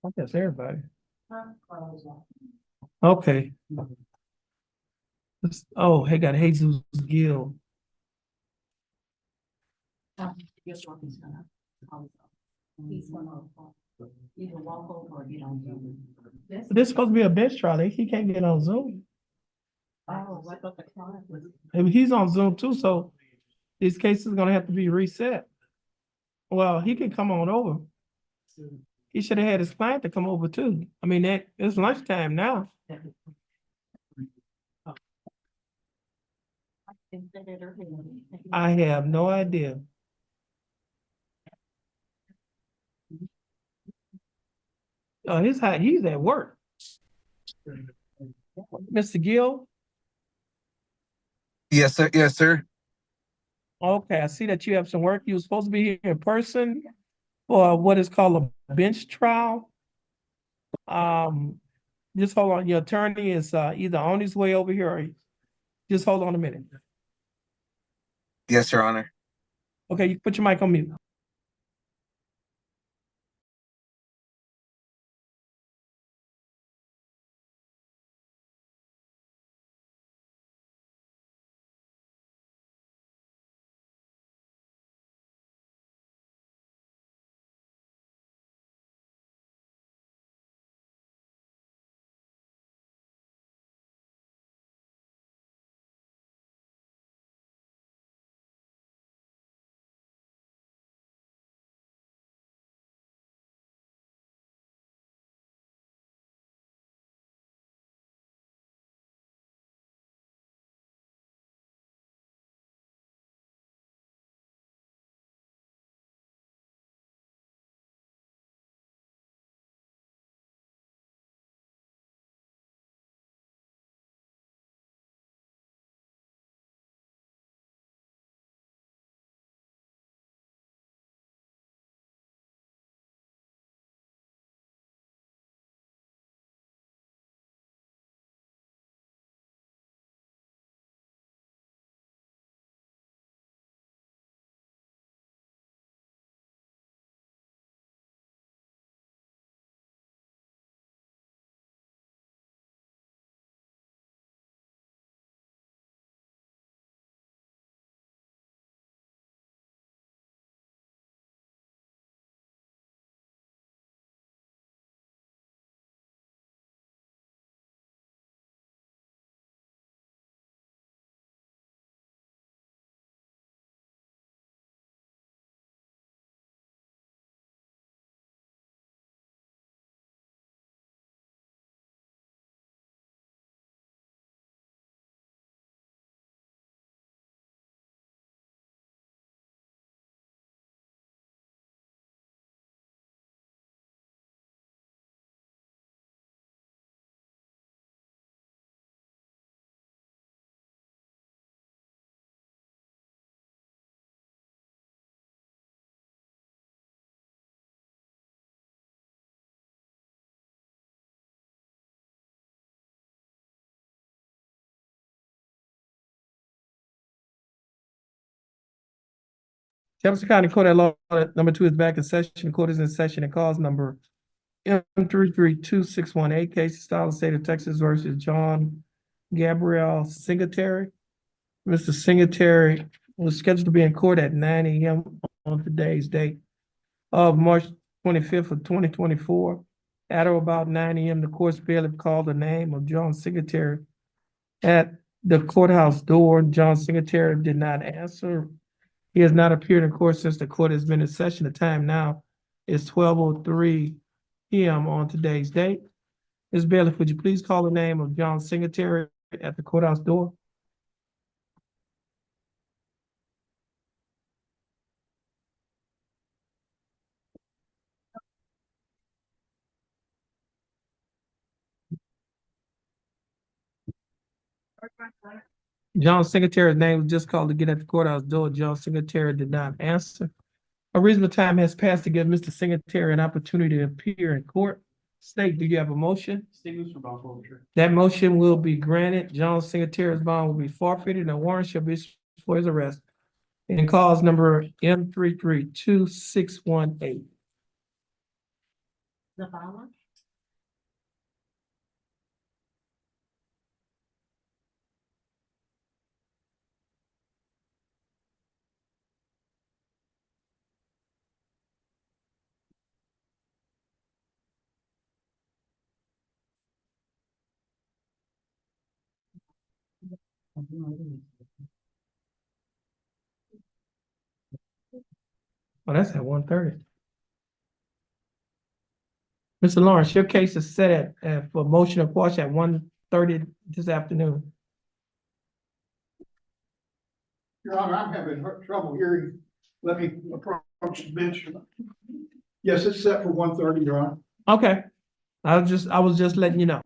I guess everybody. Okay. Oh, hey, got Jesus Gill. He's gonna either walk over or get on Zoom. This supposed to be a bench trial. He can't get on Zoom. Oh, I thought the client was. And he's on Zoom too, so these cases are gonna have to be reset. Well, he can come on over. He should have had his client to come over too. I mean, it's lunchtime now. I have no idea. He's at work. Mr. Gill? Yes, sir. Yes, sir. Okay, I see that you have some work. You were supposed to be here in person for what is called a bench trial. Just hold on. Your attorney is either on his way over here or just hold on a minute. Yes, Your Honor. Okay, you put your mic on mute. Jefferson County Court at Law number 2 is back in session. Court is in session and calls number M332618, case style of state of Texas versus John Gabriel Singletary. Mr. Singletary was scheduled to be in court at 9 a.m. on today's date of March 25th of 2024. At or about 9 a.m., the court's bailiff called the name of John Singletary at the courthouse door. John Singletary did not answer. He has not appeared in court since the court has been in session. The time now is 12:03 p.m. on today's date. Ms. Bailiff, would you please call the name of John Singletary at the courthouse door? John Secretary's name was just called to get at the courthouse door. John Secretary did not answer. A reasonable time has passed to give Mr. Secretary an opportunity to appear in court. State, do you have a motion? State moves for bond forfeiture. That motion will be granted. John Secretary's bond will be forfeited and a warrant shall be issued for his arrest. And cause number M332618. Zavala? Oh, that's at 1:30. Mr. Lawrence, your case is set for motion of quash at 1:30 this afternoon. Your Honor, I'm having trouble hearing. Let me approach the bench. Yes, it's set for 1:30, Your Honor. Okay. I was just letting you know.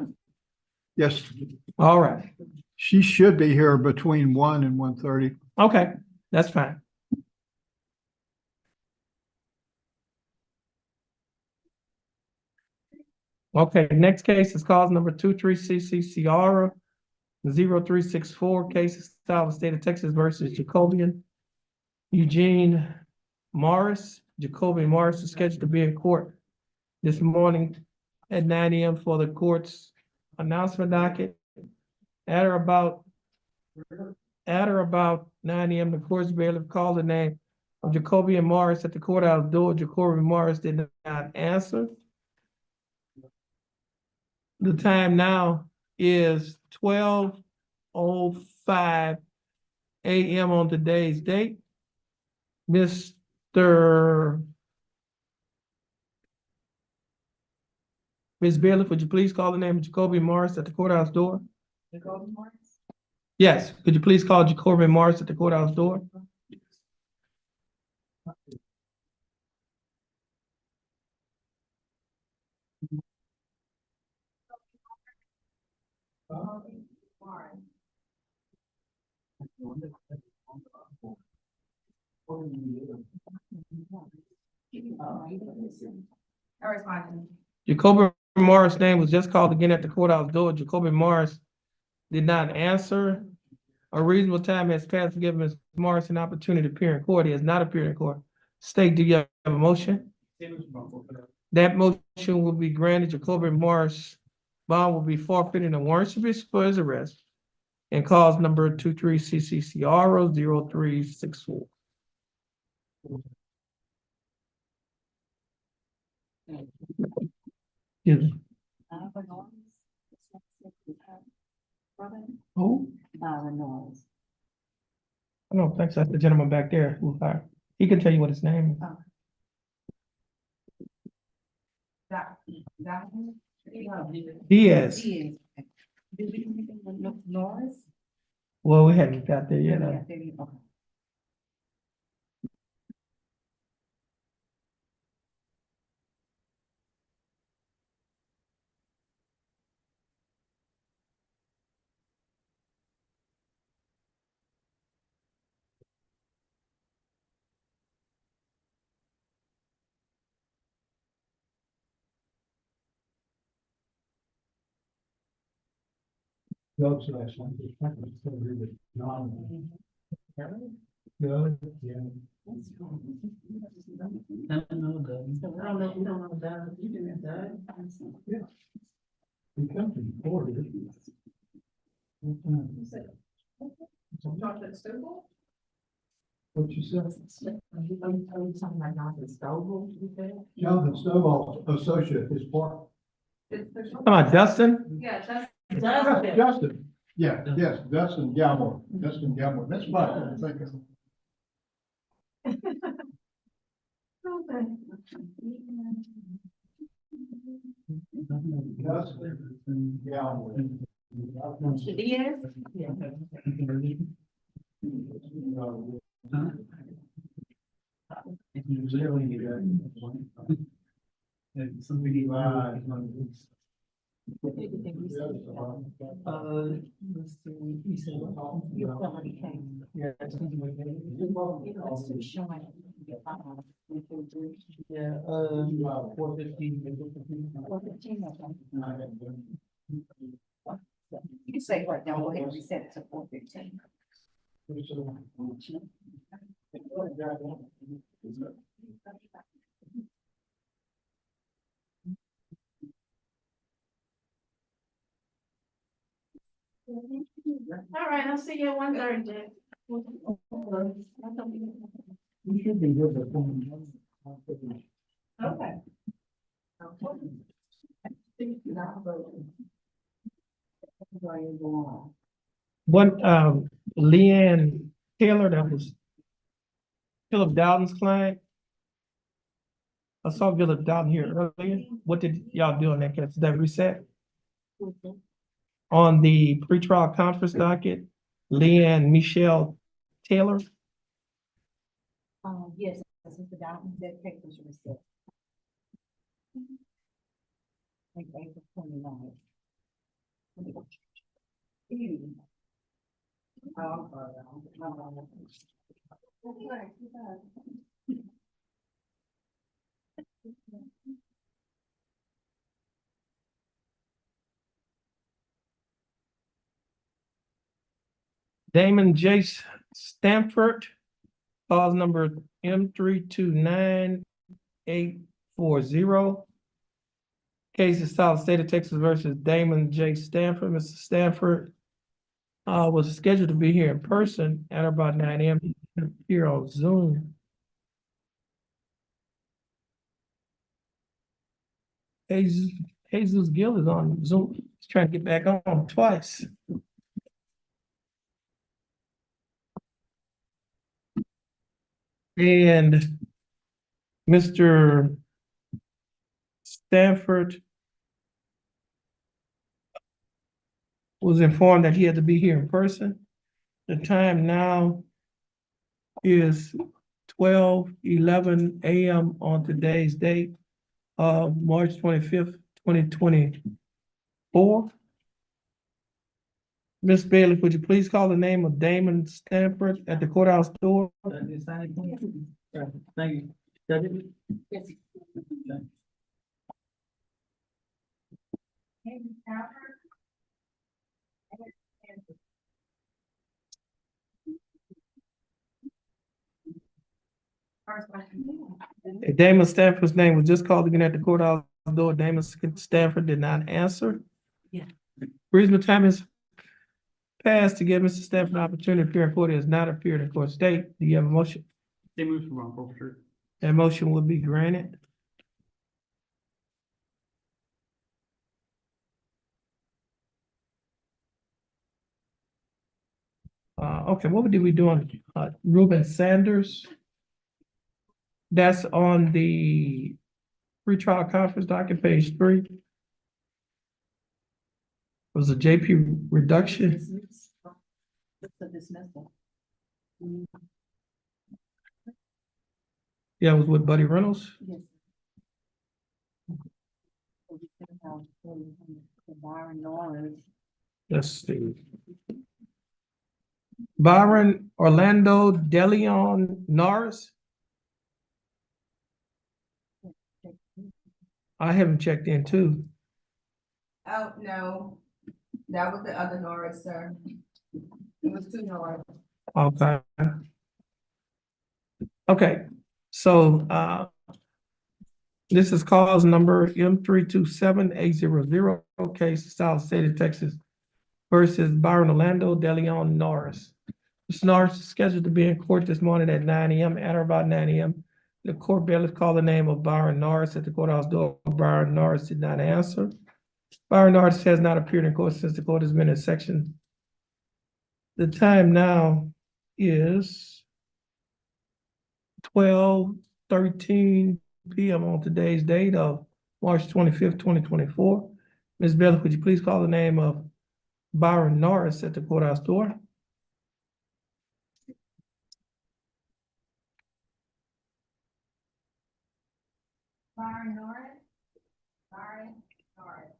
Yes, All right. she should be here between 1 and 1:30. Okay, that's fine. Okay, next case is cause number 23CC 0364, case of style of state of Texas versus Jacobian Eugene Morris. Jacobian Morris is scheduled to be in court this morning at 9 a.m. for the court's announcement docket. At or about 9 a.m., the court's bailiff called the name of Jacobian Morris at the courthouse door. Jacobian Morris did not answer. The time now is 12:05 a.m. on today's date. Ms. Bailiff, would you please call the name of Jacobian Morris at the courthouse door? Jacoby Morris? Yes, could you please call Jacobian Morris at the courthouse door? Jacobian Morris' name was just called again at the courthouse door. Jacobian Morris did not answer. A reasonable time has passed to give Ms. Morris an opportunity to appear in court. He has not appeared in court. State, do you have a motion? That motion will be granted. Jacobian Morris' bond will be forfeited and a warrant should be issued for his arrest. And cause number 23CCCR 0364. Excuse me. Who? Noise. I don't think so. That's the gentleman back there who hired. He can tell you what his name is. Diaz. Noise? Well, we hadn't got there yet. Okay. Good, yeah. He comes in Florida. What you said? Jonathan Stovall, associate, his partner. Come on, Dustin? Yeah, Justin, yeah, yes, Dustin Galmore, that's what I'm thinking. Dustin Galmore. Diaz? What did you think we said? Let's see, he said. You already came. Yeah. Let's do showing. Yeah, 4:15. 4:15, okay. You can say right now, go ahead and reset it to 4:15. All right, I'll see you at 1:30. We should be good at Okay. One, Leanne Taylor, that was Philip Dowden's client. I saw Philip Dowden here earlier. What did y'all do on that case? Did that reset? On the pretrial conference docket, Leanne Michelle Taylor. Yes, this is the document that papers were set. Like April 29th. Damon J. Stanford, cause number M329-840. Case is filed State of Texas versus Damon J. Stanford. Mr. Stanford was scheduled to be here in person at about 9 a.m. here on Zoom. Jesus Gill is on Zoom. He's trying to get back on twice. And Mr. Stanford was informed that he had to be here in person. The time now is 12:11 a.m. on today's date of March 25th, 2024. Ms. Bailey, would you please call the name of Damon Stanford at the courthouse door? Thank you. Yes. Damon Stanford's name was just called again at the courthouse door. Damon Stanford did not answer. Yeah. Reasonable time is passed to give Mr. Stanford an opportunity to appear in court. He has not appeared in court. State, do you have a motion? They moved for wrongful forfeiture. That motion will be granted. Okay, what did we do on Ruben Sanders? That's on the pretrial conference docket, page 3. It was a JP reduction. It's a dismissal. Yeah, it was with Buddy Reynolds. Yes. Byron Norris. Let's see. Byron Orlando DeLeon Norris. I haven't checked in too. Oh, no, that was the other Norris, sir. It was two Norris. Okay. Okay, so this is cause number M327-800, case South State of Texas versus Byron Orlando DeLeon Norris. Mr. Norris is scheduled to be in court this morning at 9 a.m. At or about 9 a.m. The court bailiff called the name of Byron Norris at the courthouse door. Byron Norris did not answer. Byron Norris has not appeared in court since the court has been in section. The time now is 12:13 p.m. on today's date of March 25th, 2024. Ms. Bailey, would you please call the name of Byron Norris at the courthouse door? Byron Norris. Byron Norris.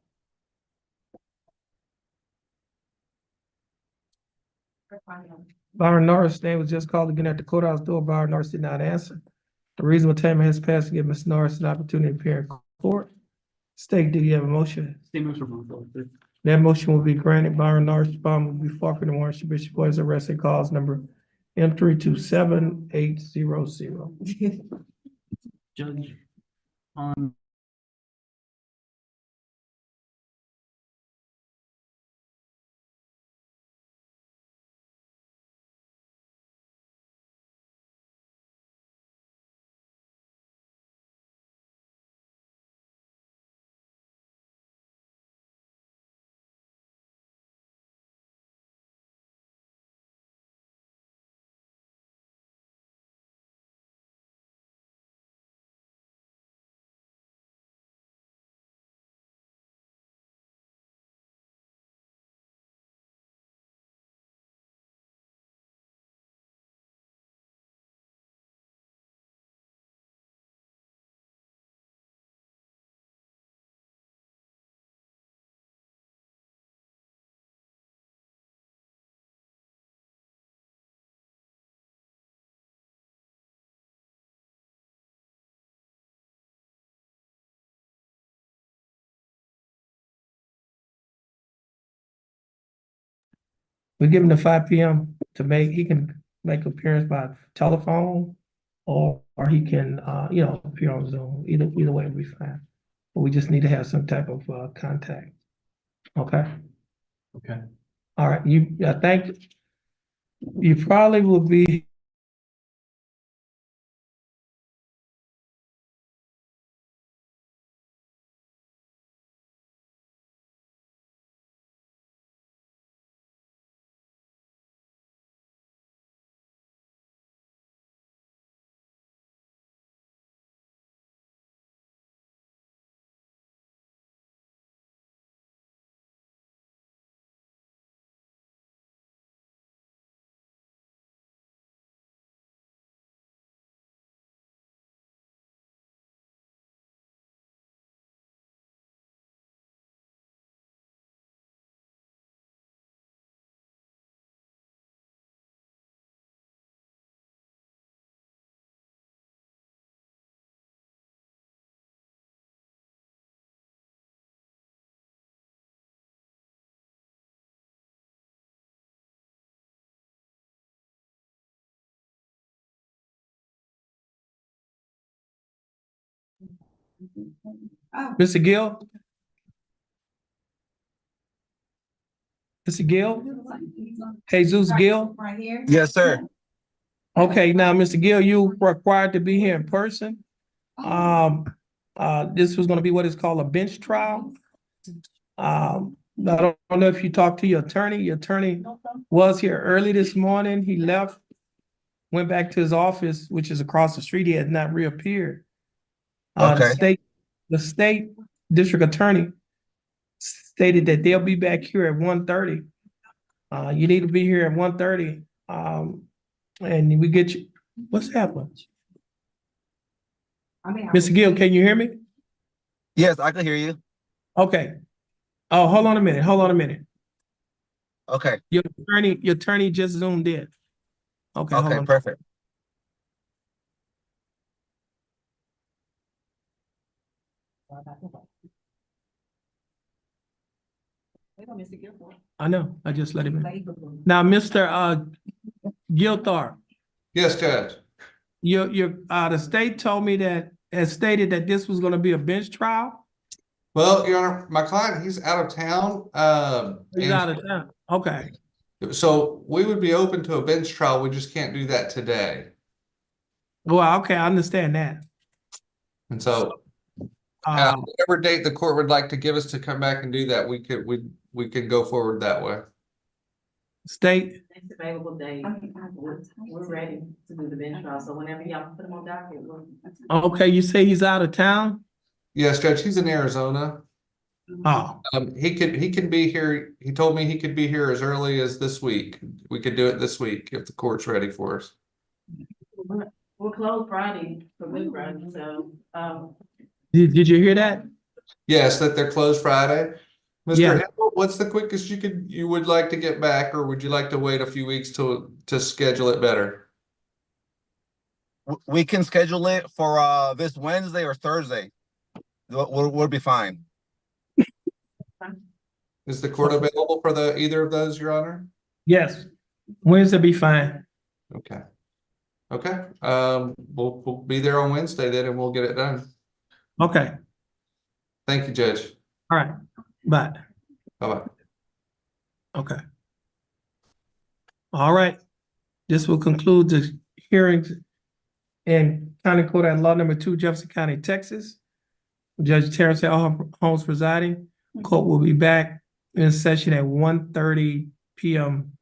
Byron Norris' name was just called again at the courthouse door. Byron Norris did not answer. The reasonable time has passed to give Ms. Norris an opportunity to appear in court. State, do you have a motion? State motion for approval. That motion will be granted. Byron Norris' bond will be forfeited and warrant should be issued for his arrest and cause number M327800. Judge, on We give him the 5 p.m. to make, he can make appearance by telephone or he can, appear on Zoom. Either way will be fine. But we just need to have some type of, contact. Okay? Okay. All right, I think you probably will be. Mr. Gill? Mr. Gill? Jesus Gill? Right here? Yes, sir. Okay, now, Mr. Gill, you required to be here in person. This was gonna be what is called a bench trial. I don't know if you talked to your attorney. Your attorney was here early this morning. He left, went back to his office, which is across the street. He has not reappeared. Okay. The state district attorney stated that they'll be back here at 1:30. You need to be here at 1:30. And we get you, what's happening? Mr. Gill, can you hear me? Yes, I can hear you. Okay. Oh, hold on a minute. Okay. Your attorney just zoomed in. Okay, hold Okay, on. perfect. I know, I just let him in. Now, Mr. Gilthar, Yes, Judge. the state told me has stated that this was gonna be a bench trial. Well, Your Honor, my client, he's out of town. He's out of town. Okay, So we would be open to a bench trial. We just can't do that today. well, okay, I understand that. And so whatever date the court would like to give us to come back and do that, we could go forward that way. State, Next available date, we're ready to do the bench trial, so whenever y'all put them on docket, we'll. okay, you say he's out of town? Yes, Judge, he's in Arizona. Oh, He can be here. He told me he could be here as early as this week. We could do it this week if the court's ready for us. We're closed Friday for Good Friday, so, did you hear that? Yes, that they're closed Friday. Yeah. Mr. Hill, what's the quickest you would like to get back, or would you like to wait a few weeks to schedule it better? We can schedule it for this Wednesday or Thursday. We'll be fine. Is the court available for either of those, Your Honor? Yes. Wednesday be fine. Okay. Okay, we'll be there on Wednesday then, and we'll get it done. Okay. Thank you, Judge. All right. Bye. Bye-bye. Okay. All right. This will conclude the hearings in County Court at Law Number 2, Jefferson County, Texas. Judge Terrence Holmes presiding. Court will be back in session at 1:30 p.m.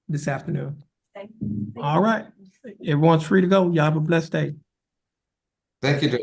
this afternoon. All right. Everyone's free to go. Y'all have a blessed day. Thank you, Judge.